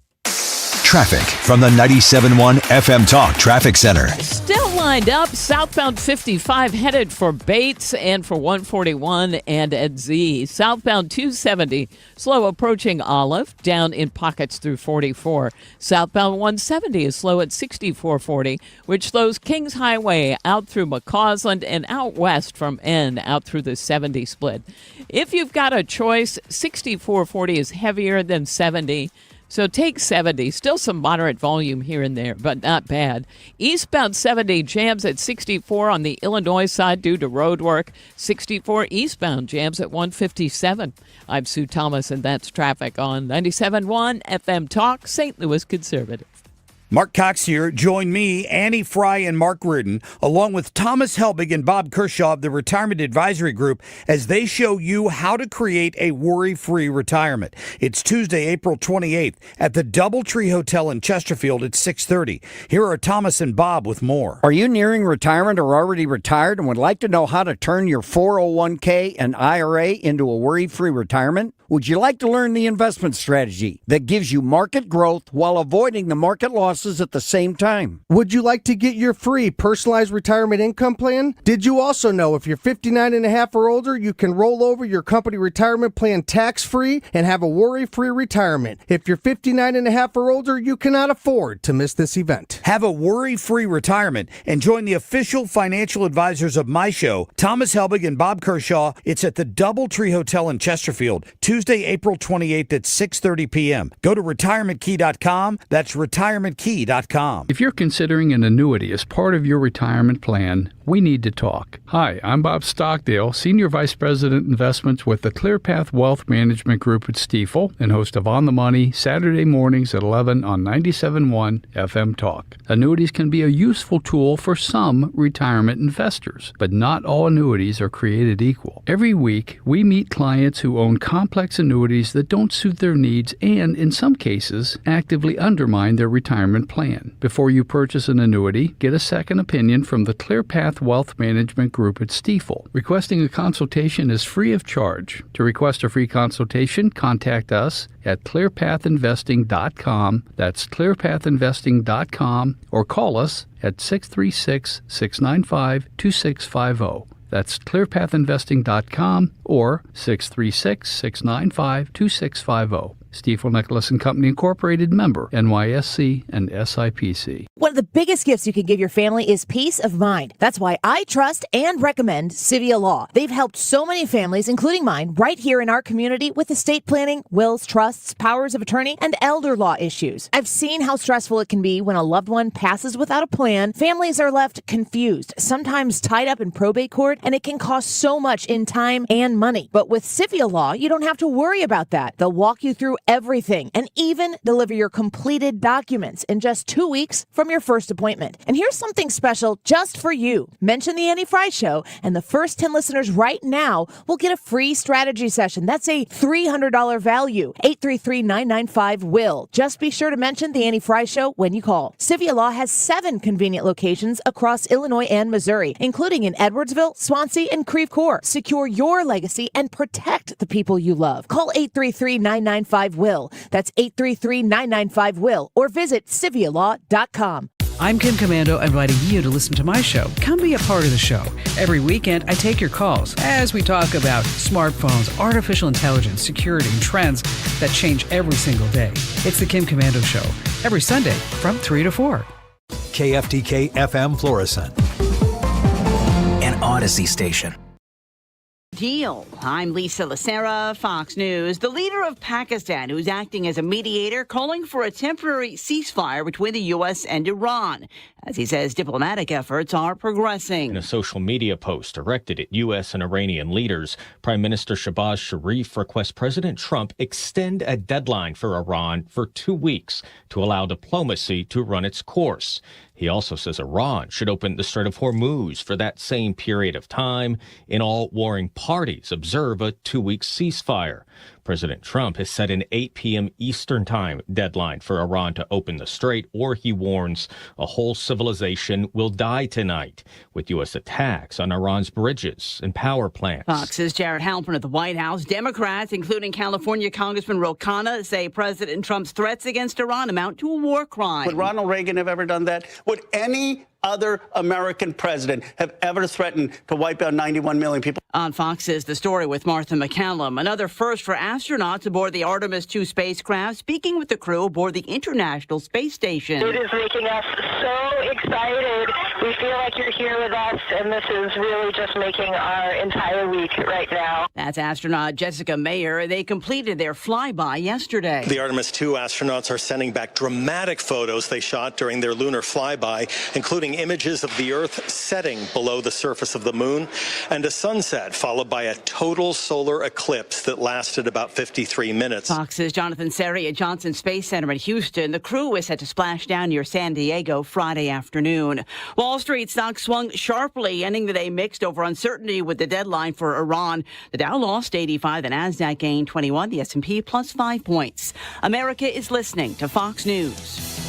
Traffic from the 97.1 FM Talk Traffic Center. Still lined up, southbound 55 headed for Bates and for 141 and at Z. Southbound 270 slow approaching Olive, down in pockets through 44. Southbound 170 is slow at 6440, which slows Kings Highway out through McCausland and out west from N out through the 70 split. If you've got a choice, 6440 is heavier than 70. So take 70. Still some moderate volume here and there, but not bad. Eastbound 70 jams at 64 on the Illinois side due to road work. 64 eastbound jams at 157. I'm Sue Thomas, and that's traffic on 97.1 FM Talk, St. Louis Conservative. Mark Cox here. Join me, Annie Fry, and Mark Reardon, along with Thomas Helbig and Bob Kershaw of the Retirement Advisory Group, as they show you how to create a worry-free retirement. It's Tuesday, April 28th at the DoubleTree Hotel in Chesterfield at 6:30. Here are Thomas and Bob with more. Are you nearing retirement or already retired and would like to know how to turn your 401k and IRA into a worry-free retirement? Would you like to learn the investment strategy that gives you market growth while avoiding the market losses at the same time? Would you like to get your free personalized retirement income plan? Did you also know if you're 59 and a half or older, you can roll over your company retirement plan tax-free and have a worry-free retirement? If you're 59 and a half or older, you cannot afford to miss this event. Have a worry-free retirement and join the official financial advisors of my show, Thomas Helbig and Bob Kershaw. It's at the DoubleTree Hotel in Chesterfield, Tuesday, April 28th at 6:30 p.m. Go to retirementkey.com. That's retirementkey.com. If you're considering an annuity as part of your retirement plan, we need to talk. Hi, I'm Bob Stockdale, Senior Vice President Investments with the ClearPath Wealth Management Group at Stifel and host of On the Money Saturday mornings at 11 on 97.1 FM Talk. Annuities can be a useful tool for some retirement investors, but not all annuities are created equal. Every week, we meet clients who own complex annuities that don't suit their needs and, in some cases, actively undermine their retirement plan. Before you purchase an annuity, get a second opinion from the ClearPath Wealth Management Group at Stifel. Requesting a consultation is free of charge. To request a free consultation, contact us at clearpathinvesting.com. That's clearpathinvesting.com, or call us at 636-695-2650. That's clearpathinvesting.com or 636-695-2650. Stifel Nicholas and Company Incorporated, member NYSE and SIPC. One of the biggest gifts you can give your family is peace of mind. That's why I trust and recommend Civia Law. They've helped so many families, including mine, right here in our community with estate planning, wills, trusts, powers of attorney, and elder law issues. I've seen how stressful it can be when a loved one passes without a plan. Families are left confused, sometimes tied up in probate court, and it can cost so much in time and money. But with Civia Law, you don't have to worry about that. They'll walk you through everything and even deliver your completed documents in just 2 weeks from your first appointment. And here's something special just for you. Mention the Annie Fry Show, and the first 10 listeners right now will get a free strategy session. That's a $300 value. 833-995-WILL. Just be sure to mention the Annie Fry Show when you call. Civia Law has 7 convenient locations across Illinois and Missouri, including in Edwardsville, Swansea, and Creve Coeur. Secure your legacy and protect the people you love. Call 833-995-WILL. That's 833-995-WILL, or visit civialaw.com. I'm Kim Commando, inviting you to listen to my show. Come be a part of the show. Every weekend, I take your calls as we talk about smartphones, artificial intelligence, security, and trends that change every single day. It's the Kim Commando Show, every Sunday from 3 to 4. KFTK FM Florissant, an Odyssey station. Deal. I'm Lisa Lacera, Fox News. The leader of Pakistan, who's acting as a mediator, calling for a temporary ceasefire between the U.S. and Iran, as he says diplomatic efforts are progressing. In a social media post directed at U.S. and Iranian leaders, Prime Minister Shahbaz Sharif requests President Trump extend a deadline for Iran for 2 weeks to allow diplomacy to run its course. He also says Iran should open the Strait of Hormuz for that same period of time, and all warring parties observe a 2-week ceasefire. President Trump has set an 8 p.m. Eastern Time deadline for Iran to open the strait, or he warns a whole civilization will die tonight with U.S. attacks on Iran's bridges and power plants. Fox's Jared Halpern at the White House. Democrats, including California Congressman Ro Khanna, say President Trump's threats against Iran amount to a war crime. Would Ronald Reagan have ever done that? Would any other American president have ever threatened to wipe out 91 million people? On Fox's The Story with Martha McCallum, another first for astronauts aboard the Artemis 2 spacecraft, speaking with the crew aboard the International Space Station. It is making us so excited. We feel like you're here with us, and this is really just making our entire week right now. That's astronaut Jessica Mayer. They completed their flyby yesterday. The Artemis II astronauts are sending back dramatic photos they shot during their lunar flyby, including images of the Earth setting below the surface of the moon and a sunset, followed by a total solar eclipse that lasted about 53 minutes. Fox's Jonathan Seri at Johnson Space Center in Houston. The crew is set to splash down near San Diego Friday afternoon. Wall Street stocks swung sharply, ending the day mixed over uncertainty with the deadline for Iran. The Dow lost 85, the Nasdaq gained 21, the S&P plus 5 points. America is listening to Fox News.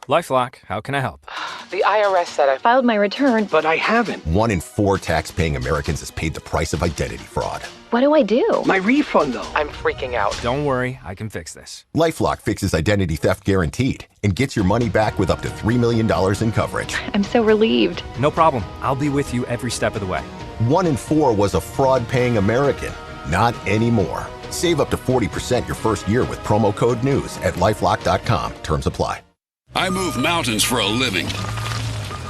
LifeLock, how can I help? The IRS said I filed my return, But I haven't. 1 in 4 tax-paying Americans has paid the price of identity fraud. What do I do? My refund, though. I'm freaking out. Don't worry, I can fix this. LifeLock fixes identity theft guaranteed and gets your money back with up to $3 million in coverage. I'm so relieved. No problem. I'll be with you every step of the way. 1 in 4 was a fraud-paying American. Not anymore. Save up to 40% your first year with promo code NEWS at LifeLock.com. Terms apply. I move mountains for a living.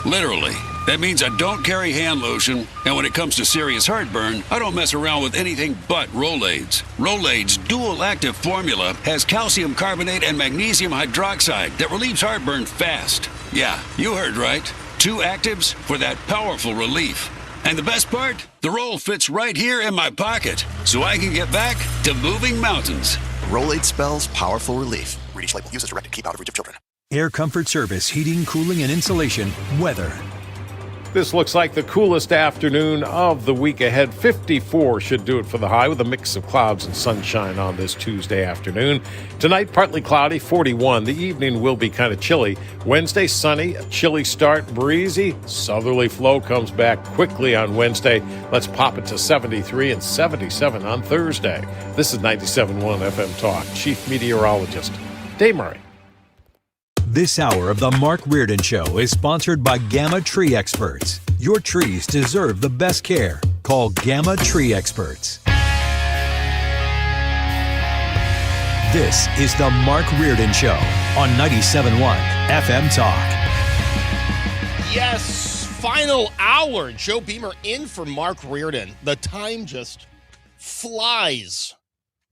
Literally. That means I don't carry hand lotion, and when it comes to serious heartburn, I don't mess around with anything but Rolaids. Rolaids' dual-active formula has calcium carbonate and magnesium hydroxide that relieves heartburn fast. Yeah, you heard right. 2 actives for that powerful relief. And the best part? The roll fits right here in my pocket, so I can get back to moving mountains. Rolaid spells powerful relief. Read each label. Use as directed. Keep out of reach of children. Air Comfort Service, heating, cooling, and insulation, weather. This looks like the coolest afternoon of the week ahead. 54 should do it for the high with a mix of clouds and sunshine on this Tuesday afternoon. Tonight, partly cloudy, 41. The evening will be kind of chilly. Wednesday, sunny, a chilly start, breezy. Southerly flow comes back quickly on Wednesday. Let's pop it to 73 and 77 on Thursday. This is 97.1 FM Talk. Chief Meteorologist Dave Murray. This hour of the Mark Reardon Show is sponsored by Gamma Tree Experts. Your trees deserve the best care. Call Gamma Tree Experts. This is the Mark Reardon Show on 97.1 FM Talk. Yes, final hour. Joe Beamer in for Mark Reardon. The time just flies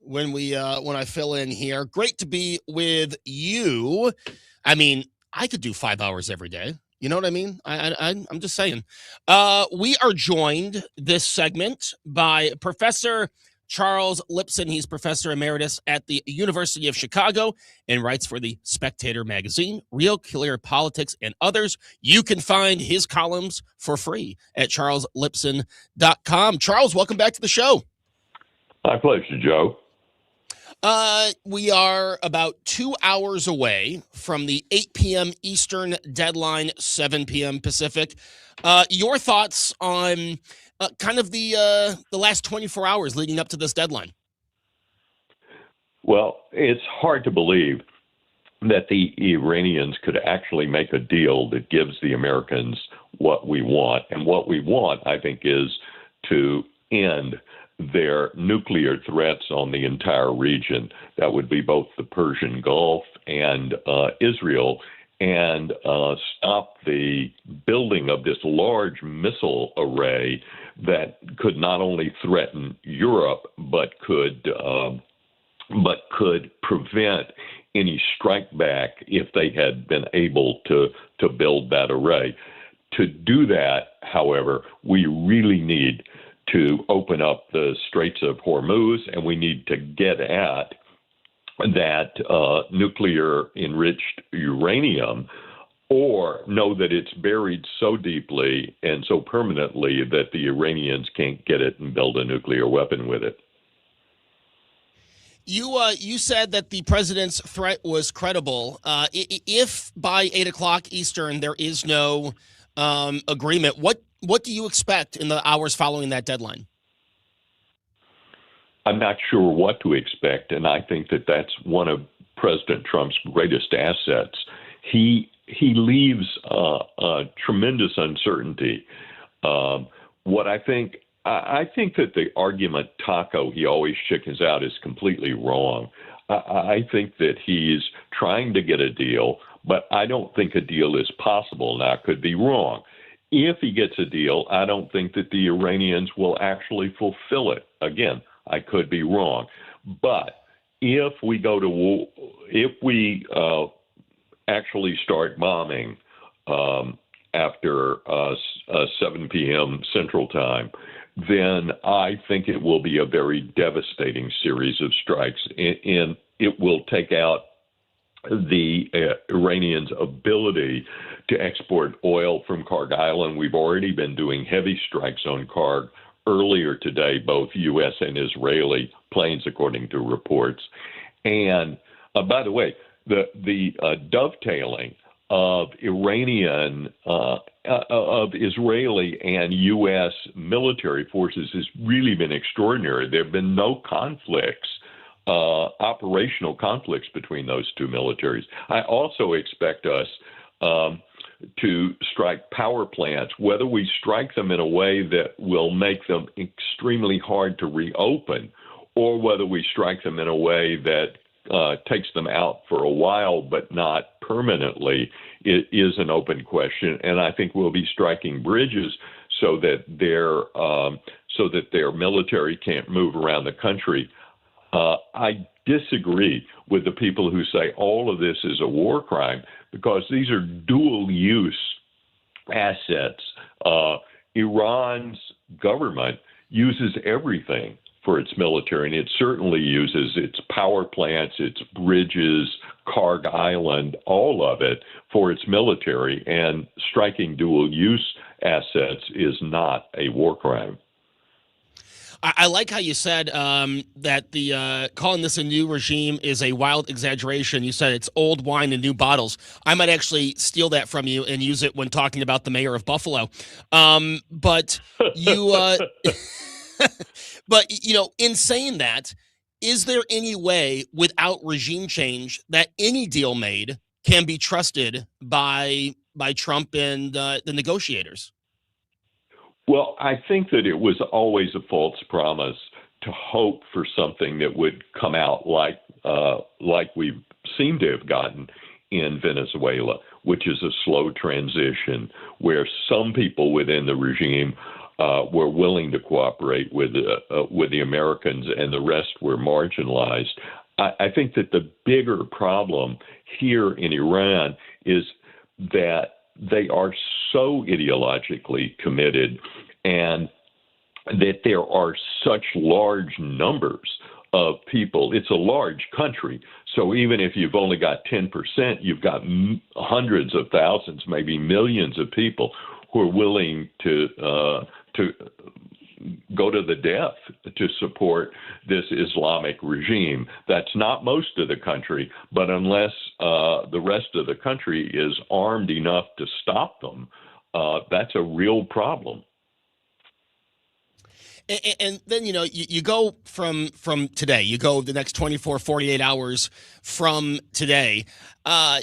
when I fill in here. Great to be with you. I mean, I could do 5 hours every day. You know what I mean? I'm just saying. We are joined this segment by Professor Charles Lipson. He's Professor Emeritus at the University of Chicago and writes for the Spectator magazine, Real Clear Politics, and others. You can find his columns for free at charleslipson.com. Charles, welcome back to the show. My pleasure, Joe. We are about 2 hours away from the 8 p.m. Eastern deadline, 7 p.m. Pacific. Your thoughts on kind of the last 24 hours leading up to this deadline? Well, it's hard to believe that the Iranians could actually make a deal that gives the Americans what we want. And what we want, I think, is to end their nuclear threats on the entire region. That would be both the Persian Gulf and Israel, and stop the building of this large missile array that could not only threaten Europe, but could prevent any strike back if they had been able to build that array. To do that, however, we really need to open up the Straits of Hormuz, and we need to get at that nuclear-enriched uranium, or know that it's buried so deeply and so permanently that the Iranians can't get it and build a nuclear weapon with it. You said that the president's threat was credible. If by 8 o'clock Eastern there is no agreement, what do you expect in the hours following that deadline? I'm not sure what to expect, and I think that that's one of President Trump's greatest assets. He leaves tremendous uncertainty. I think that the argument taco he always chickens out is completely wrong. I think that he's trying to get a deal, but I don't think a deal is possible. Now, I could be wrong. If he gets a deal, I don't think that the Iranians will actually fulfill it. Again, I could be wrong. But if we go to war, if we actually start bombing after 7 p.m. Central Time, then I think it will be a very devastating series of strikes, and it will take out the Iranians' ability to export oil from Karg Island. We've already been doing heavy strikes on Karg earlier today, both U.S. and Israeli planes, according to reports. And by the way, the dovetailing of of Israeli and U.S. military forces has really been extraordinary. There have been no conflicts, operational conflicts between those two militaries. I also expect us to strike power plants, whether we strike them in a way that will make them extremely hard to reopen, or whether we strike them in a way that takes them out for a while but not permanently. It is an open question, and I think we'll be striking bridges so that their military can't move around the country. I disagree with the people who say all of this is a war crime, because these are dual-use assets. Iran's government uses everything for its military, and it certainly uses its power plants, its bridges, Karg Island, all of it for its military, and striking dual-use assets is not a war crime. I like how you said that the calling this a new regime is a wild exaggeration. You said it's old wine in new bottles. I might actually steal that from you and use it when talking about the mayor of Buffalo. But you, but you know, in saying that, is there any way without regime change that any deal made can be trusted by Trump and the negotiators? Well, I think that it was always a false promise to hope for something that would come out like we seem to have gotten in Venezuela, which is a slow transition where some people within the regime were willing to cooperate with the Americans and the rest were marginalized. I think that the bigger problem here in Iran is that they are so ideologically committed and that there are such large numbers of people. It's a large country. So even if you've only got 10%, you've got hundreds of thousands, maybe millions of people who are willing to go to the death to support this Islamic regime. That's not most of the country, but unless the rest of the country is armed enough to stop them, that's a real problem. And then, you know, you go from today, you go the next 24, 48 hours from today.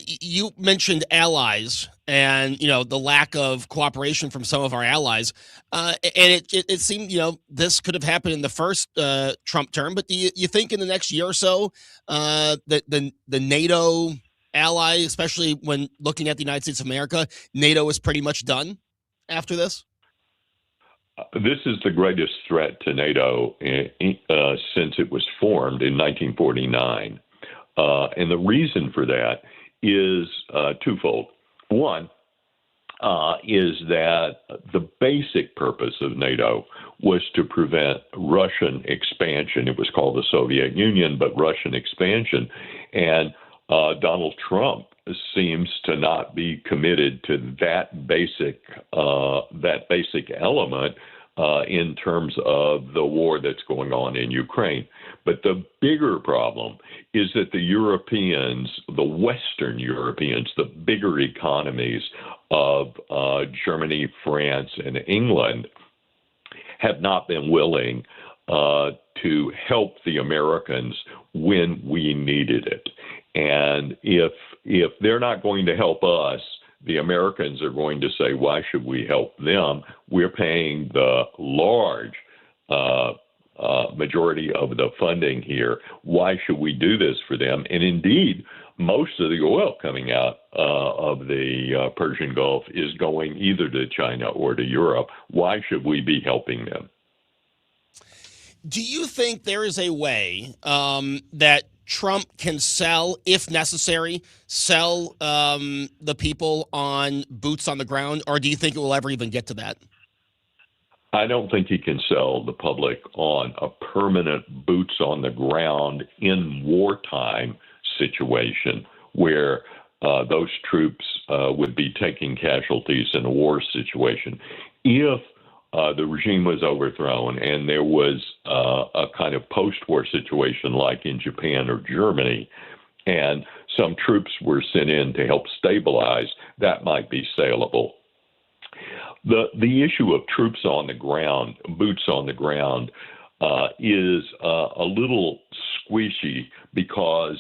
You mentioned allies and, you know, the lack of cooperation from some of our allies. And it seemed, you know, this could have happened in the first Trump term. But do you think in the next year or so that the NATO ally, especially when looking at the United States of America, NATO is pretty much done after this? This is the greatest threat to NATO since it was formed in 1949. And the reason for that is twofold. One is that the basic purpose of NATO was to prevent Russian expansion. It was called the Soviet Union, but Russian expansion. And Donald Trump seems to not be committed to that basic element in terms of the war that's going on in Ukraine. But the bigger problem is that the Europeans, the Western Europeans, the bigger economies of Germany, France, and England have not been willing to help the Americans when we needed it. And if they're not going to help us, the Americans are going to say, why should we help them? We're paying the large majority of the funding here. Why should we do this for them? And indeed, most of the oil coming out of the Persian Gulf is going either to China or to Europe. Why should we be helping them? Do you think there is a way that Trump can sell, if necessary, the people on boots on the ground, or do you think it will ever even get to that? I don't think he can sell the public on a permanent boots on the ground in wartime situation where those troops would be taking casualties in a war situation. If the regime was overthrown and there was a kind of post-war situation like in Japan or Germany, and some troops were sent in to help stabilize, that might be saleable. The issue of troops on the ground, boots on the ground, is a little squishy because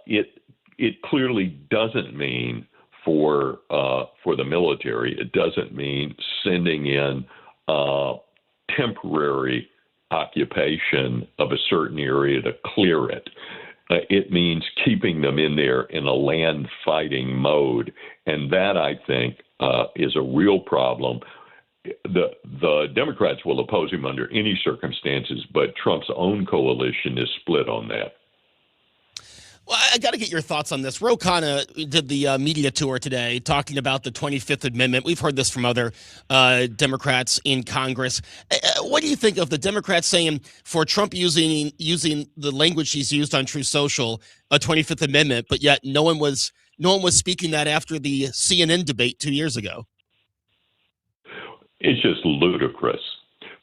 it clearly doesn't mean for the military. It doesn't mean sending in temporary occupation of a certain area to clear it. It means keeping them in there in a land fighting mode, and that I think is a real problem. The Democrats will oppose him under any circumstances, but Trump's own coalition is split on that. Well, I got to get your thoughts on this. Ro Khanna did the media tour today talking about the 25th Amendment. We've heard this from other Democrats in Congress. What do you think of the Democrats saying for Trump using the language he's used on Truth Social, a 25th Amendment, but yet no one was speaking that after the CNN debate 2 years ago? It's just ludicrous.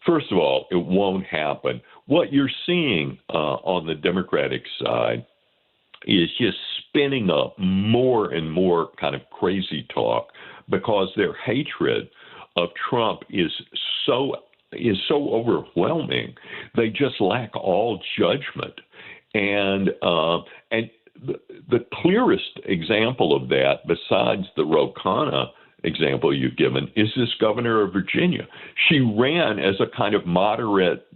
First of all, it won't happen. What you're seeing on the Democratic side is just spinning up more and more kind of crazy talk because their hatred of Trump is so overwhelming. They just lack all judgment. And the clearest example of that, besides the Ro Khanna example you've given, is this governor of Virginia. She ran as a kind of moderate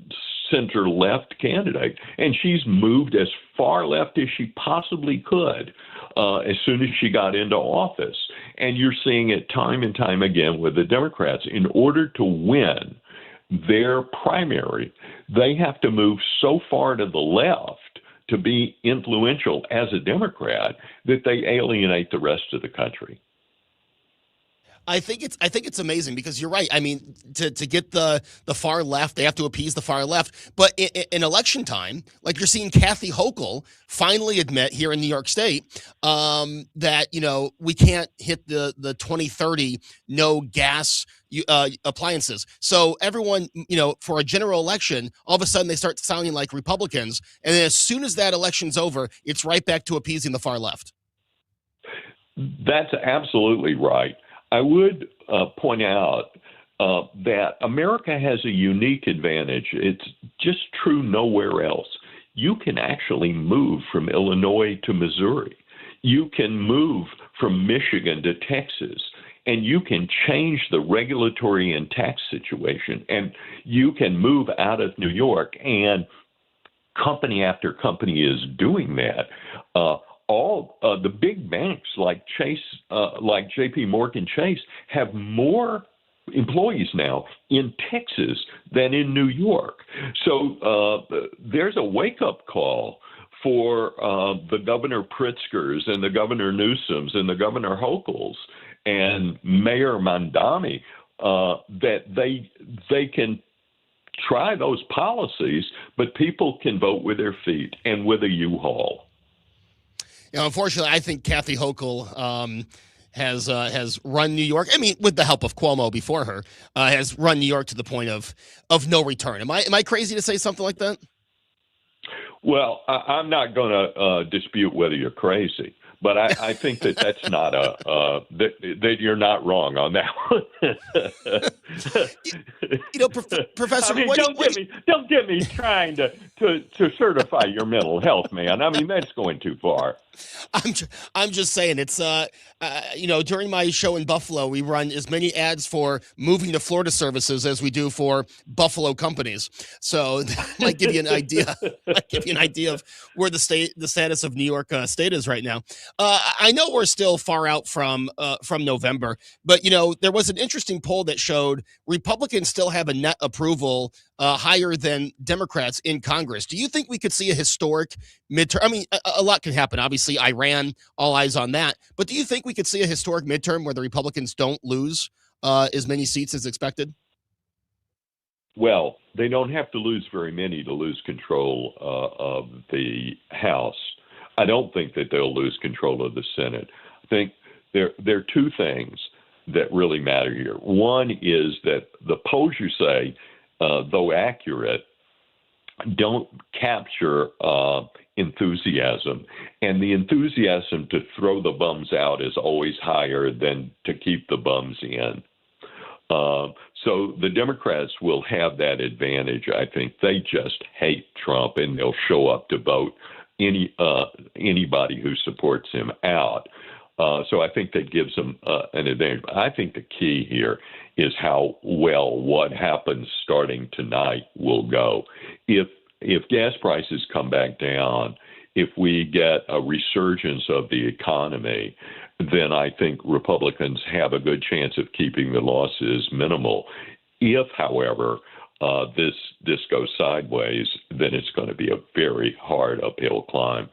center-left candidate, and she's moved as far left as she possibly could as soon as she got into office. And you're seeing it time and time again with the Democrats. In order to win their primary, they have to move so far to the left to be influential as a Democrat that they alienate the rest of the country. I think it's amazing because you're right. I mean, to get the far left, they have to appease the far left. But in election time, like you're seeing Kathy Hochul finally admit here in New York State that, we can't hit the 2030 no gas appliances. So everyone, for a general election, all of a sudden they start sounding like Republicans. And then as soon as that election's over, it's right back to appeasing the far left. That's absolutely right. I would point out that America has a unique advantage. It's just true nowhere else. You can actually move from Illinois to Missouri. You can move from Michigan to Texas, and you can change the regulatory and tax situation, and you can move out of New York, and company after company is doing that. All the big banks like Chase, like J.P. Morgan Chase, have more employees now in Texas than in New York. So there's a wake-up call for the Governor Pritzkers and the Governor Newsoms and the Governor Hochuls and Mayor Mamdani that they can try those policies, but people can vote with their feet and with a U-Haul. Unfortunately, I think Kathy Hochul has run New York. I mean, with the help of Cuomo before her, has run New York to the point of no return. Am I crazy to say something like that? Well, I'm not going to dispute whether you're crazy, but I think that's not that you're not wrong on that one. Professor, I mean, don't get me trying to to certify your mental health, man. I mean, that's going too far. I'm just saying it's during my show in Buffalo, we run as many ads for moving to Florida services as we do for Buffalo companies. So that might give you an idea. Of where the status of New York State is right now. I know we're still far out from November, but there was an interesting poll that showed Republicans still have a net approval higher than Democrats in Congress. Do you think we could see a historic midterm? I mean, a lot can happen. Obviously, Iran, all eyes on that. But do you think we could see a historic midterm where the Republicans don't lose as many seats as expected? Well, they don't have to lose very many to lose control of the House. I don't think that they'll lose control of the Senate. I think there are two things that really matter here. One is that the polls, you say, though accurate, don't capture enthusiasm. And the enthusiasm to throw the bums out is always higher than to keep the bums in. So the Democrats will have that advantage. I think they just hate Trump, and they'll show up to vote anybody who supports him out. So I think that gives them an advantage. I think the key here is how well what happens starting tonight will go. If gas prices come back down, if we get a resurgence of the economy, then I think Republicans have a good chance of keeping the losses minimal. If, however, this goes sideways, then it's going to be a very hard uphill climb.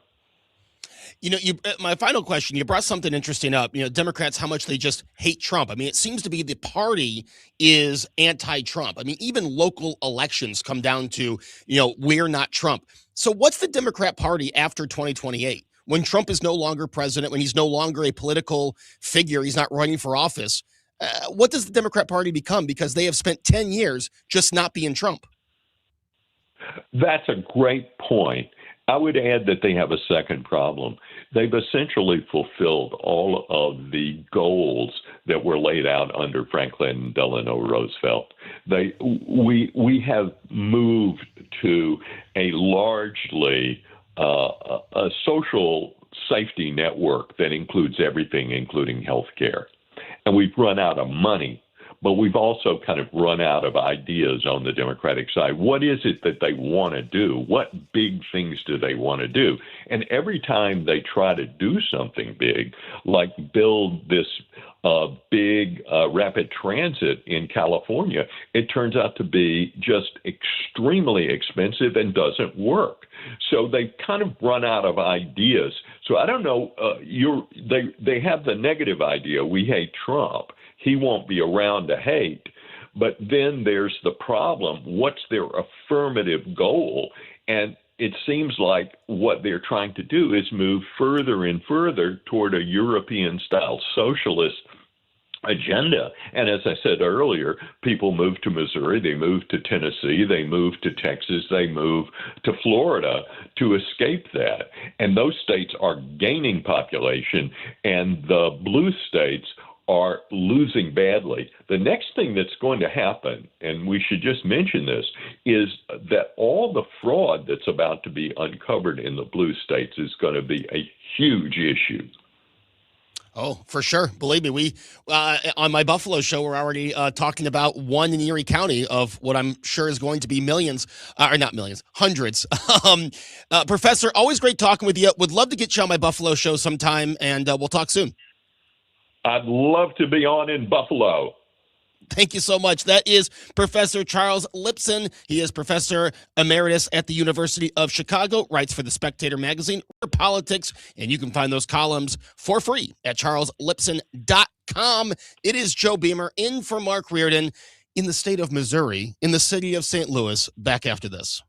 My final question, you brought something interesting up. Democrats, how much they just hate Trump. I mean, it seems to be the party is anti-Trump. I mean, even local elections come down to, we're not Trump. So what's the Democrat Party after 2028? When Trump is no longer president, when he's no longer a political figure, he's not running for office. What does the Democrat Party become? Because they have spent 10 years just not being Trump. That's a great point. I would add that they have a second problem. They've essentially fulfilled all of the goals that were laid out under Franklin Delano Roosevelt. We have moved to a largely a social safety network that includes everything, including health care. And we've run out of money, but we've also kind of run out of ideas on the Democratic side. What is it that they want to do? What big things do they want to do? And every time they try to do something big, like build this big rapid transit in California, it turns out to be just extremely expensive and doesn't work. So they've kind of run out of ideas. So I don't know, they have the negative idea, we hate Trump. He won't be around to hate. But then there's the problem. What's their affirmative goal? And it seems like what they're trying to do is move further and further toward a European-style socialist agenda. And as I said earlier, people move to Missouri, they move to Tennessee, they move to Texas, they move to Florida to escape that. And those states are gaining population, and the blue states are losing badly. The next thing that's going to happen, and we should just mention this, is that all the fraud that's about to be uncovered in the blue states is going to be a huge issue. Oh, for sure. Believe me, we on my Buffalo show, we're already talking about one in Erie County of what I'm sure is going to be millions, or not millions, hundreds. Professor, always great talking with you. Would love to get you on my Buffalo show sometime, and we'll talk soon. I'd love to be on in Buffalo. Thank you so much. That is Professor Charles Lipson. He is Professor Emeritus at the University of Chicago, writes for the Spectator magazine, Politics, and you can find those columns for free at charleslipson.com. It is Joe Beamer in for Mark Reardon in the state of Missouri, in the city of St. Louis. Back after this.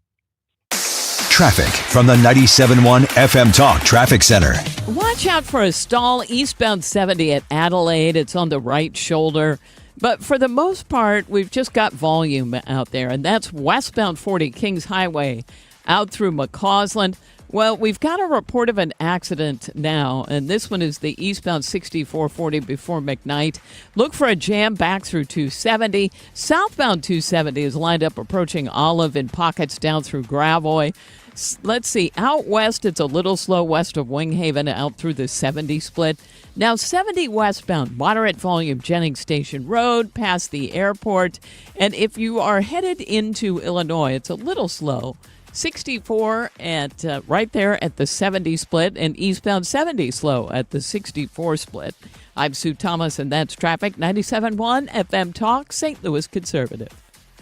Traffic from the 97.1 FM Talk Traffic Center. Watch out for a stall eastbound 70 at Adelaide. It's on the right shoulder. But for the most part, we've just got volume out there, and that's westbound 40 Kings Highway out through McCausland. Well, we've got a report of an accident now, and this one is the eastbound 6440 before McKnight. Look for a jam back through 270. Southbound 270 is lined up approaching Olive in pockets down through Gravois. Let's see, out west, it's a little slow west of Winghaven out through the 70 split. Now 70 westbound, moderate volume Jennings Station Road, past the airport. And if you are headed into Illinois, it's a little slow. 64 at right there at the 70 split, and eastbound 70 slow at the 64 split. I'm Sue Thomas, and that's traffic. 97.1 FM Talk, St. Louis Conservative.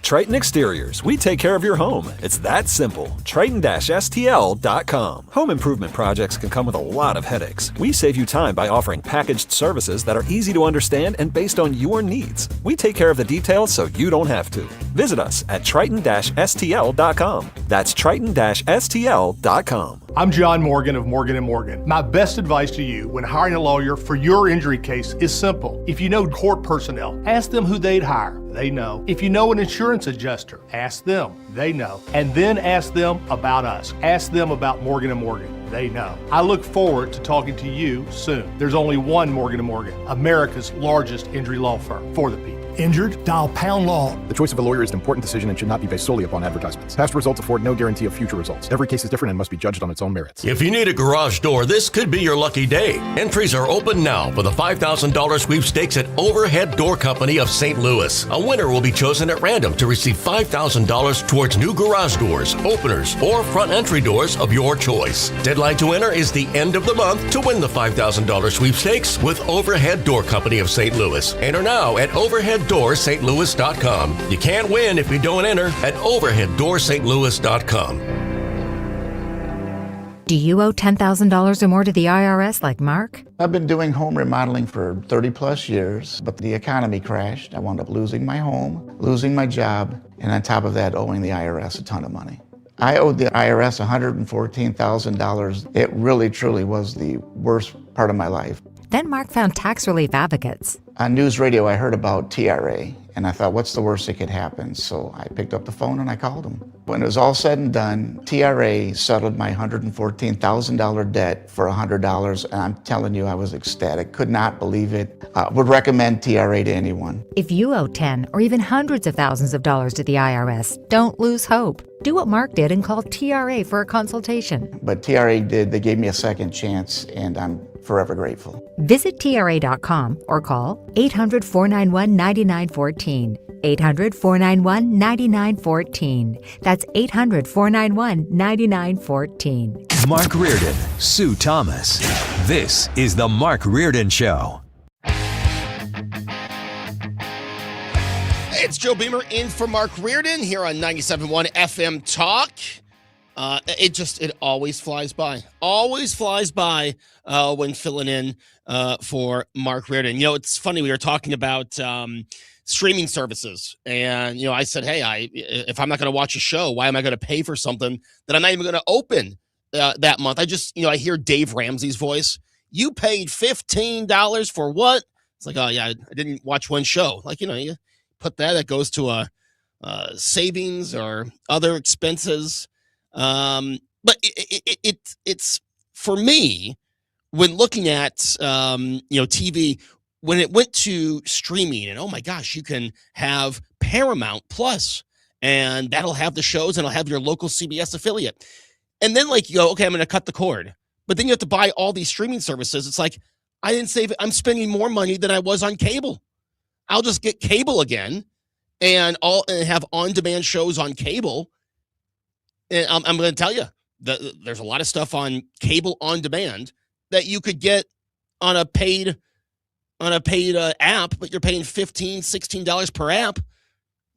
Triton Exteriors. We take care of your home. It's that simple. Triton-STL.com. Home improvement projects can come with a lot of headaches. We save you time by offering packaged services that are easy to understand and based on your needs. We take care of the details so you don't have to. Visit us at Triton-STL.com. That's Triton-STL.com. I'm John Morgan of Morgan & Morgan. My best advice to you when hiring a lawyer for your injury case is simple. If you know court personnel, ask them who they'd hire. They know. If you know an insurance adjuster, ask them. They know. And then ask them about us. Ask them about Morgan & Morgan. They know. I look forward to talking to you soon. There's only one Morgan & Morgan, America's largest injury law firm for the people. Injured? Dial pound law. The choice of a lawyer is an important decision and should not be based solely upon advertisements. Past results afford no guarantee of future results. Every case is different and must be judged on its own merits. If you need a garage door, this could be your lucky day. Entries are open now for the $5,000 sweepstakes at Overhead Door Company of St. Louis. A winner will be chosen at random to receive $5,000 towards new garage doors, openers, or front entry doors of your choice. Deadline to enter is the end of the month to win the $5,000 sweepstakes with Overhead Door Company of St. Louis. Enter now at overheaddoorsstlouis.com. You can't win if you don't enter at overheaddoorsstlouis.com. Do you owe $10,000 or more to the IRS like Mark? I've been doing home remodeling for 30 plus years, but the economy crashed. I wound up losing my home, losing my job, and on top of that, owing the IRS a ton of money. I owed the IRS $114,000. It really, truly was the worst part of my life. Then Mark found tax relief advocates. On news radio, I heard about TRA, and I thought, what's the worst that could happen? So I picked up the phone and I called them. When it was all said and done, TRA settled my $114,000 debt for $100, and I'm telling you, I was ecstatic. Could not believe it. Would recommend TRA to anyone. If you owe 10 or even hundreds of thousands of dollars to the IRS, don't lose hope. Do what Mark did and call TRA for a consultation. But TRA did. They gave me a second chance, and I'm forever grateful. Visit TRA.com or call 800-491-9914. 800-491-9914. That's 800-491-9914. Mark Reardon, Sue Thomas. This is The Mark Reardon Show. It's Joe Beamer in for Mark Reardon here on 97.1 FM Talk. It always flies by. Always flies by when filling in for Mark Reardon. You know, it's funny, we were talking about streaming services, and you know, I said, hey, if I'm not going to watch a show, why am I going to pay for something that I'm not even going to open that month? I hear Dave Ramsey's voice. You paid $15 for what? It's like, oh yeah, I didn't watch one show. Like, you know, you put that goes to a savings or other expenses. But it's for me, when looking at TV, when it went to streaming, and oh my gosh, you can have Paramount Plus, and that'll have the shows, and it'll have your local CBS affiliate. And then like you go, okay, I'm going to cut the cord, but then you have to buy all these streaming services. It's like, I didn't save it. I'm spending more money than I was on cable. I'll just get cable again and have on-demand shows on cable. And I'm going to tell you that there's a lot of stuff on cable on demand that you could get on a paid app, but you're paying $15, $16 per app.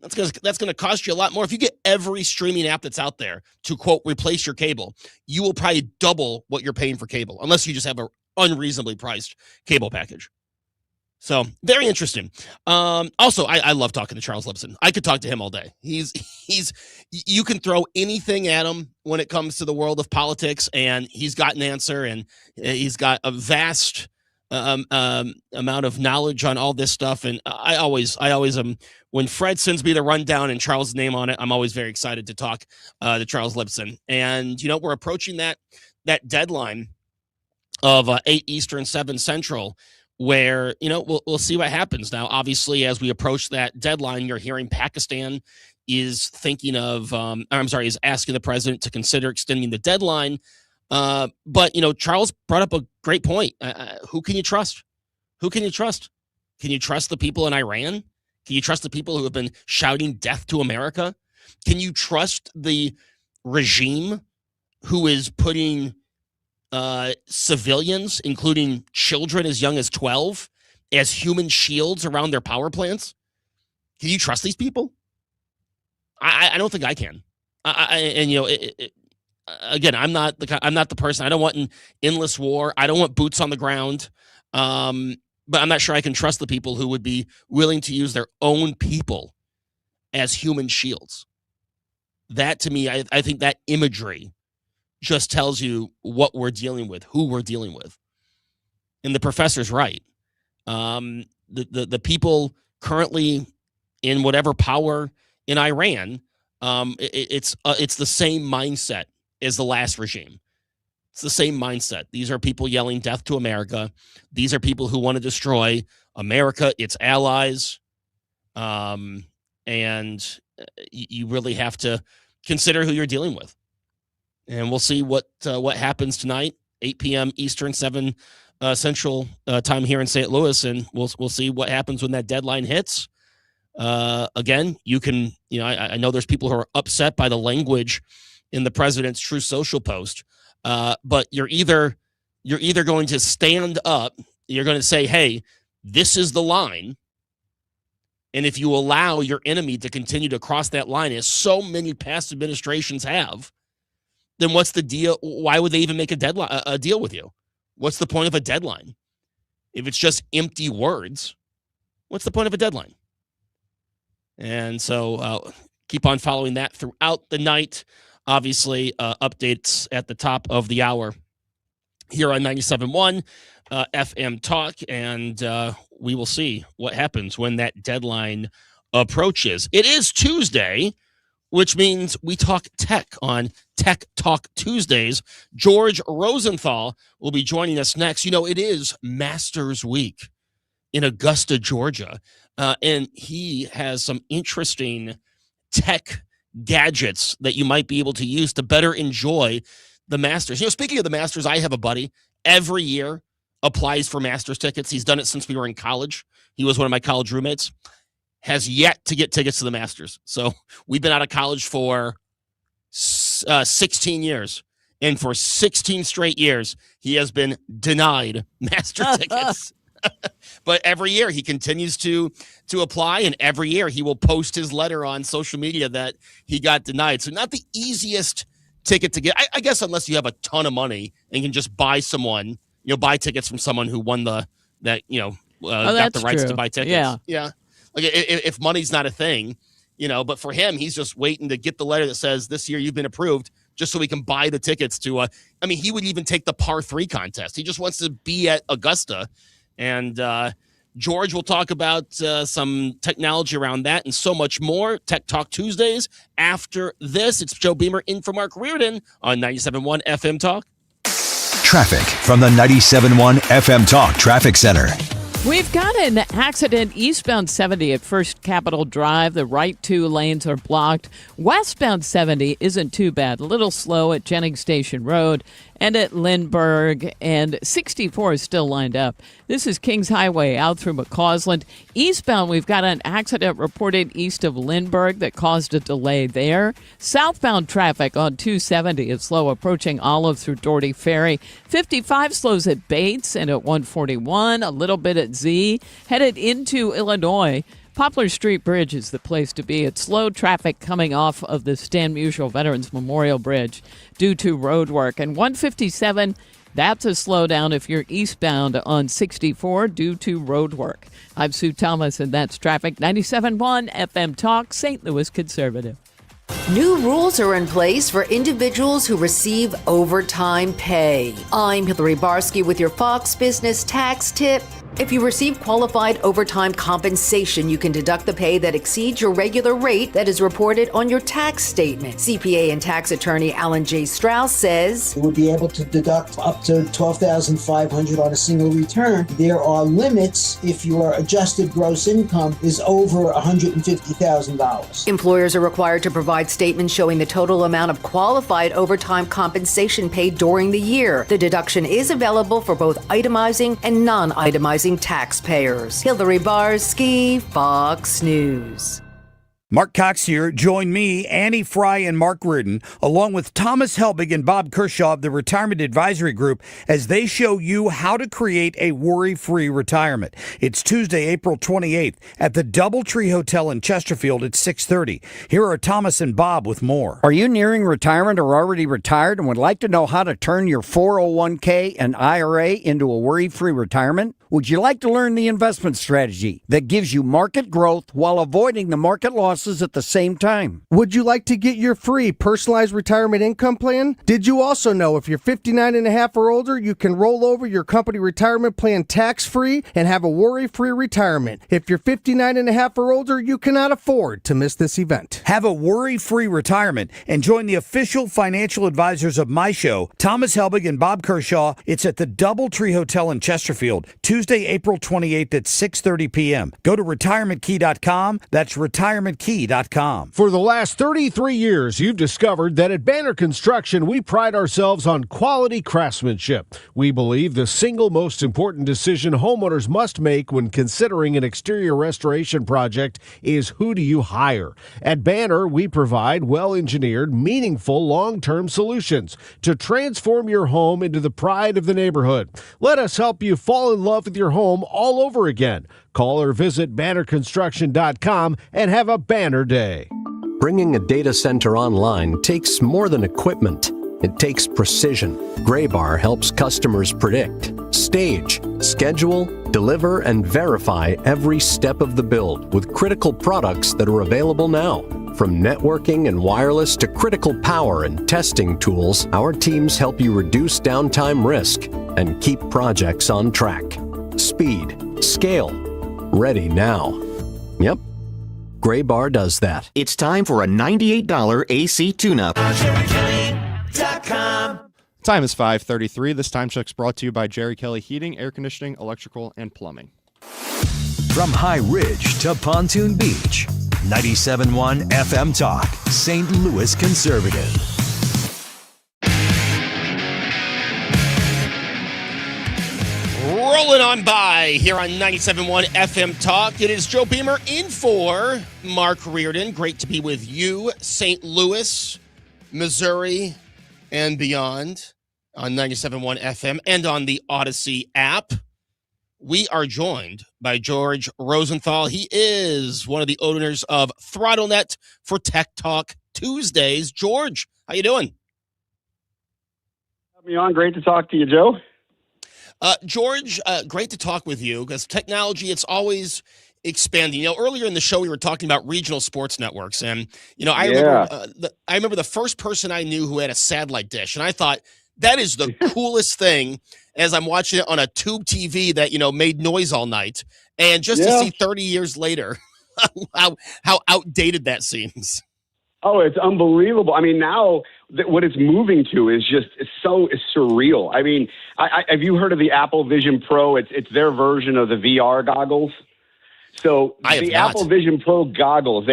That's going to cost you a lot more. If you get every streaming app that's out there to, quote, replace your cable, you will probably double what you're paying for cable, unless you just have an unreasonably priced cable package. So very interesting. Also, I love talking to Charles Lipson. I could talk to him all day. You can throw anything at him when it comes to the world of politics, and he's got an answer, and he's got a vast amount of knowledge on all this stuff, and I always am. When Fred sends me the rundown and Charles' name on it, I'm always very excited to talk to Charles Lipson. And we're approaching that deadline of 8 Eastern, 7 Central, where we'll see what happens. Now, obviously, as we approach that deadline, you're hearing Pakistan is thinking of, is asking the president to consider extending the deadline. But Charles brought up a great point. Who can you trust? Who can you trust? Can you trust the people in Iran? Can you trust the people who have been shouting death to America? Can you trust the regime who is putting civilians, including children as young as 12, as human shields around their power plants? Can you trust these people? I don't think I can. Again, I'm not the person. I don't want an endless war. I don't want boots on the ground. But I'm not sure I can trust the people who would be willing to use their own people as human shields. That, to me, I think that imagery just tells you what we're dealing with, who we're dealing with. And the professor's right. The people currently in whatever power in Iran, it's the same mindset as the last regime. It's the same mindset. These are people yelling death to America. These are people who want to destroy America, its allies. And you really have to consider who you're dealing with. And we'll see what happens tonight, 8 p.m. Eastern, 7 Central time here in St. Louis, and we'll see what happens when that deadline hits. Again, you can, I know there's people who are upset by the language in the president's Truth Social post, but you're either going to stand up, you're going to say, hey, this is the line, and if you allow your enemy to continue to cross that line, as so many past administrations have, then what's the deal? Why would they even make a deal with you? What's the point of a deadline? If it's just empty words, what's the point of a deadline? And so keep on following that throughout the night. Obviously, updates at the top of the hour here on 97.1 FM Talk, and we will see what happens when that deadline approaches. It is Tuesday, which means we talk tech on Tech Talk Tuesdays. George Rosenthal will be joining us next. It is Masters Week in Augusta, Georgia, and he has some interesting tech gadgets that you might be able to use to better enjoy the Masters. Speaking of the Masters, I have a buddy every year applies for Masters tickets. He's done it since we were in college. He was one of my college roommates. Has yet to get tickets to the Masters. So we've been out of college for 16 years. And for 16 straight years, he has been denied Master tickets. But every year he continues to apply, and every year he will post his letter on social media that he got denied. So not the easiest ticket to get, I guess, unless you have a ton of money and can just buy tickets from someone who won got the rights to buy tickets. Yeah. Like if money's not a thing, but for him, he's just waiting to get the letter that says this year you've been approved, just so he can buy the tickets to. He would even take the par 3 contest. He just wants to be at Augusta. And George will talk about some technology around that and so much more. Tech Talk Tuesdays. After this, it's Joe Beamer in for Mark Reardon on 97.1 FM Talk. Traffic from the 97.1 FM Talk Traffic Center. We've got an accident eastbound 70 at First Capitol Drive. The right 2 lanes are blocked. Westbound 70 isn't too bad. A little slow at Jennings Station Road and at Lindbergh, and 64 is still lined up. This is Kings Highway out through McCausland. Eastbound, we've got an accident reported east of Lindbergh that caused a delay there. Southbound traffic on 270 is slow approaching Olive through Doherty Ferry. 55 slows at Bates and at 141, a little bit at Z. Headed into Illinois, Poplar Street Bridge is the place to be. It's slow traffic coming off of the Stan Musial Veterans Memorial Bridge due to road work. And 157, that's a slowdown if you're eastbound on 64 due to road work. I'm Sue Thomas, and that's traffic. 97.1 FM Talk, St. Louis Conservative. New rules are in place for individuals who receive overtime pay. I'm Hillary Barsky with your Fox Business Tax Tip. If you receive qualified overtime compensation, you can deduct the pay that exceeds your regular rate that is reported on your tax statement. CPA and tax attorney Alan J. Strauss says, you would be able to deduct up to $12,500 on a single return. There are limits if your adjusted gross income is over $150,000. Employers are required to provide statements showing the total amount of qualified overtime compensation paid during the year. The deduction is available for both itemizing and non-itemizing taxpayers. Hillary Barsky, Fox News. Mark Cox here. Join me, Annie Fry, and Mark Reardon, along with Thomas Helbig and Bob Kershaw of the Retirement Advisory Group, as they show you how to create a worry-free retirement. It's Tuesday, April 28th at the DoubleTree Hotel in Chesterfield at 6:30. Here are Thomas and Bob with more. Are you nearing retirement or already retired and would like to know how to turn your 401k and IRA into a worry-free retirement? Would you like to learn the investment strategy that gives you market growth while avoiding the market losses at the same time? Would you like to get your free personalized retirement income plan? Did you also know if you're 59 and a half or older, you can roll over your company retirement plan tax-free and have a worry-free retirement? If you're 59 and a half or older, you cannot afford to miss this event. Have a worry-free retirement and join the official financial advisors of my show, Thomas Helbig and Bob Kershaw. It's at the DoubleTree Hotel in Chesterfield, Tuesday, April 28th at 6:30 p.m. Go to retirementkey.com. That's retirementkey.com. For the last 33 years, you've discovered that at Banner Construction, we pride ourselves on quality craftsmanship. We believe the single most important decision homeowners must make when considering an exterior restoration project is who do you hire. At Banner, we provide well-engineered, meaningful, long-term solutions to transform your home into the pride of the neighborhood. Let us help you fall in love with your home all over again. Call or visit bannerconstruction.com and have a banner day. Bringing a data center online takes more than equipment. It takes precision. Graybar helps customers predict, stage, schedule, deliver, and verify every step of the build with critical products that are available now. From networking and wireless to critical power and testing tools, our teams help you reduce downtime risk and keep projects on track. Speed, scale, ready now. Yep, Graybar does that. It's time for a $98 AC tune-up. Time is 5:33. This time check's brought to you by Jerry Kelly Heating, Air Conditioning, Electrical, and Plumbing. From High Ridge to Pontoon Beach, 97.1 FM Talk, St. Louis Conservative. Rolling on by here on 97.1 FM Talk. It is Joe Beamer in for Mark Reardon. Great to be with you, St. Louis, Missouri, and beyond on 97.1 FM and on the Odyssey app. We are joined by George Rosenthal. He is one of the owners of ThrottleNet for Tech Talk Tuesdays. George, how you doing? Have me on. Great to talk to you, Joe. George, great to talk with you because technology, it's always expanding. You know, earlier in the show, we were talking about regional sports networks. And, you know, I remember the first person I knew who had a satellite dish. And I thought that is the coolest thing as I'm watching it on a tube TV that, you know, made noise all night. And just to see 30 years later how outdated that seems. Oh, it's unbelievable. I mean, now what it's moving to is just so surreal. I mean, have you heard of the Apple Vision Pro? It's their version of the VR goggles. So the Apple Vision Pro goggles,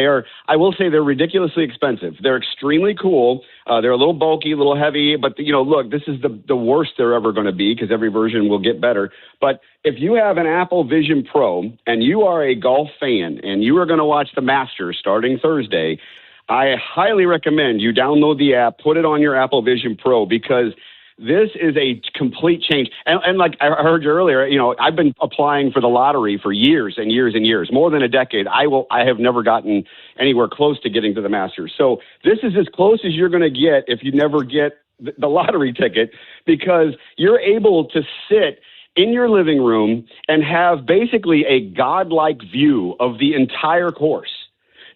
I will say they're ridiculously expensive. They're extremely cool. They're a little bulky, a little heavy, but you know, look, this is the worst they're ever going to be because every version will get better. But if you have an Apple Vision Pro and you are a golf fan and you are going to watch the Masters starting Thursday, I highly recommend you download the app, put it on your Apple Vision Pro because this is a complete change. And like I heard you earlier, you know, I've been applying for the lottery for years and years and years, more than a decade. I have never gotten anywhere close to getting to the Masters. So this is as close as you're going to get if you never get the lottery ticket because you're able to sit in your living room and have basically a godlike view of the entire course,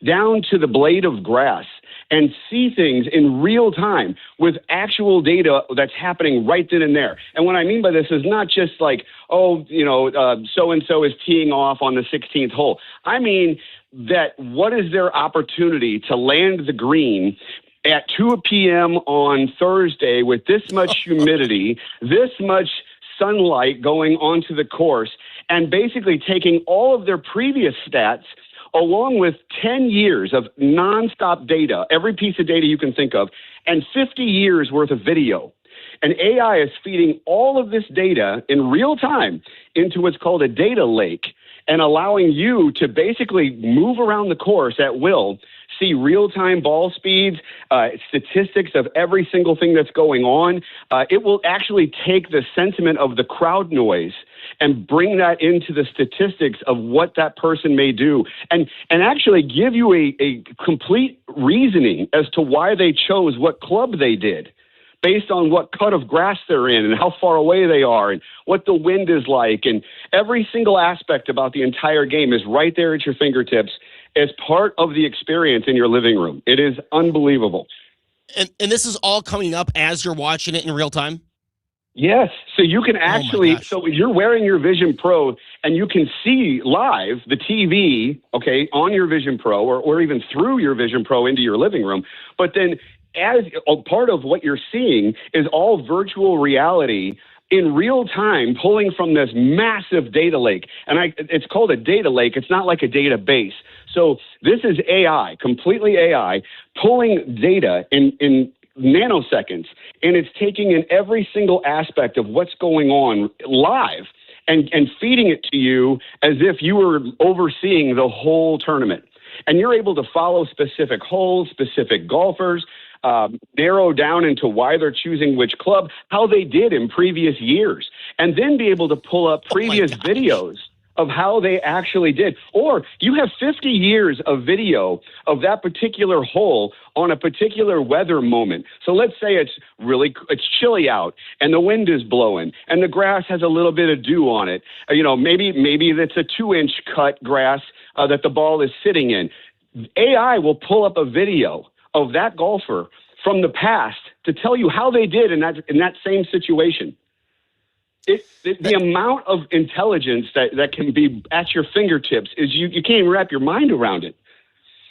down to the blade of grass. and see things in real time with actual data that's happening right then and there. And what I mean by this is not just like, so-and-so is teeing off on the 16th hole. I mean that what is their opportunity to land the green at 2 p.m. on Thursday with this much humidity, this much sunlight going onto the course, and basically taking all of their previous stats along with 10 years of nonstop data, every piece of data you can think of, and 50 years worth of video. And AI is feeding all of this data in real time into what's called a data lake and allowing you to basically move around the course at will, see real-time ball speeds, statistics of every single thing that's going on. It will actually take the sentiment of the crowd noise and bring that into the statistics of what that person may do, and actually give you a complete reasoning as to why they chose what club they did, based on what cut of grass they're in and how far away they are and what the wind is like. And every single aspect about the entire game is right there at your fingertips as part of the experience in your living room. It is unbelievable. And this is all coming up as you're watching it in real time? Yes. So you can actually, so you're wearing your Vision Pro and you can see live the TV, okay, on your Vision Pro or even through your Vision Pro into your living room. But then as a part of what you're seeing is all virtual reality in real time, pulling from this massive data lake. And it's called a data lake. It's not like a database. So this is AI, completely AI, pulling data in nanoseconds, and it's taking in every single aspect of what's going on live and feeding it to you as if you were overseeing the whole tournament. And you're able to follow specific holes, specific golfers, narrow down into why they're choosing which club, how they did in previous years, and then be able to pull up previous videos of how they actually did. Or you have 50 years of video of that particular hole on a particular weather moment. So let's say it's chilly out and the wind is blowing and the grass has a little bit of dew on it. Maybe it's a 2-inch cut grass that the ball is sitting in. AI will pull up a video of that golfer from the past to tell you how they did in that same situation. The amount of intelligence that can be at your fingertips is you can't even wrap your mind around it.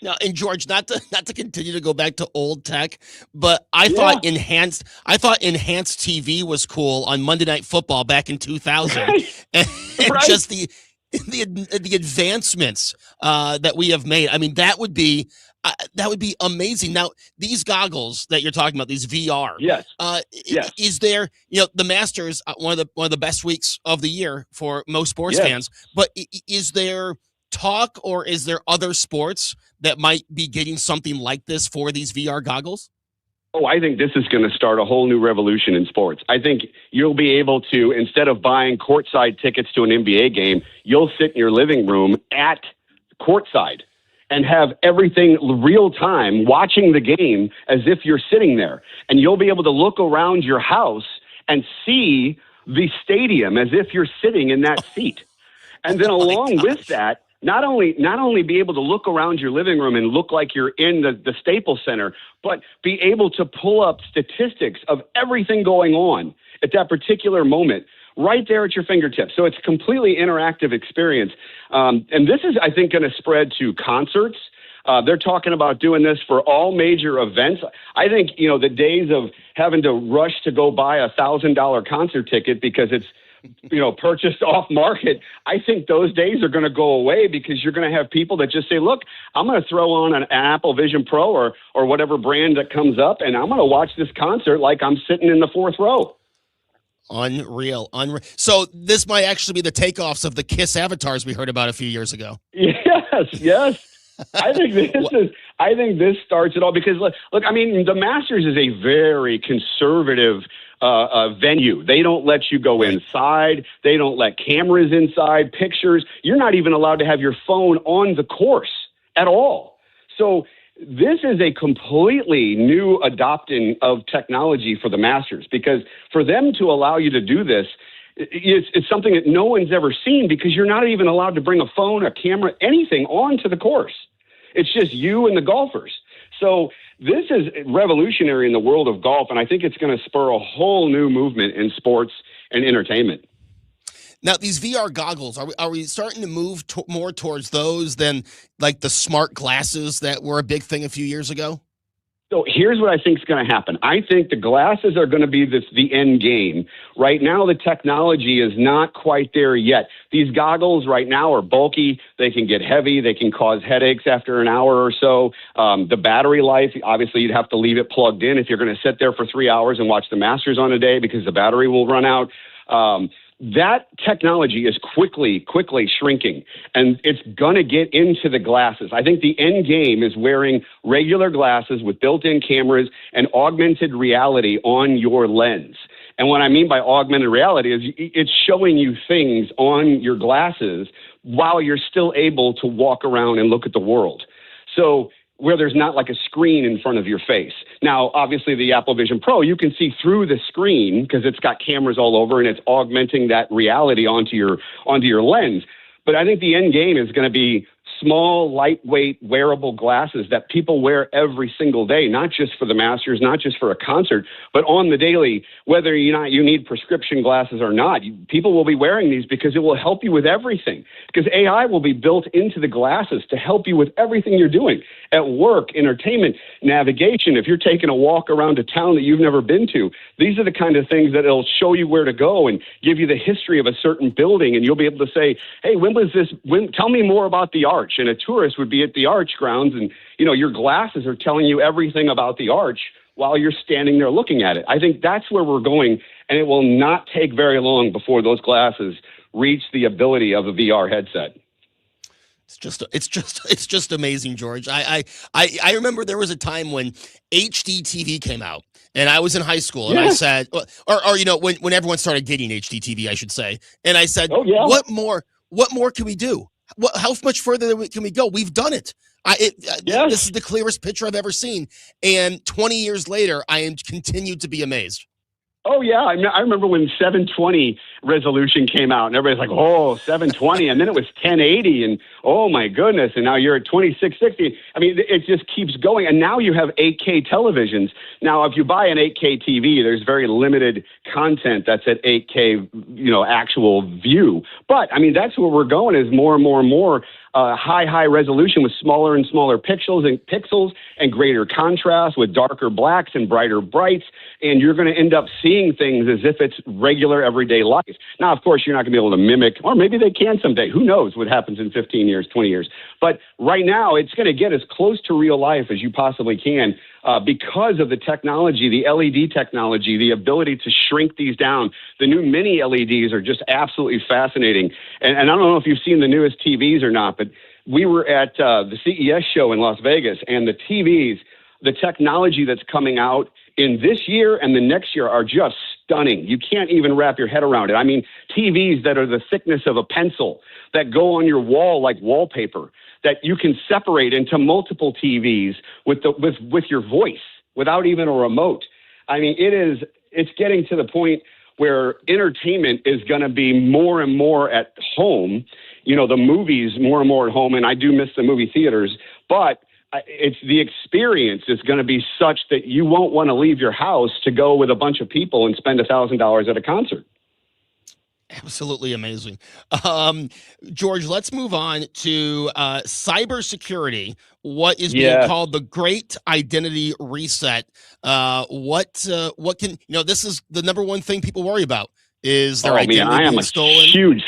Now, and George, not to continue to go back to old tech, but I thought enhanced TV was cool on Monday Night Football back in 2000, and just the advancements that we have made. I mean, that would be amazing. Now, these goggles that you're talking about, these VR, yes. Is there, the Masters, one of the best weeks of the year for most sports fans, but is there talk or is there other sports that might be getting something like this for these VR goggles? Oh, I think this is going to start a whole new revolution in sports. I think you'll be able to, instead of buying courtside tickets to an NBA game, you'll sit in your living room at courtside and have everything real time, watching the game as if you're sitting there. And you'll be able to look around your house and see the stadium as if you're sitting in that seat. And then along with that, not only be able to look around your living room and look like you're in the Staples Center, but be able to pull up statistics of everything going on at that particular moment right there at your fingertips. So it's a completely interactive experience. And this is, I think, going to spread to concerts. They're talking about doing this for all major events. I think, the days of having to rush to go buy a $1,000 concert ticket because it's, purchased off market, I think those days are going to go away because you're going to have people that just say, look, I'm going to throw on an Apple Vision Pro or whatever brand that comes up, and I'm going to watch this concert like I'm sitting in the fourth row. Unreal. So this might actually be the takeoffs of the Kiss avatars we heard about a few years ago. Yes. I think this starts it all because look, I mean, the Masters is a very conservative venue. They don't let you go inside. They don't let cameras inside, pictures. You're not even allowed to have your phone on the course at all. So this is a completely new adopting of technology for the Masters, because for them to allow you to do this, it's something that no one's ever seen, because you're not even allowed to bring a phone, a camera, anything onto the course. It's just you and the golfers. So this is revolutionary in the world of golf, and I think it's going to spur a whole new movement in sports and entertainment. Now, these VR goggles, are we starting to move more towards those than like the smart glasses that were a big thing a few years ago? So here's what I think is going to happen. I think the glasses are going to be the end game. Right now, the technology is not quite there yet. These goggles right now are bulky. They can get heavy. They can cause headaches after an hour or so. The battery life, obviously, you'd have to leave it plugged in if you're going to sit there for 3 hours and watch the Masters on a day because the battery will run out. That technology is quickly shrinking, and it's going to get into the glasses. I think the end game is wearing regular glasses with built-in cameras and augmented reality on your lens. And what I mean by augmented reality is it's showing you things on your glasses while you're still able to walk around and look at the world. So where there's not like a screen in front of your face. Now, obviously, the Apple Vision Pro, you can see through the screen because it's got cameras all over and it's augmenting that reality onto your lens. But I think the end game is going to be small, lightweight, wearable glasses that people wear every single day, not just for the Masters, not just for a concert, but on the daily, whether you need prescription glasses or not. People will be wearing these because it will help you with everything. Because AI will be built into the glasses to help you with everything you're doing at work, entertainment, navigation. If you're taking a walk around a town that you've never been to, these are the kind of things that it'll show you where to go and give you the history of a certain building. And you'll be able to say, hey, tell me more about the arch. And a tourist would be at the arch grounds, and your glasses are telling you everything about the arch while you're standing there looking at it. I think that's where we're going, and it will not take very long before those glasses reach the ability of a VR headset. It's just amazing, George. I remember there was a time when HD TV came out, and I was in high school, and I said, when everyone started getting HD TV, I should say, and I said, what more can we do? How much further can we go? We've done it. This is the clearest picture I've ever seen. And 20 years later, I am continued to be amazed. Oh, yeah. I remember when 720 resolution came out, and everybody's like, oh, 720. And then it was 1080, and oh, my goodness. And now you're at 2660. I mean, it just keeps going. And now you have 8K televisions. Now, if you buy an 8K TV, there's very limited content that's at 8K, actual view. But, I mean, that's where we're going is more and more and more high resolution with smaller and smaller pixels and greater contrast with darker blacks and brighter brights. And you're going to end up seeing things as if it's regular everyday life. Now, of course, you're not going to be able to mimic, or maybe they can someday. Who knows what happens in 15 years, 20 years. But right now, it's going to get as close to real life as you possibly can because of the technology, the LED technology, the ability to shrink these down. The new mini LEDs are just absolutely fascinating. And I don't know if you've seen the newest TVs or not, but we were at the CES show in Las Vegas, and the TVs, the technology that's coming out in this year and the next year are just stunning. You can't even wrap your head around it. I mean, TVs that are the thickness of a pencil that go on your wall like wallpaper, that you can separate into multiple TVs with your voice without even a remote. I mean, it's getting to the point where entertainment is going to be more and more at home. The movies more and more at home, and I do miss the movie theaters, but it's the experience is going to be such that you won't want to leave your house to go with a bunch of people and spend $1,000 at a concert. Absolutely amazing. George, let's move on to cybersecurity. What is being called the Great Identity Reset? What can, this is the number one thing people worry about is their identity I am being stolen. Huge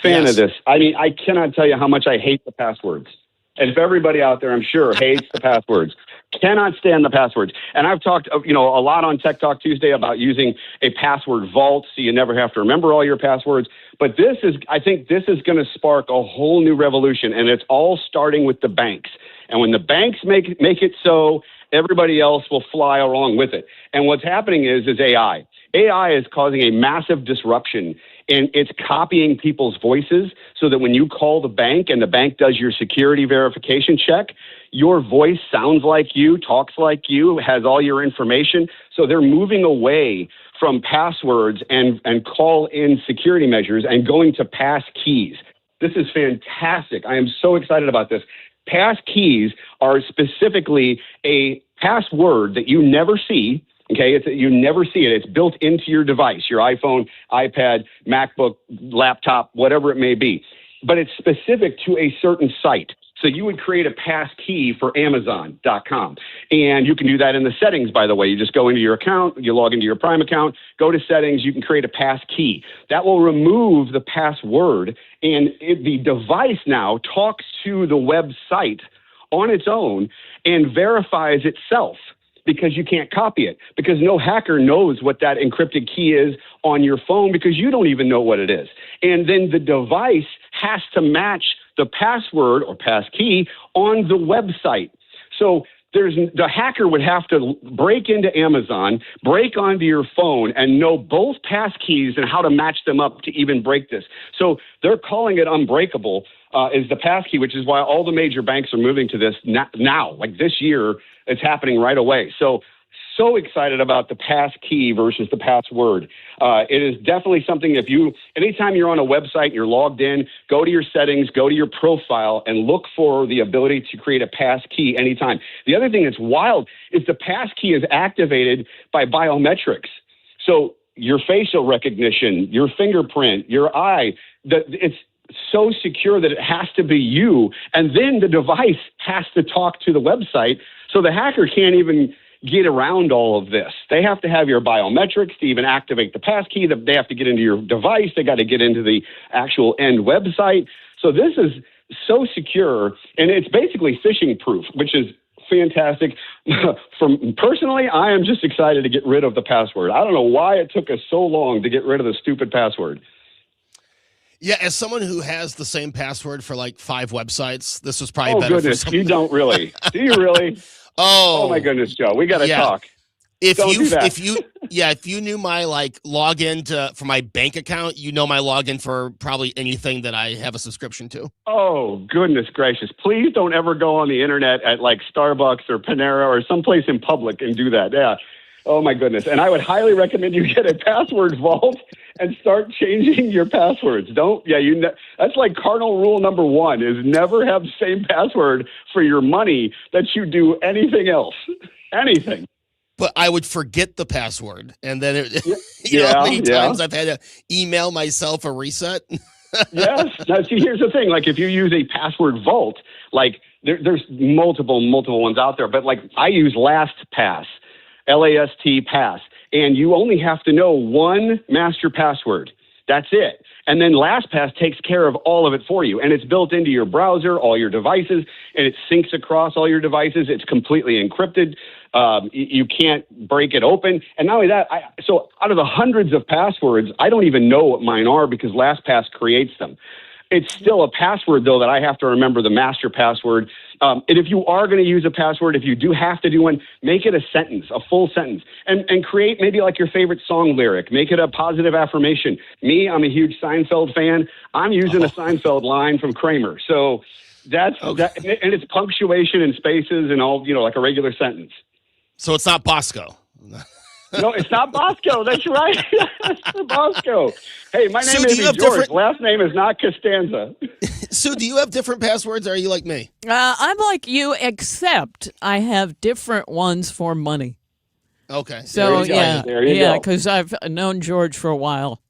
fan of this. I mean, I cannot tell you how much I hate the passwords. And if everybody out there, I'm sure, hates the passwords, cannot stand the passwords. And I've talked, a lot on Tech Talk Tuesday about using a password vault so you never have to remember all your passwords. But I think this is going to spark a whole new revolution, and it's all starting with the banks. And when the banks make it so, everybody else will fly along with it. And what's happening is AI. AI is causing a massive disruption, and it's copying people's voices so that when you call the bank and the bank does your security verification check, your voice sounds like you, talks like you, has all your information. So they're moving away from passwords and call-in security measures and going to pass keys. This is fantastic. I am so excited about this. Pass keys are specifically a password that you never see. Okay, you never see it. It's built into your device, your iPhone, iPad, MacBook, laptop, whatever it may be. But it's specific to a certain site. So you would create a pass key for Amazon.com. And you can do that in the settings, by the way. You just go into your account, you log into your Prime account, go to settings, you can create a pass key. That will remove the password, and the device now talks to the website on its own and verifies itself, because you can't copy it, because no hacker knows what that encrypted key is on your phone, because you don't even know what it is. And then the device has to match the password or pass key on the website. So the hacker would have to break into Amazon, break onto your phone, and know both pass keys and how to match them up to even break this. So they're calling it unbreakable, is the pass key, which is why all the major banks are moving to this now. Like this year, it's happening right away. So excited about the pass key versus the password. It is definitely something, anytime you're on a website, you're logged in, go to your settings, go to your profile, and look for the ability to create a pass key anytime. The other thing that's wild is the pass key is activated by biometrics. So your facial recognition, your fingerprint, your eye, it's so secure that it has to be you. And then the device has to talk to the website. So the hacker can't even get around all of this. They have to have your biometrics to even activate the passkey. They have to get into your device. They got to get into the actual end website. So this is so secure, and it's basically phishing proof, which is fantastic. Personally, I am just excited to get rid of the password. I don't know why it took us so long to get rid of the stupid password. Yeah, as someone who has the same password for like 5 websites, this was probably better. Oh, goodness, you don't really. Do you really? Oh my goodness, Joe, we got to talk. If you knew my login for my bank account, you know my login for probably anything that I have a subscription to. Oh, goodness gracious. Please don't ever go on the internet at like Starbucks or Panera or someplace in public and do that. Yeah. Oh my goodness. And I would highly recommend you get a password vault and start changing your passwords. That's like cardinal rule number 1 is never have the same password for your money that you do anything else. Anything. But I would forget the password. And then how many times I've had to email myself a reset. Yes. Now see, here's the thing. Like if you use a password vault, like there's multiple ones out there, but like I use LastPass. LAST pass. And you only have to know one master password. That's it. And then LastPass takes care of all of it for you. And it's built into your browser, all your devices, and it syncs across all your devices. It's completely encrypted. You can't break it open. And not only that, so out of the hundreds of passwords, I don't even know what mine are because LastPass creates them. It's still a password, though, that I have to remember the master password. And if you are going to use a password, if you do have to do one, make it a sentence, a full sentence, and create maybe like your favorite song lyric. Make it a positive affirmation. Me, I'm a huge Seinfeld fan. I'm using a Seinfeld line from Kramer. So that's that, and it's punctuation and spaces and all, like a regular sentence. So it's not Bosco. No, it's not Bosco. That's right. Bosco. Hey, my name is George. Last name is not Costanza. Sue, do you have different passwords, or are you like me? I'm like you, except I have different ones for money. Okay. So, because I've known George for a while.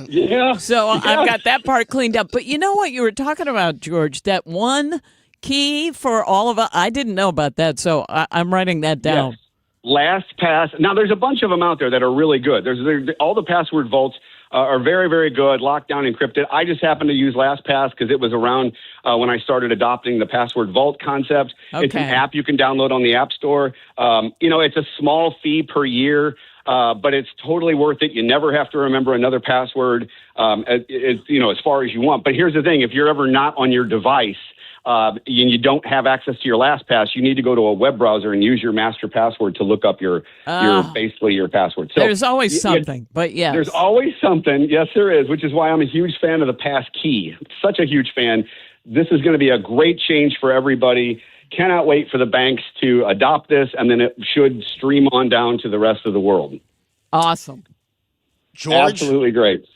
Yeah. So I've got that part cleaned up. But you know what you were talking about, George? That one key for all of us. I didn't know about that, so I'm writing that down. Yes. LastPass. Now, there's a bunch of them out there that are really good. All the password vaults are very, very good, locked down, encrypted. I just happen to use LastPass because it was around when I started adopting the password vault concept. Okay. It's an app you can download on the App Store. It's a small fee per year, but it's totally worth it. You never have to remember another password, as far as you want. But here's the thing. If you're ever not on your device, and you don't have access to your LastPass, you need to go to a web browser and use your master password to look up your password. So there's always something, but yes. There's always something. Yes, there is, which is why I'm a huge fan of the pass key. Such a huge fan. This is going to be a great change for everybody. Cannot wait for the banks to adopt this, and then it should stream on down to the rest of the world. Awesome. George. Absolutely great.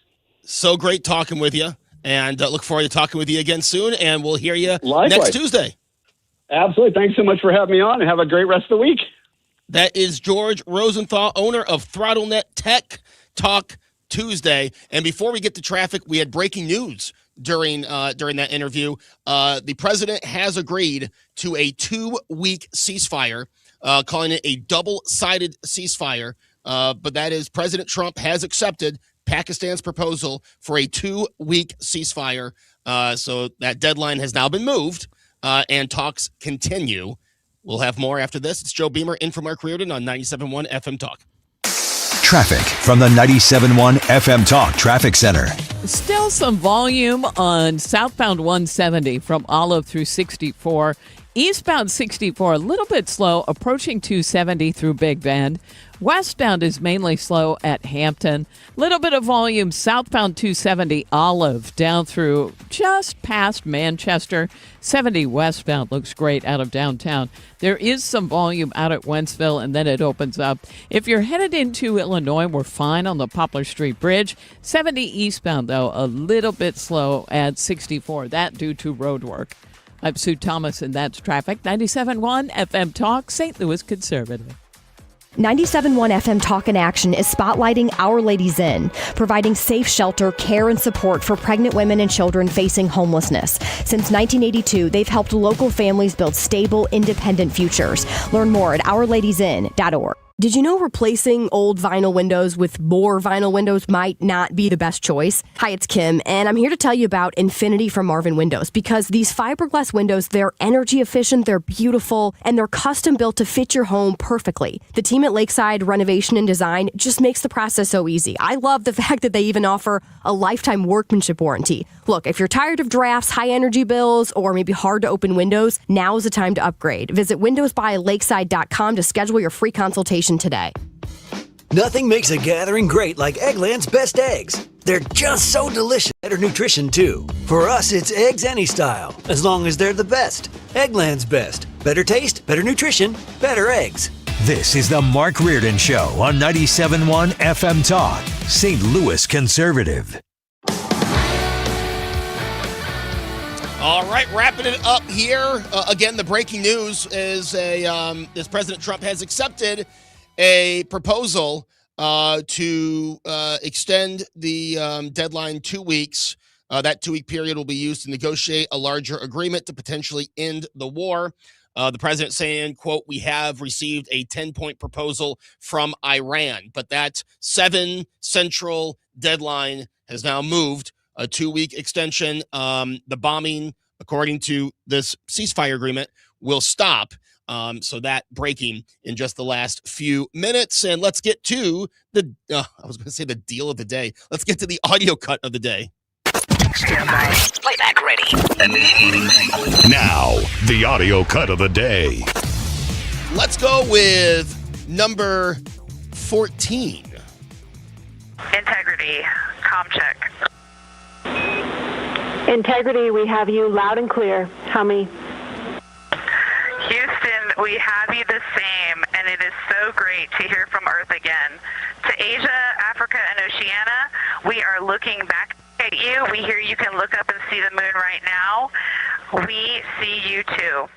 So great talking with you. And look forward to talking with you again soon, and we'll hear you Likewise. next Tuesday. Absolutely. Thanks so much for having me on, and have a great rest of the week. That is George Rosenthal, owner of ThrottleNet Tech Talk Tuesday. And before we get to traffic, we had breaking news during that interview. The president has agreed to a 2-week ceasefire, calling it a double-sided ceasefire. But that is, President Trump has accepted Pakistan's proposal for a 2-week ceasefire. So that deadline has now been moved, and talks continue. We'll have more after this. It's Joe Beamer in for Mark Reardon on 97.1 FM Talk. Traffic from the 97.1 FM Talk Traffic Center. Still some volume on southbound 170 from Olive through 64. Eastbound 64, a little bit slow, approaching 270 through Big Bend. Westbound is mainly slow at Hampton. Little bit of volume southbound 270 Olive down through just past Manchester. 70 westbound looks great out of downtown. There is some volume out at Wentzville, and then it opens up. If you're headed into Illinois, we're fine on the Poplar Street Bridge. 70 eastbound, though, a little bit slow at 64. That due to road work. I'm Sue Thomas, and that's traffic. 97.1 FM Talk, St. Louis Conservative. 97.1 FM Talk in Action is spotlighting Our Ladies Inn, providing safe shelter, care, and support for pregnant women and children facing homelessness. Since 1982, they've helped local families build stable, independent futures. Learn more at OurLadiesInn.org. Did you know replacing old vinyl windows with more vinyl windows might not be the best choice? Hi, it's Kim, and I'm here to tell you about Infinity from Marvin Windows, because these fiberglass windows, they're energy efficient, they're beautiful, and they're custom built to fit your home perfectly. The team at Lakeside Renovation and Design just makes the process so easy. I love the fact that they even offer a lifetime workmanship warranty. Look, if you're tired of drafts, high energy bills, or maybe hard to open windows, now's the time to upgrade. Visit windowsbylakeside.com to schedule your free consultation today. Nothing makes a gathering great like Eggland's best eggs. They're just so delicious. Better nutrition, too. For us, it's eggs any style, as long as they're the best. Eggland's best. Better taste, better nutrition, better eggs. This is the Mark Reardon Show on 97.1 FM Talk, St. Louis Conservative. All right, wrapping it up here. Again, the breaking news is this President Trump has accepted a proposal to extend the deadline 2 weeks. That 2-week period will be used to negotiate a larger agreement to potentially end the war. The president saying, quote, "We have received a 10-point proposal from Iran," but that 7 Central deadline has now moved. A 2-week extension. The bombing, according to this ceasefire agreement, will stop. So that breaking in just the last few minutes. And let's get to the, I was going to say the deal of the day. Let's get to the audio cut of the day. Stand by. Playback ready. Now, the audio cut of the day. Let's go with number 14. Integrity. Comm check. Integrity, we have you loud and clear. How many? Houston, we have you the same, and it is so great to hear from Earth again. To Asia, Africa, and Oceania, we are looking back at you. We hear you can look up and see the moon right now. We see you too.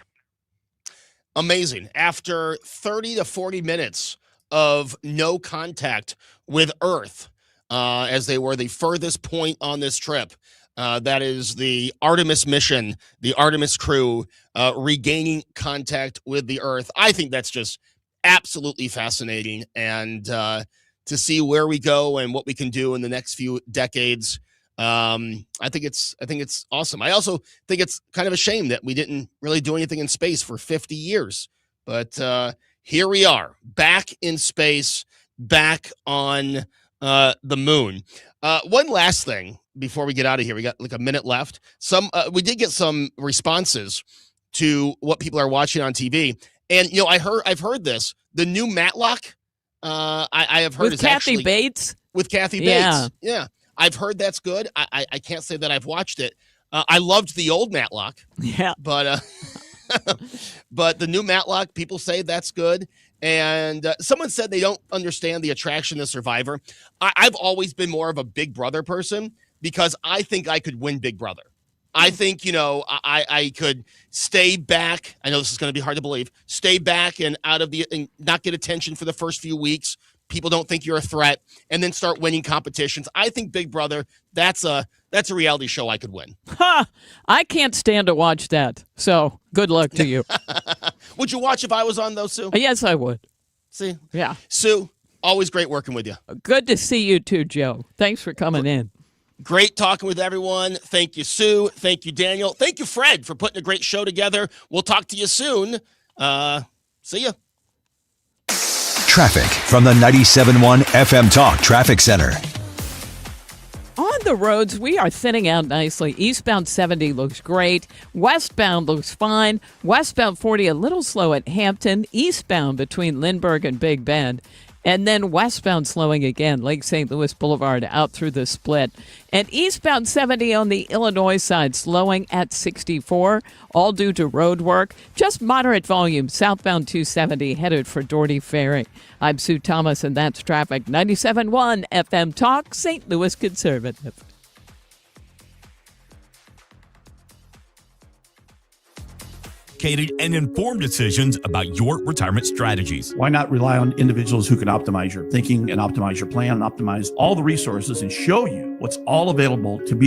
Amazing. After 30 to 40 minutes of no contact with Earth, as they were the furthest point on this trip, that is the Artemis mission, the Artemis crew regaining contact with the Earth. I think that's just absolutely fascinating. And to see where we go and what we can do in the next few decades, I think it's awesome. I also think it's kind of a shame that we didn't really do anything in space for 50 years. But here we are, back in space, back on the moon. One last thing before we get out of here. We got like a minute left. We did get some responses to what people are watching on TV. And, you know, I've heard this, the new Matlock, I have heard with is Kathy actually Bates. With Kathy Bates. Yeah. I've heard that's good. I can't say that I've watched it. I loved the old Matlock. Yeah. But but the new Matlock, people say that's good. And someone said they don't understand the attraction to Survivor. I've always been more of a Big Brother person because I think I could win Big Brother. I think, I could stay back. I know this is going to be hard to believe. Stay back and not get attention for the first few weeks. People don't think you're a threat, and then start winning competitions. I think Big Brother, that's a reality show I could win. Ha! I can't stand to watch that. So good luck to you. Would you watch if I was on, though, Sue? Yes, I would. See? Yeah. Sue, always great working with you. Good to see you too, Joe. Thanks for coming in. Great talking with everyone. Thank you, Sue. Thank you, Daniel. Thank you, Fred, for putting a great show together. We'll talk to you soon. See ya. Traffic from the 97.1 FM Talk Traffic Center. On the roads, we are thinning out nicely. Eastbound 70 looks great. Westbound looks fine. Westbound 40 a little slow at Hampton. Eastbound between Lindbergh and Big Bend. And then westbound slowing again, Lake St. Louis Boulevard out through the split. And eastbound 70 on the Illinois side slowing at 64, all due to road work. Just moderate volume, southbound 270 headed for Doherty Ferry. I'm Sue Thomas, and that's traffic. 97.1 FM Talk, St. Louis Conservative. And informed decisions about your retirement strategies. Why not rely on individuals who can optimize your thinking and optimize your plan and optimize all the resources and show you what's all available to be